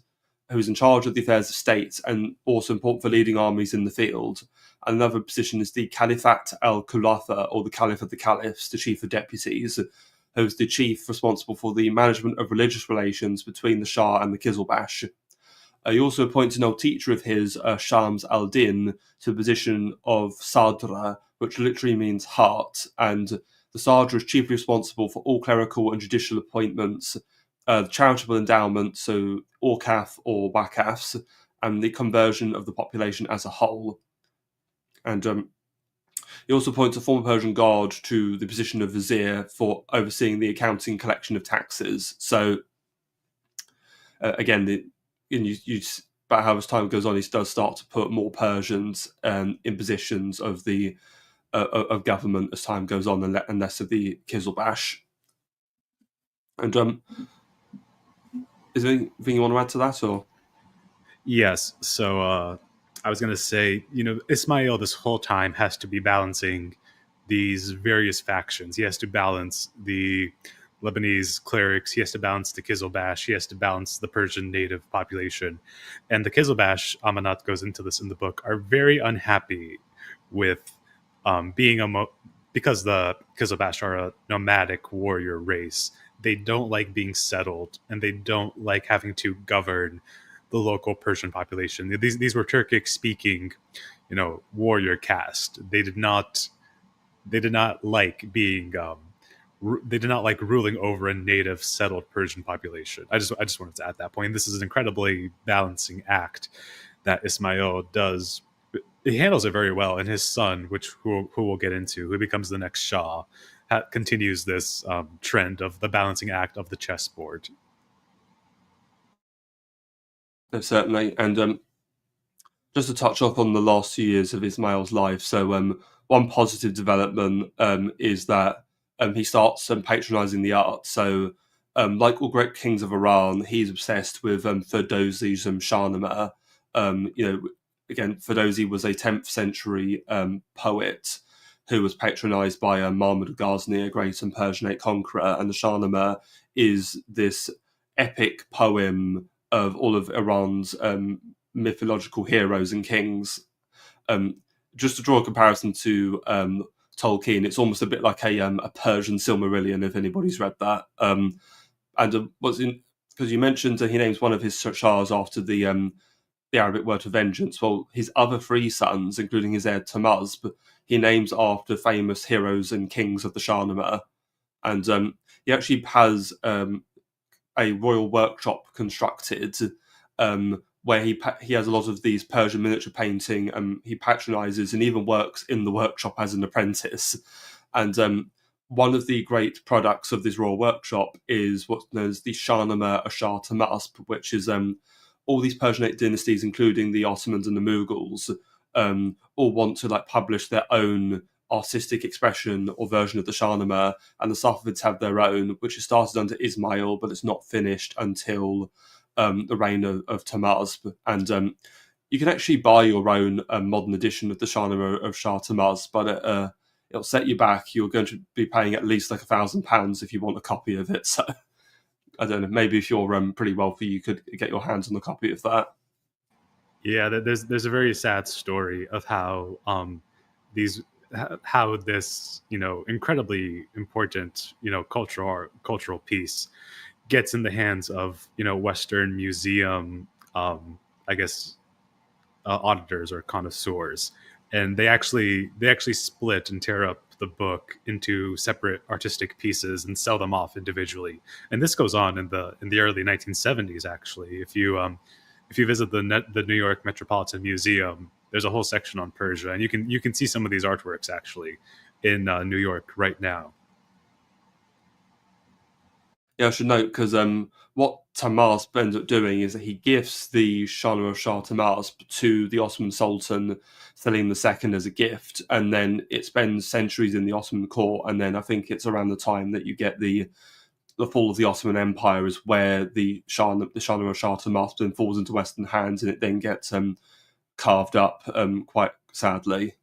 A: who's in charge of the affairs of state and also important for leading armies in the field. And another position is the Califat al-Khulafa, or the Caliph of the Caliphs, the chief of deputies, who's the chief responsible for the management of religious relations between the Shah and the Kizilbash. He also appoints an old teacher of his, Shams al-Din, to the position of Sadra, which literally means heart, and the Sadra is chiefly responsible for all clerical and judicial appointments, the charitable endowment, so Orkaf or Wakafs, and the conversion of the population as a whole. And he also appoints a former Persian guard to the position of vizier for overseeing the accounting collection of taxes. So, again, about how as time goes on, he does start to put more Persians in positions of the of government as time goes on, and less of the Kizilbash. And is there anything you want to add to that, or?
B: Yes. So I was going to say, Ismail this whole time has to be balancing these various factions. He has to balance the Lebanese clerics. He has to balance the Kizilbash. He has to balance the Persian native population. And the Kizilbash, Amanat goes into this in the book, are very unhappy with because the Kizilbash are a nomadic warrior race. They don't like being settled, and they don't like having to govern the local Persian population. These were Turkic speaking, warrior caste. They did not like being they did not like ruling over a native settled Persian population. I just wanted to add that point. This is an incredibly balancing act that Ismail does. He handles it very well, and his son, who we'll get into, who becomes the next Shah, continues this trend of the balancing act of the chessboard.
A: Certainly, and just to touch up on the last few years of Ismail's life. So one positive development is that he starts patronizing the arts. So like all great kings of Iran, he's obsessed with Ferdowsi's Shahnameh. Again, Ferdowsi was a 10th century poet who was patronized by Mahmud Ghazni, a great Persianate conqueror, and the Shahnameh is this epic poem of all of Iran's mythological heroes and kings. Just to draw a comparison to Tolkien, it's almost a bit like a Persian Silmarillion, if anybody's read that. And because you mentioned he names one of his shahs after the Arabic word for vengeance. Well, his other three sons, including his heir Tamaz, he names after famous heroes and kings of the Shahnameh. And he actually has a royal workshop constructed where he has a lot of these Persian miniature painting. He patronizes and even works in the workshop as an apprentice. And one of the great products of this royal workshop is what's known as the Shahnameh Ashar Tamasp, which is all these Persianate dynasties, including the Ottomans and the Mughals, all want to publish their own artistic expression or version of the Shahnameh, and the Safavids have their own, which is started under Ismail, but it's not finished until the reign of Tamaz. And you can actually buy your own modern edition of the Shahnameh of Shah Tamaz, but it'll set you back. You're going to be paying at least £1,000 if you want a copy of it. So I don't know, maybe if you're pretty wealthy, you could get your hands on a copy of that.
B: Yeah, there's a very sad story of how these how this incredibly important cultural piece gets in the hands of Western museum, I guess, auditors or connoisseurs, and they actually split and tear up the book into separate artistic pieces and sell them off individually. And this goes on in the early 1970s. Actually, if you visit the New York Metropolitan Museum, there's a whole section on Persia, and you can see some of these artworks actually in New York right now.
A: Yeah, I should note because what Tahmasp ends up doing is that he gifts the Shah of Shah Tahmasp to the Ottoman Sultan Selim II as a gift, and then it spends centuries in the Ottoman court, and then I think it's around the time that you get the fall of the Ottoman Empire is where the Shah of Shah Tahmasp then falls into Western hands, and it then gets carved up quite sadly.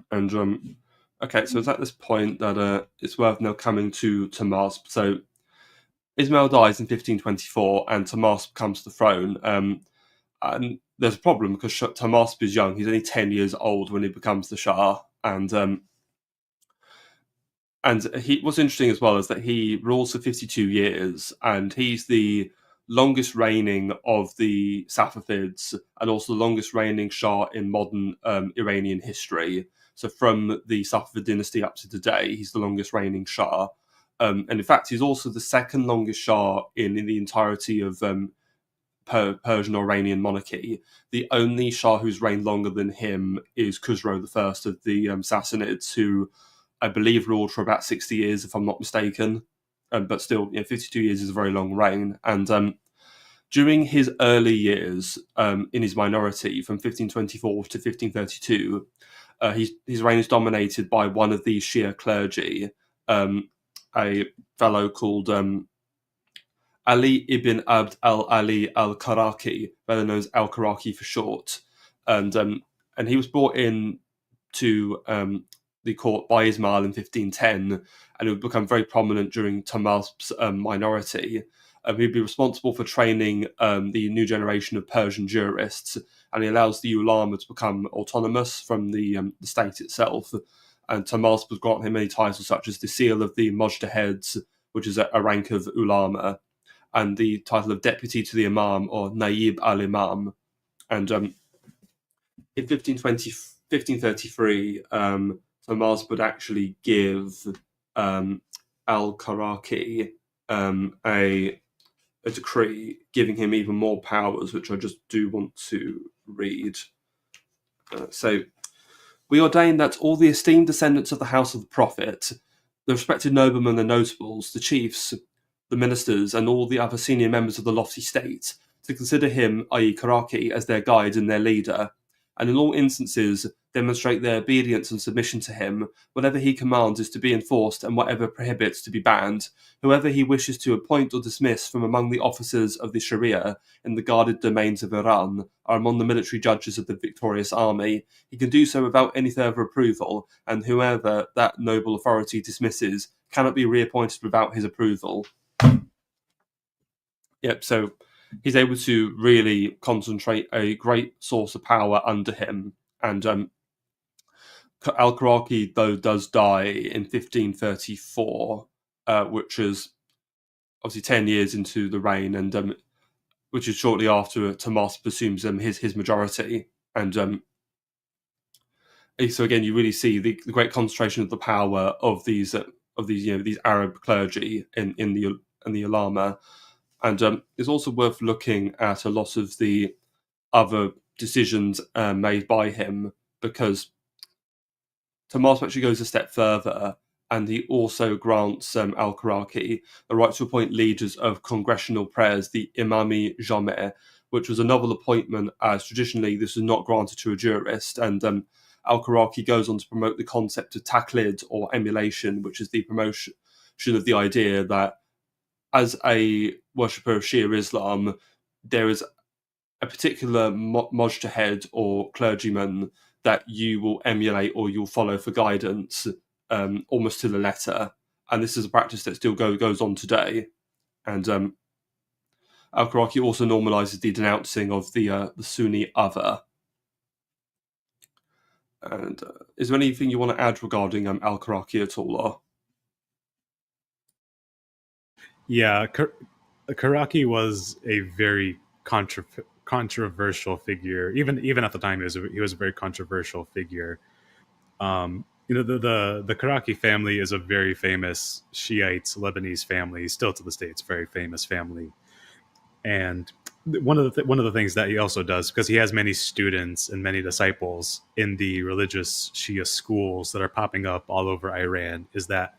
A: And okay, so it's at this point that it's worth now coming to Tahmasp. So Ismail dies in 1524, and Tahmasp comes to the throne. And there's a problem because Tahmasp is young; he's only 10 years old when he becomes the Shah. And what's interesting as well is that he rules for 52 years, and he's the longest reigning of the Safavids, and also the longest reigning Shah in modern Iranian history. So from the Safavid dynasty up to today, he's the longest reigning Shah. And in fact, he's also the second longest Shah in the entirety of Persian or Iranian monarchy. The only Shah who's reigned longer than him is Khusro I of the Sassanids, who I believe ruled for about 60 years, if I'm not mistaken. But still, 52 years is a very long reign. And during his early years, in his minority, from 1524 to 1532, his reign is dominated by one of the Shia clergy, a fellow called Ali ibn Abd al-Ali al-Karaki, better known as al-Karaki for short. And he was brought in to the court by Ismail in 1510, and he would become very prominent during Tahmasp's minority. He'd be responsible for training the new generation of Persian jurists, and he allows the ulama to become autonomous from the state itself. And Tahmasp was granted him many titles such as the Seal of the Mujtahids, which is a rank of ulama, and the title of Deputy to the Imam, or Naib al-Imam. And in 1533, Tahmasp would actually give al-Karaki a decree giving him even more powers, which I just do want to read. So, we ordain that all the esteemed descendants of the house of the Prophet, the respected noblemen and notables, the chiefs, the ministers, and all the other senior members of the lofty state, to consider him, i.e. Karaki, as their guide and their leader, and in all instances demonstrate their obedience and submission to him. Whatever he commands is to be enforced, and whatever prohibits to be banned. Whoever he wishes to appoint or dismiss from among the officers of the Sharia in the guarded domains of Iran are among the military judges of the victorious army. He can do so without any further approval, and whoever that noble authority dismisses cannot be reappointed without his approval. Yep, so he's able to really concentrate a great source of power under him. And al-Karaki, though, does die in 1534, which is obviously 10 years into the reign, and which is shortly after Tahmasp assumes his majority. And so again, you really see the great concentration of the power of these these Arab clergy in the ulama. And it's also worth looking at a lot of the other decisions made by him, because Tahmasp actually goes a step further, and he also grants al-Karaki the right to appoint leaders of congressional prayers, the Imami Jame, which was a novel appointment, as traditionally this was not granted to a jurist. And al-Karaki goes on to promote the concept of taqlid, or emulation, which is the promotion of the idea that as a worshipper of Shia Islam, there is a particular mujtahid or clergyman that you will emulate or you'll follow for guidance, almost to the letter. And this is a practice that still goes on today. And Al-Qaraki also normalizes the denouncing of the Sunni other. And is there anything you want to add regarding Al-Qaraki at all? Or?
B: Yeah, Karaki was a very controversial figure. Even at the time, he was a very controversial figure. The Karaki family is a very famous Shiite Lebanese family. Still to this day, it's a very famous family. And one of the things that he also does, because he has many students and many disciples in the religious Shia schools that are popping up all over Iran, is that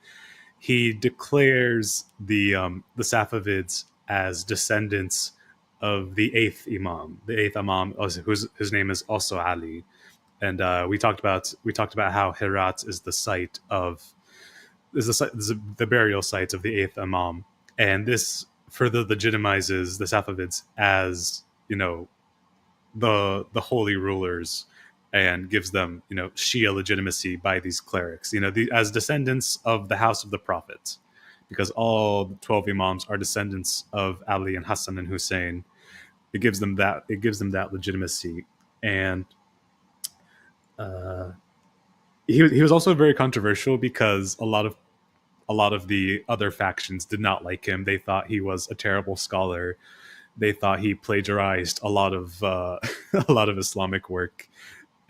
B: he declares the Safavids as descendants of the eighth Imam. The eighth Imam, whose name is also Ali, and we talked about how Herat is the site of is the burial site of the eighth Imam, and this further legitimizes the Safavids as the holy rulers and gives them Shia legitimacy by these clerics, as descendants of the house of the Prophet, because all 12 imams are descendants of Ali and Hassan and Hussein. It gives them that legitimacy. And he was also very controversial because a lot of the other factions did not like him. They thought he was a terrible scholar. They thought he plagiarized a lot of a lot of Islamic work,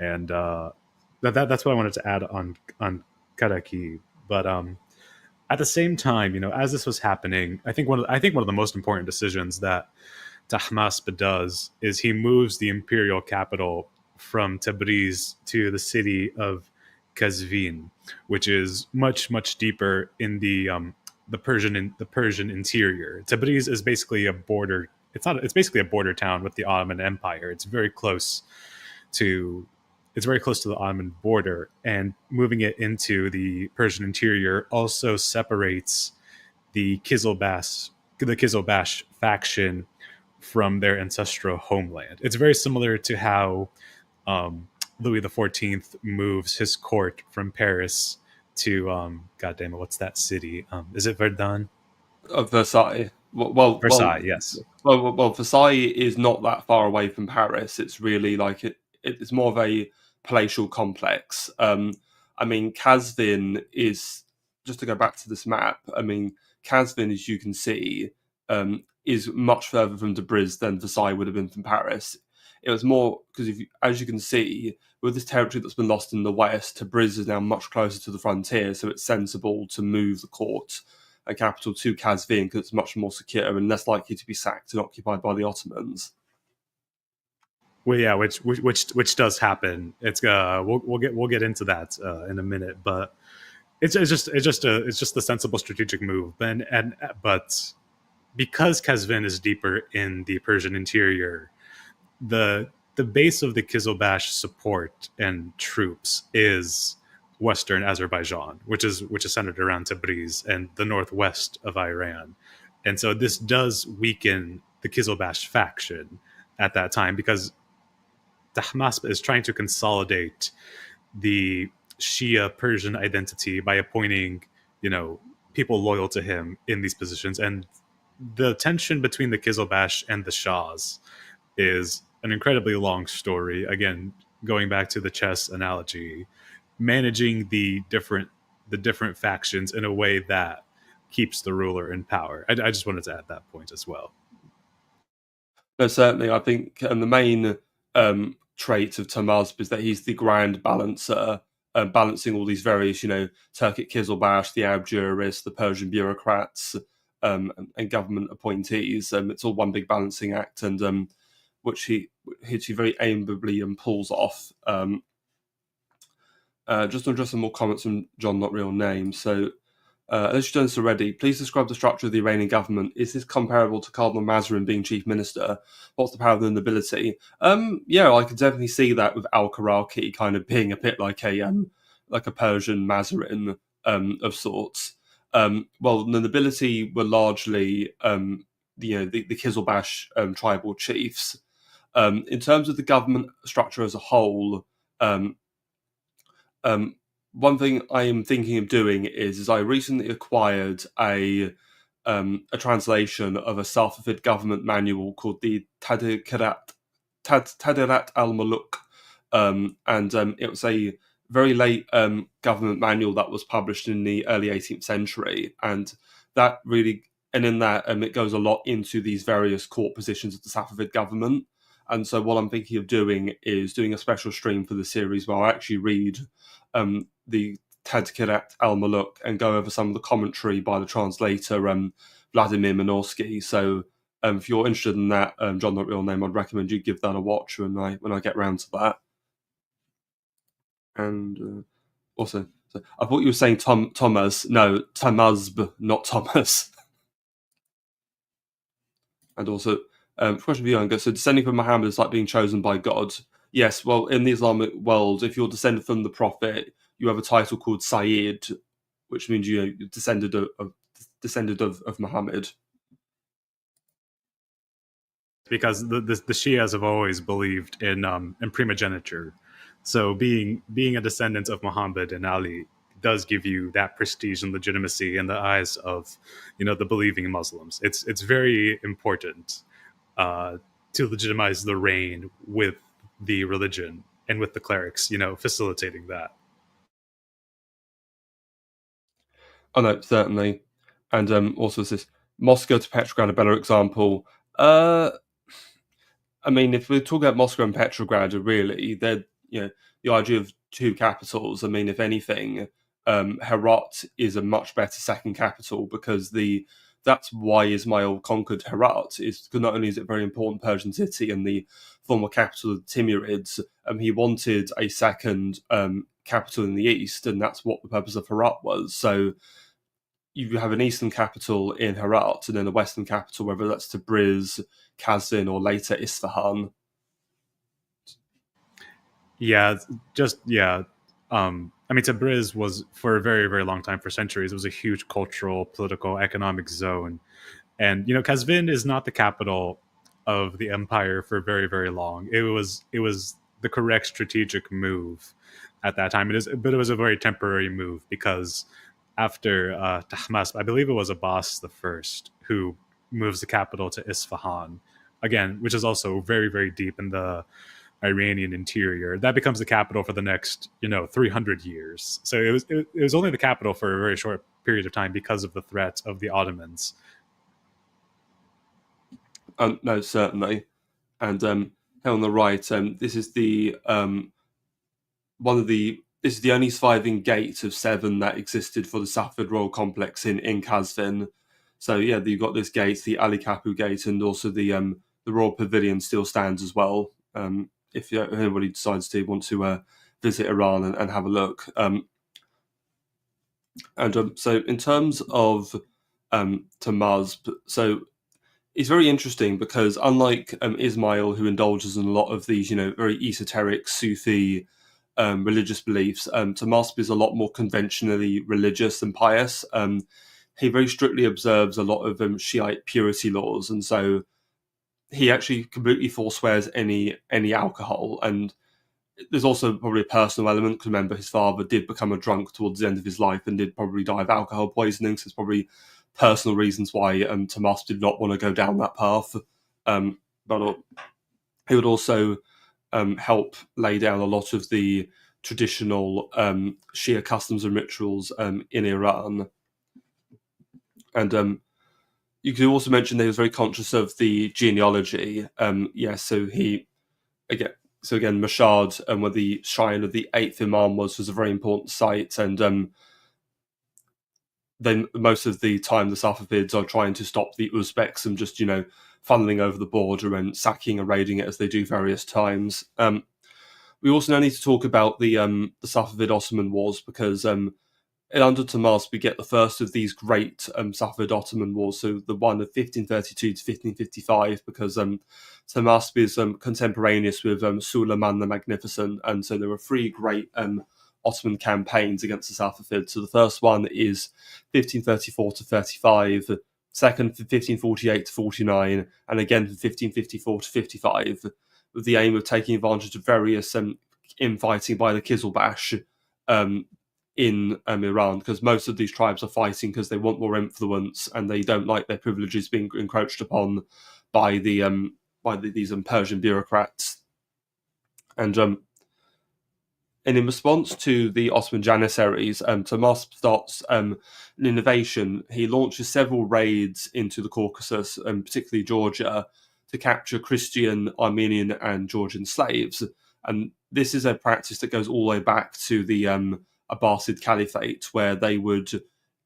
B: and that's what I wanted to add on Karaki. But at the same time, as this was happening, I think one of the most important decisions that Tahmasp does is he moves the imperial capital from Tabriz to the city of Kazvin, which is much deeper in the Persian interior. Tabriz is basically a border. It's basically a border town with the Ottoman Empire. To it's very close to the Ottoman border, and moving it into the Persian interior also separates the Kizilbash faction from their ancestral homeland. It's very similar to how Louis XIV moves his court from Paris to God damn it, what's that city? Is it Verdun?
A: Of Versailles.
B: Versailles, yes.
A: Versailles is not that far away from Paris. It's really like it's more of a palatial complex. I mean, Kazvin is, just to go back to this map. I mean, Kazvin, as you can see, is much further from Tabriz than Versailles would have been from Paris. It was more because, as you can see, with this territory that's been lost in the west, Tabriz is now much closer to the frontier, so it's sensible to move the court and capital to Kazvin because it's much more secure and less likely to be sacked and occupied by the Ottomans.
B: Well, yeah, which does happen. It's we'll get into that in a minute, but it's just a sensible strategic move. But because Kazvin is deeper in the Persian interior, the base of the Kizilbash support and troops is Western Azerbaijan, which is centered around Tabriz and the northwest of Iran, and so this does weaken the Kizilbash faction at that time because Tahmasp is trying to consolidate the Shia Persian identity by appointing, people loyal to him in these positions. And the tension between the Kizilbash and the Shahs is an incredibly long story. Again, going back to the chess analogy, managing the different factions in a way that keeps the ruler in power. I just wanted to add that point as well.
A: No, certainly, I think the main trait of Tahmasp is that he's the grand balancer, balancing all these various, Turkic Kizilbash, the Arab jurists, the Persian bureaucrats, and government appointees. It's all one big balancing act, and which he very amiably pulls off. Just to address some more comments from John, not real name. So, as you've done this already, please describe the structure of the Iranian government. Is this comparable to Cardinal Mazarin being chief minister? What's the power of the nobility? Yeah, I could definitely see that with Al-Qaraki kind of being a bit like a Persian Mazarin of sorts. Well, the nobility were largely the Kizilbash tribal chiefs. In terms of the government structure as a whole, one thing I am thinking of doing is I recently acquired a a translation of a Safavid government manual called the Tadirat al-Muluk, and it was a very late government manual that was published in the early 18th century, and that really, and in that it goes a lot into these various court positions of the Safavid government. And so what I'm thinking of doing is doing a special stream for the series where I actually read the Tadkirat al-Muluk and go over some of the commentary by the translator Vladimir Minorsky. So if you're interested in that, John, not real name, I'd recommend you give that a watch when I get round to that. And also, so I thought you were saying Thomas. No, Tamazb, not Thomas. And also, question for you, Younger. So descending from Muhammad is like being chosen by God. Yes, well, in the Islamic world, if you're descended from the Prophet, you have a title called Sayyid, which means you're descended of Muhammad.
B: Because the Shias have always believed in primogeniture, so being a descendant of Muhammad and Ali does give you that prestige and legitimacy in the eyes of the believing Muslims. It's very important to legitimize the reign with the religion and with the clerics, facilitating that.
A: Oh no, certainly. And also this Moscow to Petrograd, a better example. I mean, if we're talking about Moscow and Petrograd, really, they're the idea of two capitals. I mean, if anything, Herat is a much better second capital because that's why Ismail conquered Herat. Is because not only is it a very important Persian city and the former capital of the Timurids, he wanted a second capital in the east, and that's what the purpose of Herat was. So you have an eastern capital in Herat and then a western capital, whether that's Tabriz, Kazvin, or later Isfahan.
B: Yeah, I mean, Tabriz was for a very, very long time, for centuries, it was a huge cultural, political, economic zone. And Kazvin is not the capital of the empire for very, very long. It was the correct strategic move at that time. But it was a very temporary move because after Tahmasp, I believe it was Abbas the First who moves the capital to Isfahan, again, which is also very, very deep in the Iranian interior. That becomes the capital for the next 300 years. So it was only the capital for a very short period of time because of the threat of the Ottomans.
A: No, certainly. And here on the right, this is the this is the only surviving gate of 7 that existed for the Safavid royal complex in Kazvin. So yeah, you've got this gate, the Ali Kapu gate, and also the royal pavilion still stands as well. If anybody decides to want to visit Iran and have a look. So in terms of Tamazb, so it's very interesting because unlike Ismail, who indulges in a lot of these, very esoteric Sufi religious beliefs, Tamazb is a lot more conventionally religious and pious. He very strictly observes a lot of Shiite purity laws, and so he actually completely forswears any alcohol. And there's also probably a personal element because remember his father did become a drunk towards the end of his life and did probably die of alcohol poisoning. So there's probably personal reasons why Tamazb did not want to go down that path. But he would also help lay down a lot of the traditional Shia customs and rituals in Iran. And you could also mention that he was very conscious of the genealogy. So again, Mashhad, where the shrine of the 8th Imam was a very important site, and then most of the time the Safavids are trying to stop the Uzbeks from just funneling over the border and sacking and raiding it as they do various times. We also now need to talk about the Safavid Ottoman Wars because under Tamazb we get the first of these great Safavid Ottoman Wars, so the one of 1532 to 1555, because Tamazb is contemporaneous with Suleiman the Magnificent, and so there were 3 great Ottoman campaigns against the Safavids. So the first one is 1534 to 35, second from 1548 to 49, and again from 1554 to 55, with the aim of taking advantage of various infighting by the Kizilbash in Iran, because most of these tribes are fighting because they want more influence and they don't like their privileges being encroached upon by these Persian bureaucrats. And in response to the Ottoman Janissaries, Tomas starts an innovation. He launches several raids into the Caucasus, and particularly Georgia, to capture Christian, Armenian, and Georgian slaves. And this is a practice that goes all the way back to the Abbasid Caliphate, where they would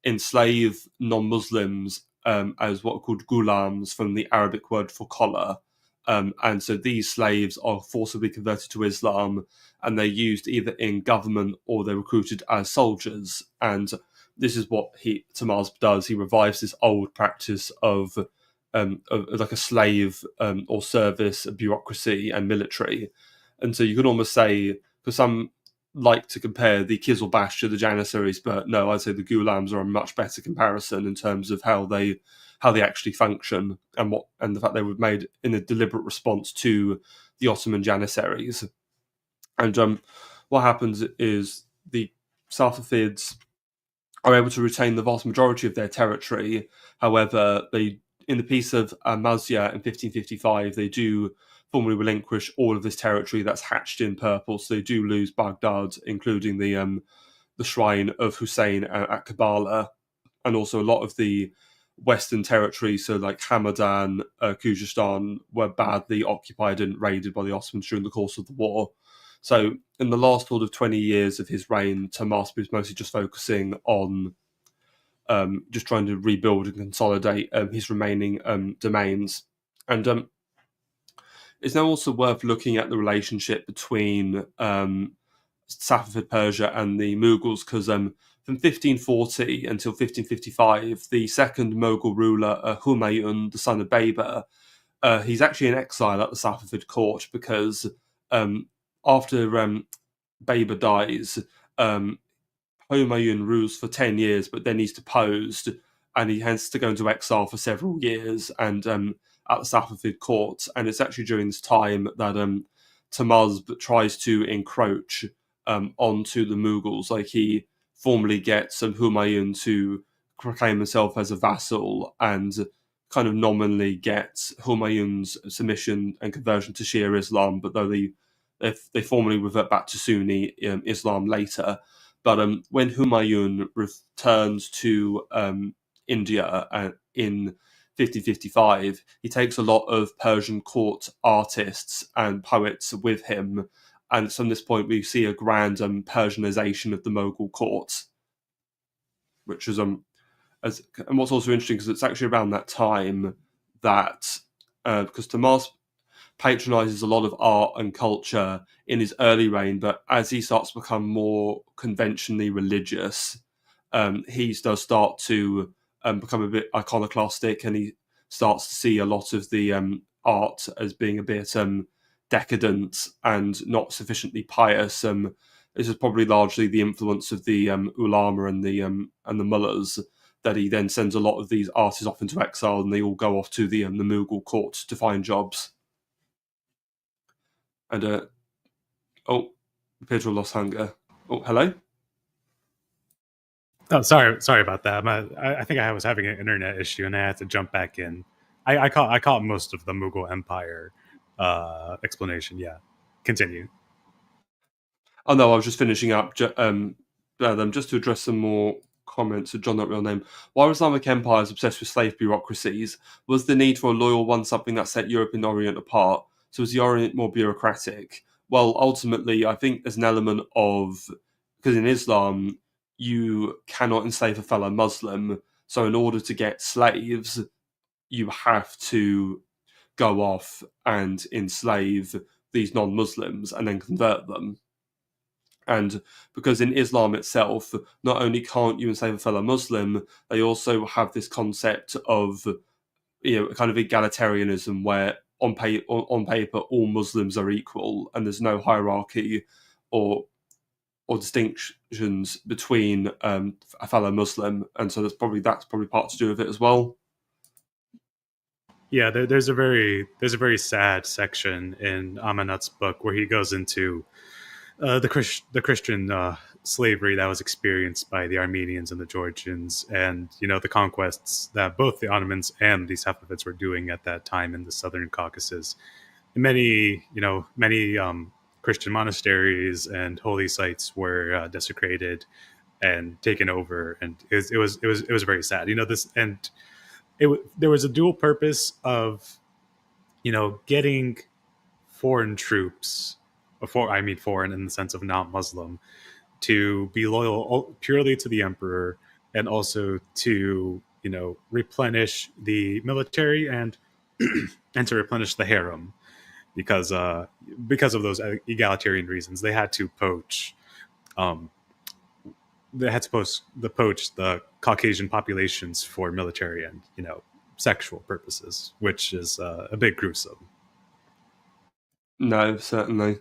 A: enslave non-Muslims as what are called gulams, from the Arabic word for collar. And so these slaves are forcibly converted to Islam, and they're used either in government or they're recruited as soldiers. And this is what Tamaz does. He revives this old practice of like a slave or service, bureaucracy, and military. And so you could almost say, for some like to compare the Kizilbash to the Janissaries, but no, I'd say the Gulams are a much better comparison in terms of how they actually function, and the fact they were made in a deliberate response to the Ottoman Janissaries. And what happens is the Safavids are able to retain the vast majority of their territory. However, in the Peace of Amasya in 1555, they do formally relinquish all of this territory that's hatched in purple. So they do lose Baghdad, including the shrine of Hussein at Kabbalah, and also a lot of the Western territories, so like Hamadan, Khuzestan, were badly occupied and raided by the Ottomans during the course of the war. So in the last sort of 20 years of his reign, Tomas was mostly just focusing on just trying to rebuild and consolidate his remaining domains. And it's now also worth looking at the relationship between Safavid Persia and the Mughals, because from 1540 until 1555, the second Mughal ruler, Humayun, the son of Baber, he's actually in exile at the Safavid court because after Baber dies, Humayun rules for 10 years, but then he's deposed and he has to go into exile for several years and at the Safavid court. And it's actually during this time that Tamaz tries to encroach onto the Mughals. Like, he formally gets Humayun to proclaim himself as a vassal and kind of nominally gets Humayun's submission and conversion to Shia Islam, but though they formally revert back to Sunni Islam later. But when Humayun returns to India in 1555, he takes a lot of Persian court artists and poets with him. And from this point, we see a grand Persianization of the Mughal court, which is and what's also interesting, because it's actually around that time that because Tomas patronizes a lot of art and culture in his early reign, but as he starts to become more conventionally religious, he does start to become a bit iconoclastic, and he starts to see a lot of the art as being a bit decadent and not sufficiently pious. This is probably largely the influence of the ulama and the mullahs, that he then sends a lot of these artists off into exile, and they all go off to the Mughal court to find jobs. And Pedro lost hunger. Oh, hello.
B: Oh, sorry about that. I think I was having an internet issue and I had to jump back in. I caught most of the Mughal Empire explanation. Yeah, continue.
A: Oh no, I was just finishing up. Just to address some more comments of John, not real name. Why were Islamic empires obsessed with slave bureaucracies? Was the need for a loyal one something that set Europe and Orient apart? So was the Orient more bureaucratic? Well, ultimately, I think there's an element of, because in Islam, you cannot enslave a fellow Muslim. So in order to get slaves, you have to go off and enslave these non-Muslims and then convert them. And because in Islam itself, not only can't you enslave a fellow Muslim, they also have this concept of, kind of egalitarianism, where on paper all Muslims are equal and there's no hierarchy or distinctions between a fellow Muslim, and so that's probably part to do with it as well.
B: Yeah, there's a very sad section in Amanat's book where he goes into the Christian slavery that was experienced by the Armenians and the Georgians, and the conquests that both the Ottomans and the Safavids were doing at that time in the southern Caucasus. And many Christian monasteries and holy sites were desecrated and taken over, and it was very sad. This, and there was a dual purpose of getting foreign troops, I mean foreign in the sense of not Muslim, to be loyal purely to the emperor, and also to replenish the military and and to replenish the harem, because of those egalitarian reasons. They had to poach um, the Caucasian populations for military and sexual purposes, which is a bit gruesome.
A: No, certainly.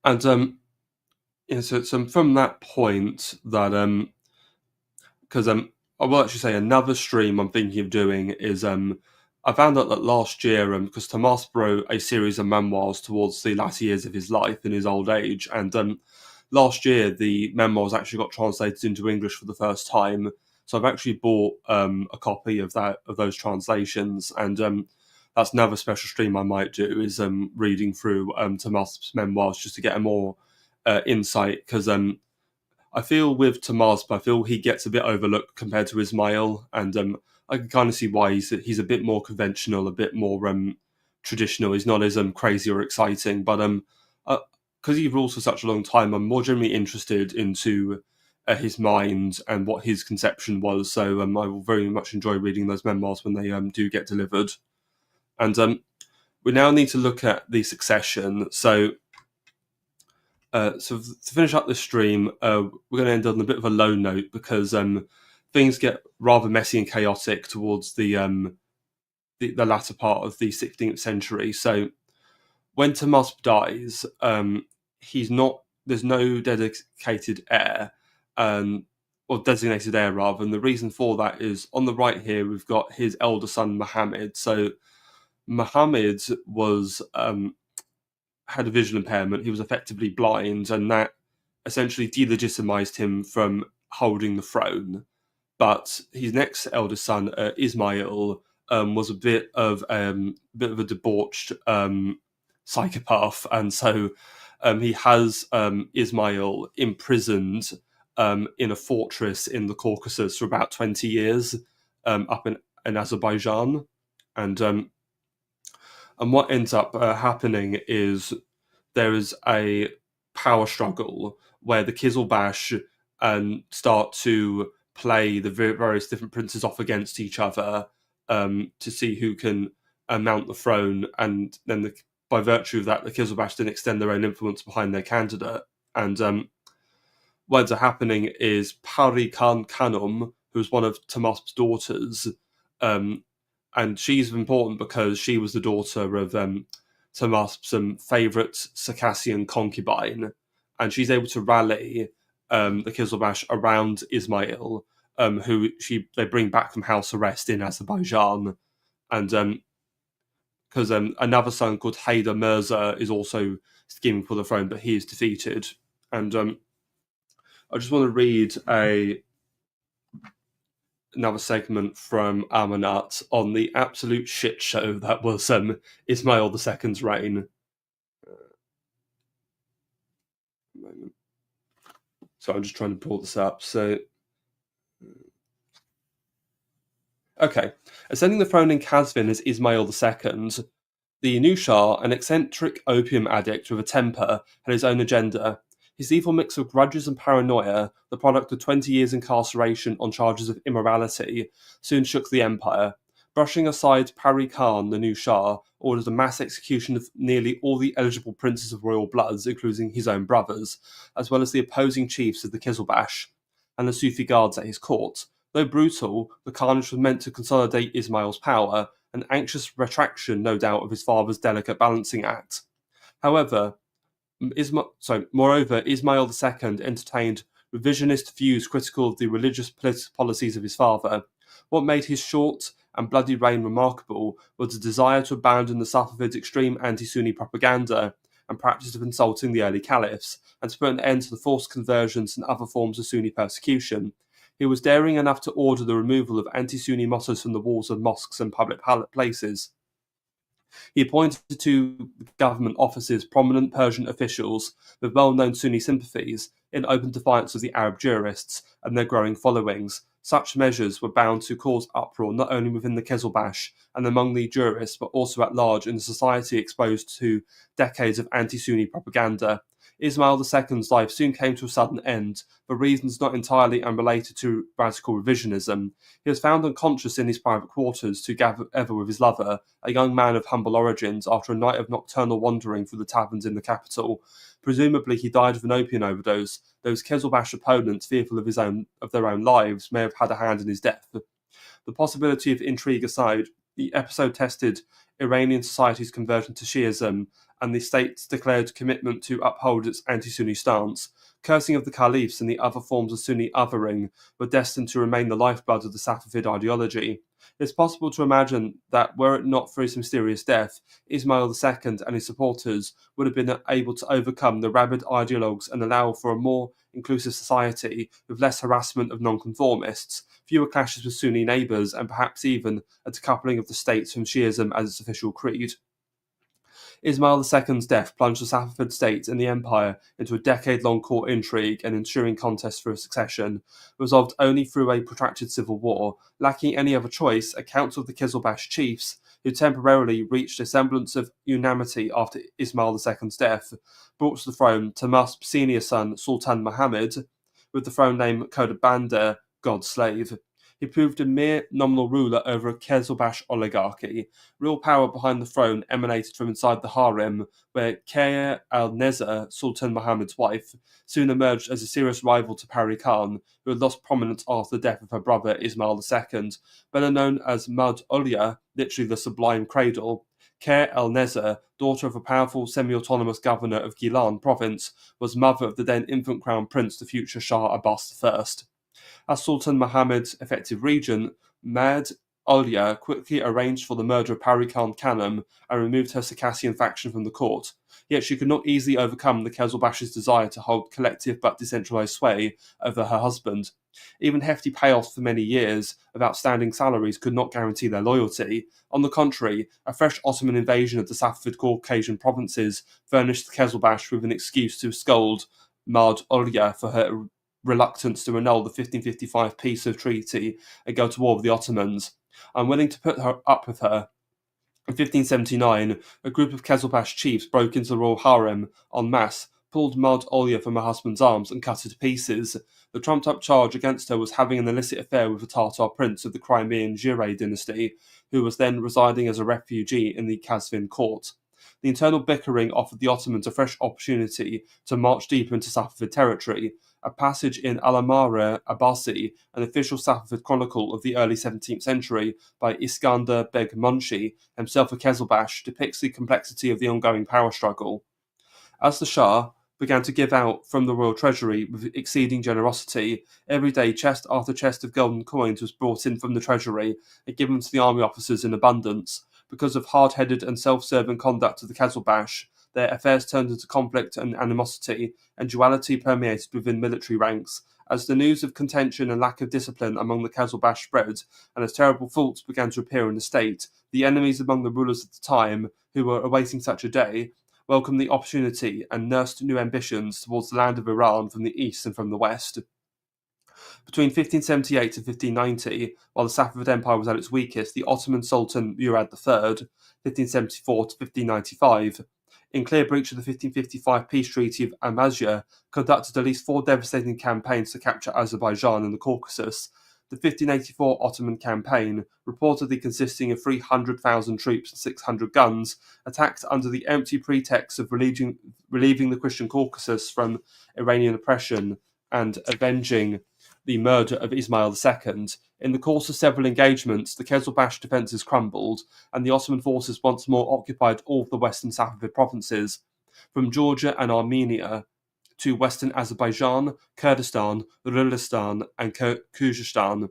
A: And so it's from that point that because I will actually say another stream I'm thinking of doing is I found out that last year because Tomas wrote a series of memoirs towards the latter years of his life in his old age, and last year the memoirs actually got translated into English for the first time. So I've actually bought a copy of those translations, and that's another special stream I might do is reading through Tomas' memoirs just to get a more insight, because I feel with Tomas, I feel he gets a bit overlooked compared to Ismail, and I can kind of see why he's a bit more conventional, a bit more traditional. He's not as crazy or exciting, but because he ruled for such a long time, I'm more generally interested into his mind and what his conception was. So I will very much enjoy reading those memoirs when they do get delivered. And we now need to look at the succession. So to finish up this stream, we're going to end on a bit of a low note, because things get rather messy and chaotic towards the latter part of the 16th century. So when Tomas dies, there's no dedicated heir, or designated heir rather. And the reason for that is on the right here we've got his elder son Muhammad. So Muhammad had a visual impairment. He was effectively blind, and that essentially delegitimized him from holding the throne. But his next eldest son, Ismail, was a bit of a debauched psychopath, and so he has Ismail imprisoned in a fortress in the Caucasus for about 20 years, up in Azerbaijan, and what ends up happening is there is a power struggle where the Kizilbash start to play the various different princes off against each other to see who can mount the throne, and then by virtue of that, the Kizilbash then extend their own influence behind their candidate. And what ends up happening is Pari Khan Khanum, who's one of Tomas's daughters, and she's important because she was the daughter of Tomas's favourite Circassian concubine, and she's able to rally the Kizilbash around Ismail, who they bring back from house arrest in Azerbaijan, and because another son called Haydar Mirza is also scheming for the throne, but he is defeated. And I just want to read another segment from Amanat on the absolute shit show that was Ismail II's reign. So I'm just trying to pull this up. So, okay. Ascending the throne in Kazvin as Ismail II, the new Shah, an eccentric opium addict with a temper, had his own agenda. His evil mix of grudges and paranoia, the product of 20 years incarceration on charges of immorality, soon shook the empire. Brushing aside Pari Khan, the new Shah, ordered a mass execution of nearly all the eligible princes of royal bloods, including his own brothers, as well as the opposing chiefs of the Kizilbash and the Sufi guards at his court. Though brutal, the carnage was meant to consolidate Ismail's power, an anxious retraction, no doubt, of his father's delicate balancing act. However, moreover, Ismail II entertained revisionist views critical of the religious policies of his father. What made his short and bloody reign remarkable was a desire to abandon the Safavids' extreme anti-Sunni propaganda and practice of insulting the early caliphs, and to put an end to the forced conversions and other forms of Sunni persecution. He was daring enough to order the removal of anti-Sunni mottos from the walls of mosques and public places. He appointed to government offices prominent Persian officials with well-known Sunni sympathies, in open defiance of the Arab jurists and their growing followings. Such measures were bound to cause uproar not only within the Qizilbash and among the jurists, but also at large in a society exposed to decades of anti-Sunni propaganda. Ismail II's life soon came to a sudden end, for reasons not entirely unrelated to radical revisionism. He was found unconscious in his private quarters together with his lover, a young man of humble origins, after a night of nocturnal wandering through the taverns in the capital. Presumably he died of an opium overdose. Those Qizilbash opponents, fearful of their own lives, may have had a hand in his death. The possibility of intrigue aside, the episode tested Iranian society's conversion to Shi'ism and the state's declared commitment to uphold its anti-Sunni stance. Cursing of the caliphs and the other forms of Sunni othering were destined to remain the lifeblood of the Safavid ideology. It's possible to imagine that, were it not for his mysterious death, Ismail II and his supporters would have been able to overcome the rabid ideologues and allow for a more inclusive society with less harassment of nonconformists, fewer clashes with Sunni neighbours, and perhaps even a decoupling of the states from Shi'ism as its official creed. Ismail II's death plunged the Safavid state and the empire into a decade-long court intrigue and ensuing contest for succession, resolved only through a protracted civil war. Lacking any other choice, a council of the Qizilbash chiefs, who temporarily reached a semblance of unanimity after Ismail II's death, brought to the throne Tahmasp's senior son, Sultan Muhammad, with the throne name Khodabander, God's slave. He proved a mere nominal ruler over a Qizilbash oligarchy. Real power behind the throne emanated from inside the harem, where Kaya al-Neza, Sultan Muhammad's wife, soon emerged as a serious rival to Pari Khan, who had lost prominence after the death of her brother Ismail II. Better known as Mud Ulya, literally the Sublime Cradle, Kaya al-Neza, daughter of a powerful semi-autonomous governor of Gilan province, was mother of the then infant crown prince, the future Shah Abbas I. As Sultan Muhammad's effective regent, Mad Ulya quickly arranged for the murder of Pari Khan Khanum and removed her Circassian faction from the court. Yet she could not easily overcome the Qizilbash's desire to hold collective but decentralized sway over her husband. Even hefty payoffs for many years of outstanding salaries could not guarantee their loyalty. On the contrary, a fresh Ottoman invasion of the Safavid Caucasian provinces furnished the Qizilbash with an excuse to scold Mad Ulya for her reluctance to annul the 1555 peace of treaty and go to war with the Ottomans. Unwilling to put her up with her, in 1579, a group of Qizilbash chiefs broke into the royal harem en masse, pulled Mad Ulya from her husband's arms and cut her to pieces. The trumped-up charge against her was having an illicit affair with a Tatar prince of the Crimean Giray dynasty, who was then residing as a refugee in the Qazvin court. The internal bickering offered the Ottomans a fresh opportunity to march deeper into Safavid territory. A passage in Al-Amara Abbasi, an official Safavid chronicle of the early 17th century by Iskander Beg Munshi, himself a Qizilbash, depicts the complexity of the ongoing power struggle. As the Shah began to give out from the royal treasury with exceeding generosity, every day chest after chest of golden coins was brought in from the treasury and given to the army officers in abundance. Because of hard-headed and self-serving conduct of the Qizilbash, their affairs turned into conflict and animosity, and duality permeated within military ranks. As the news of contention and lack of discipline among the Qizilbash spread, and as terrible faults began to appear in the state, the enemies among the rulers at the time, who were awaiting such a day, welcomed the opportunity and nursed new ambitions towards the land of Iran from the east and from the west. Between 1578 and 1590, while the Safavid Empire was at its weakest, the Ottoman Sultan Murad III, 1574 to 1595, in clear breach of the 1555 peace treaty of Amasya, conducted at least 4 devastating campaigns to capture Azerbaijan and the Caucasus. The 1584 Ottoman campaign, reportedly consisting of 300,000 troops and 600 guns, attacked under the empty pretext of relieving the Christian Caucasus from Iranian oppression and avenging the murder of Ismail II. In the course of several engagements, the Qizilbash defences crumbled, and the Ottoman forces once more occupied all of the western Safavid provinces, from Georgia and Armenia to western Azerbaijan, Kurdistan, Rilistan, and Khuzestan.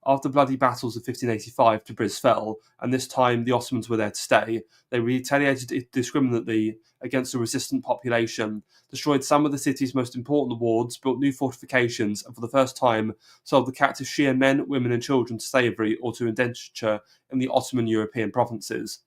A: After bloody battles of 1585, Tabriz fell, and this time the Ottomans were there to stay. They retaliated indiscriminately against a resistant population, destroyed some of the city's most important wards, built new fortifications, and for the first time sold the captive Shia men, women, and children to slavery or to indenture in the Ottoman European provinces.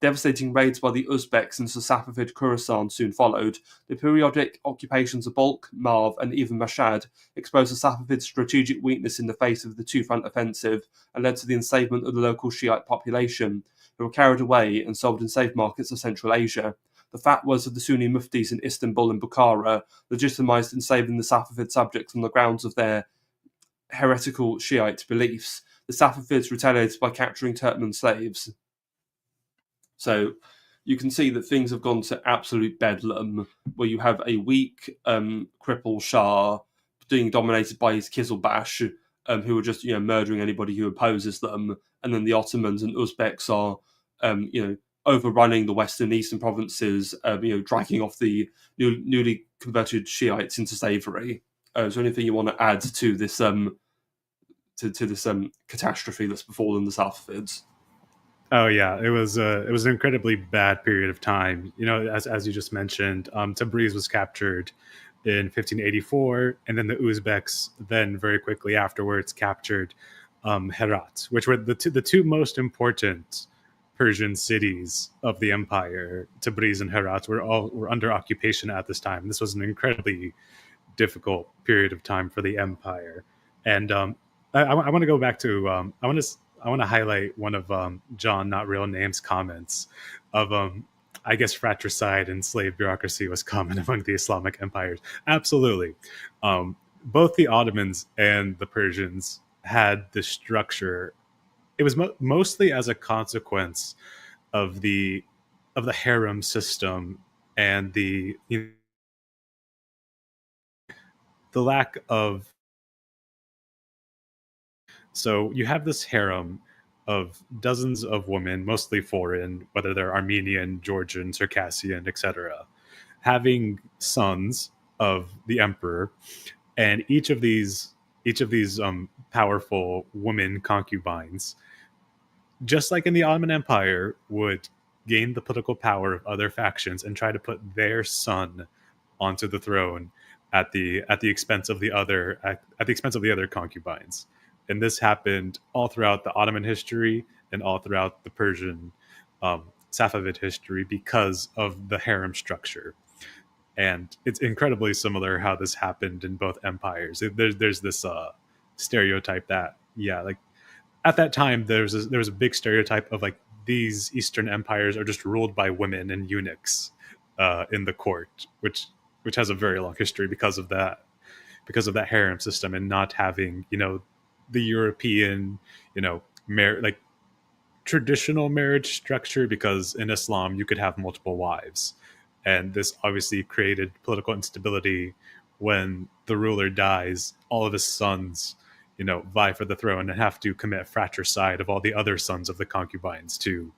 A: Devastating raids by the Uzbeks into Safavid Khorasan soon followed. The periodic occupations of Balkh, Marv, and even Mashhad exposed the Safavids' strategic weakness in the face of the two-front offensive and led to the enslavement of the local Shiite population, who were carried away and sold in slave markets of Central Asia. The fatwas of the Sunni muftis in Istanbul and Bukhara legitimized enslaving the Safavid subjects on the grounds of their heretical Shiite beliefs. The Safavids retaliated by capturing Turkmen slaves. So you can see that things have gone to absolute bedlam, where you have a weak, crippled Shah being dominated by his Kizilbash, who are just murdering anybody who opposes them, and then the Ottomans and Uzbeks are overrunning the western eastern provinces, dragging off the newly converted Shiites into slavery. Is there anything you want to add to this catastrophe that's befallen the Safavids?
B: Oh yeah, it was an incredibly bad period of time. As you just mentioned, Tabriz was captured in 1584, and then the Uzbeks then very quickly afterwards captured Herat, which were the two most important Persian cities of the empire. Tabriz and Herat were under occupation at this time. This was an incredibly difficult period of time for the empire, and I want to go back to I want to highlight one of John Not Real Name's comments of I guess fratricide and slave bureaucracy was common among the Islamic empires. Absolutely. Both the Ottomans and the Persians had this structure. It was mostly as a consequence of the harem system and the lack of. So you have this harem of dozens of women, mostly foreign, whether they're Armenian, Georgian, Circassian, etc., having sons of the emperor, and each of these powerful women concubines, just like in the Ottoman Empire, would gain the political power of other factions and try to put their son onto the throne at the expense of the other concubines. And this happened all throughout the Ottoman history and all throughout the Persian Safavid history because of the harem structure. And it's incredibly similar how this happened in both empires. There's this stereotype that, like at that time, there was a big stereotype of like these Eastern empires are just ruled by women and eunuchs in the court, which has a very long history because of that harem system and not having the European like traditional marriage structure, because in Islam you could have multiple wives, and this obviously created political instability. When the ruler dies, all of his sons vie for the throne and have to commit fratricide of all the other sons of the concubines to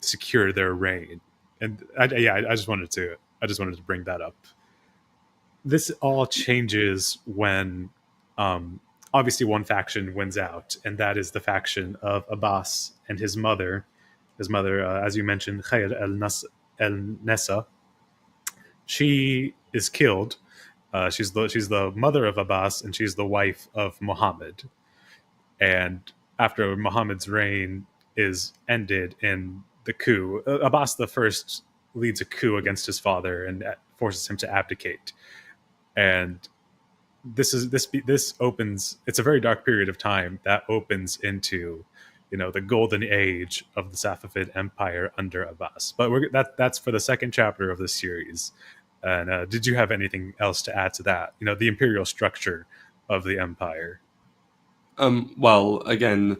B: secure their reign. And I just wanted to bring that up. This all changes when obviously one faction wins out, and that is the faction of Abbas and his mother. As you mentioned, Khair el-Nessa. She is killed. She's the mother of Abbas, and she's the wife of Muhammad. And after Muhammad's reign is ended in the coup, Abbas the First leads a coup against his father and forces him to abdicate. And this opens. It's a very dark period of time that opens into the golden age of the Safavid Empire under Abbas. But that's for the second chapter of this series. And did you have anything else to add to that? The imperial structure of the empire.
A: Well, again,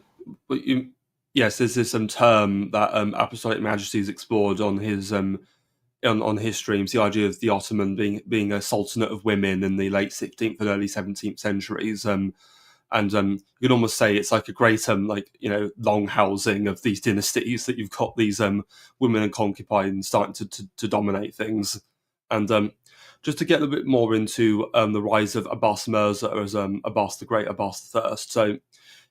A: yes, there's this term that Apostolic Majesties explored on his on his streams, the idea of the Ottoman being a sultanate of women in the late 16th and early 17th centuries. And you could almost say it's like a great long housing of these dynasties, that you've got these women and concubines starting to dominate things. And just to get a bit more into the rise of Abbas Mirza as Abbas the Great, Abbas the First. So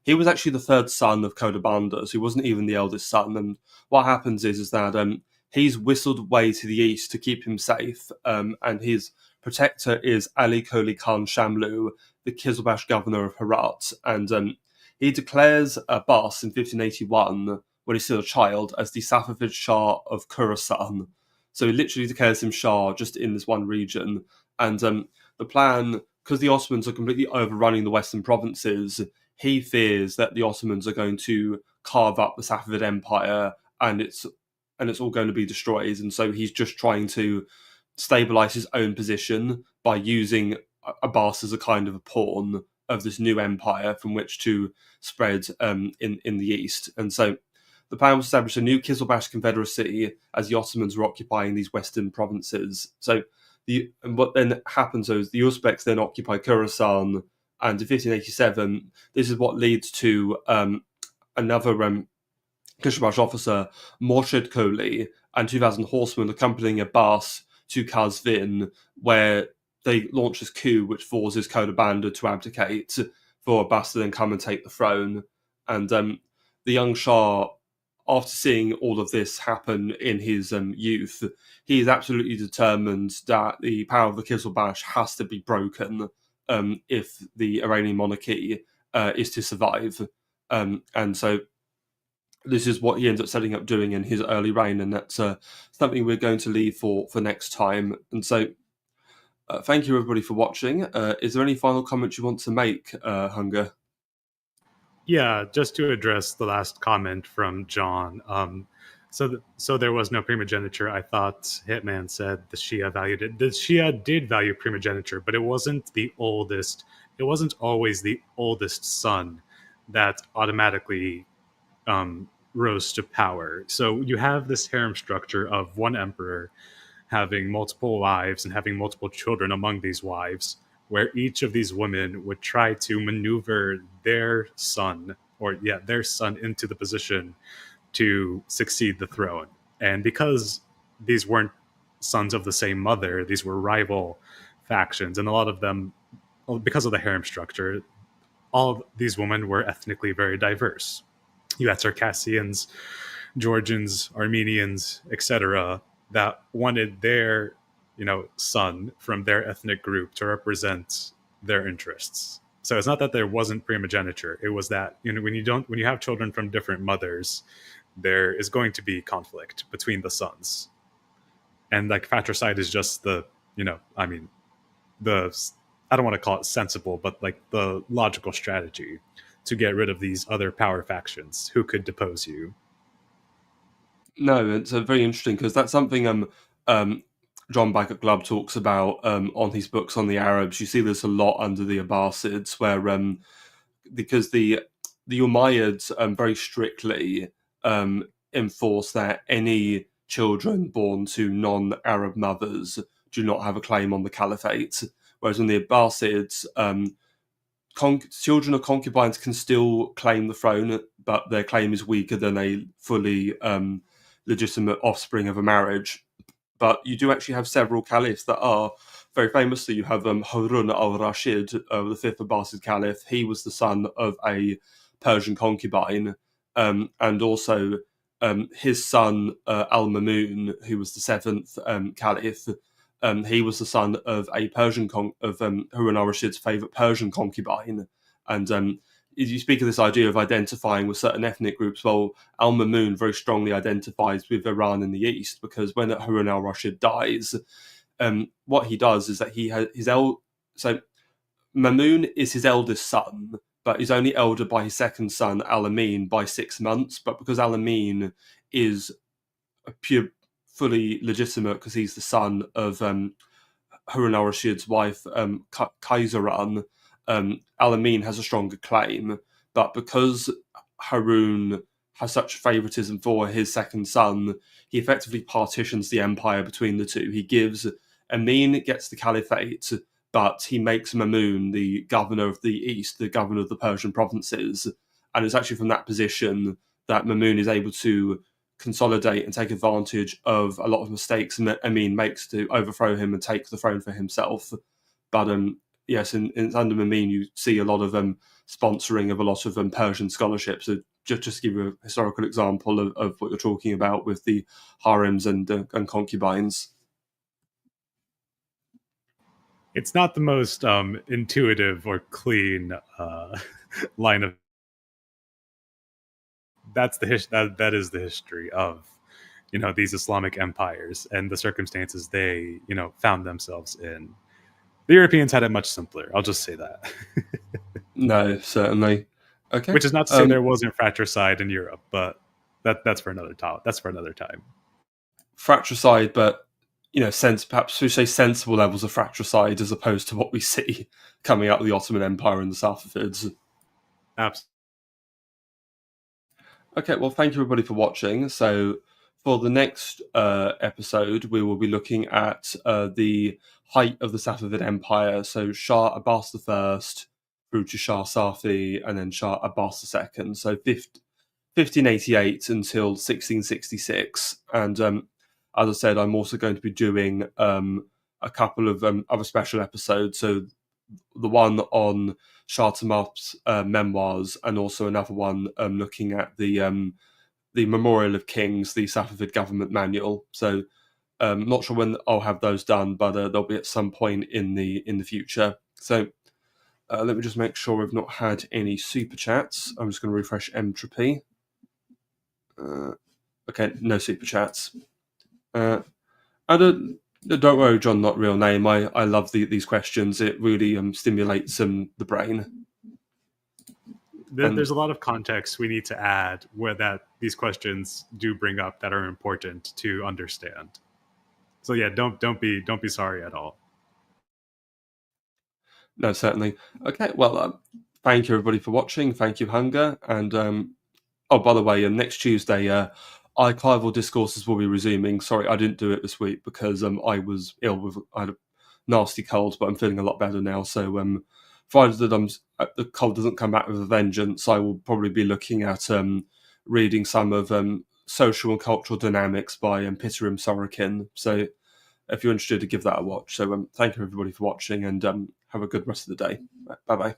A: he was actually the third son of Kodabanda, so he wasn't even the eldest son. And what happens is that he's whistled away to the east to keep him safe, and his protector is Ali Koli Khan Shamlu, the Kizilbash governor of Herat, and he declares Abbas in 1581, when he's still a child, as the Safavid Shah of Khorasan. So he literally declares him Shah just in this one region. And the plan, because the Ottomans are completely overrunning the western provinces, he fears that the Ottomans are going to carve up the Safavid Empire, and it's all going to be destroyed. And so he's just trying to stabilize his own position by using Abbas as a kind of a pawn of this new empire from which to spread in the east. And so the plan was to establish a new Kizilbash confederacy as the Ottomans were occupying these western provinces. So what then happens is the Uzbeks then occupy Khorasan, and in 1587, this is what leads to another Kizilbash officer, Morshid Koli, and 2,000 horsemen accompanying Abbas to Kazvin, where they launch this coup which forces Kodabanda to abdicate for Abbas to then come and take the throne. And the young Shah, after seeing all of this happen in his youth, he is absolutely determined that the power of the Kizilbash has to be broken if the Iranian monarchy is to survive. And so this is what he ends up setting up doing in his early reign, and that's something we're going to leave for next time. And so thank you everybody for watching. Is there any final comments you want to make, Hunger?
B: Yeah, just to address the last comment from John. So there was no primogeniture. I thought Hitman said the Shia valued it. The Shia did value primogeniture, but it wasn't the oldest. It wasn't always the oldest son that automatically rose to power. So you have this harem structure of one emperor having multiple wives and having multiple children among these wives, where each of these women would try to maneuver their son into the position to succeed the throne. And because these weren't sons of the same mother, these were rival factions, and a lot of them, because of the harem structure, all of these women were ethnically very diverse. You had Circassians, Georgians, Armenians, etc., that wanted their, son from their ethnic group to represent their interests. So it's not that there wasn't primogeniture. It was that when you have children from different mothers, there is going to be conflict between the sons, and like fratricide is just the I don't want to call it sensible, but like the logical strategy to get rid of these other power factions who could depose you.
A: No, it's very interesting because that's something John Baggott Glubb talks about on his books on the Arabs. You see this a lot under the Abbasids, where because the Umayyads very strictly enforce that any children born to non-Arab mothers do not have a claim on the caliphate, whereas in the Abbasids, children of concubines can still claim the throne, but their claim is weaker than a fully legitimate offspring of a marriage. But you do actually have several caliphs that are very famously. You have Harun al-Rashid, the fifth Abbasid caliph. He was the son of a Persian concubine, and also his son al-Mamun, who was the seventh caliph. He was the son of a Persian of Harun al-Rashid's favorite Persian concubine. And you speak of this idea of identifying with certain ethnic groups. Well, al-Mamun very strongly identifies with Iran in the east, because when Harun al-Rashid dies, what he does is that he has so Mamun is his eldest son, but he's only elder by his second son, Al-Amin, by 6 months. But because Al-Amin is a fully legitimate, because he's the son of Harun al-Rashid's wife, Kaisaran, Al-Amin has a stronger claim. But because Harun has such favoritism for his second son, he effectively partitions the empire between the two. He gives Amin gets the caliphate, but he makes Mamun the governor of the east, the governor of the Persian provinces. And it's actually from that position that Mamun is able to consolidate and take advantage of a lot of mistakes Amin makes to overthrow him and take the throne for himself. But yes, in under Mamin, you see a lot of sponsoring of a lot of Persian scholarship. So just to give you a historical example of what you're talking about with the harems and concubines.
B: It's not the most intuitive or clean line of. That is the history of these Islamic empires and the circumstances they found themselves in. The Europeans had it much simpler. I'll just say that.
A: No, certainly. Okay.
B: Which is not to say there wasn't fratricide in Europe, but that's for another time. That's for another time.
A: Fratricide, but perhaps we say sensible levels of fratricide as opposed to what we see coming out of the Ottoman Empire and the Safavids.
B: Absolutely.
A: Okay, well, thank you everybody for watching. So for the next episode, we will be looking at the height of the Safavid Empire. So Shah Abbas I through to Shah Safi and then Shah Abbas II. So 1588 until 1666. And as I said, I'm also going to be doing a couple of other special episodes. So the one on Shah Tahmasp's memoirs, and also another one looking at the Memorial of Kings, the Safavid government manual. So not sure when I'll have those done, but they'll be at some point in the future. So let me just make sure we've not had any super chats. I'm just going to refresh Entropy. Okay, no super chats. Don't worry, John, not real name. I love these questions. It really stimulates the brain.
B: There's a lot of context we need to add where that these questions do bring up that are important to understand. So yeah, don't be sorry at all.
A: No, certainly. Okay, well, thank you everybody for watching. Thank you, Hunger, and oh, by the way, next Tuesday, archival discourses will be resuming. Sorry, I didn't do it this week because I was ill I had a nasty cold, but I'm feeling a lot better now. So provided that the cold doesn't come back with a vengeance, I will probably be looking at reading some of Social and Cultural Dynamics by Pitirim Sorokin. So if you're interested, to give that a watch. So thank you everybody for watching, and have a good rest of the day. Bye bye.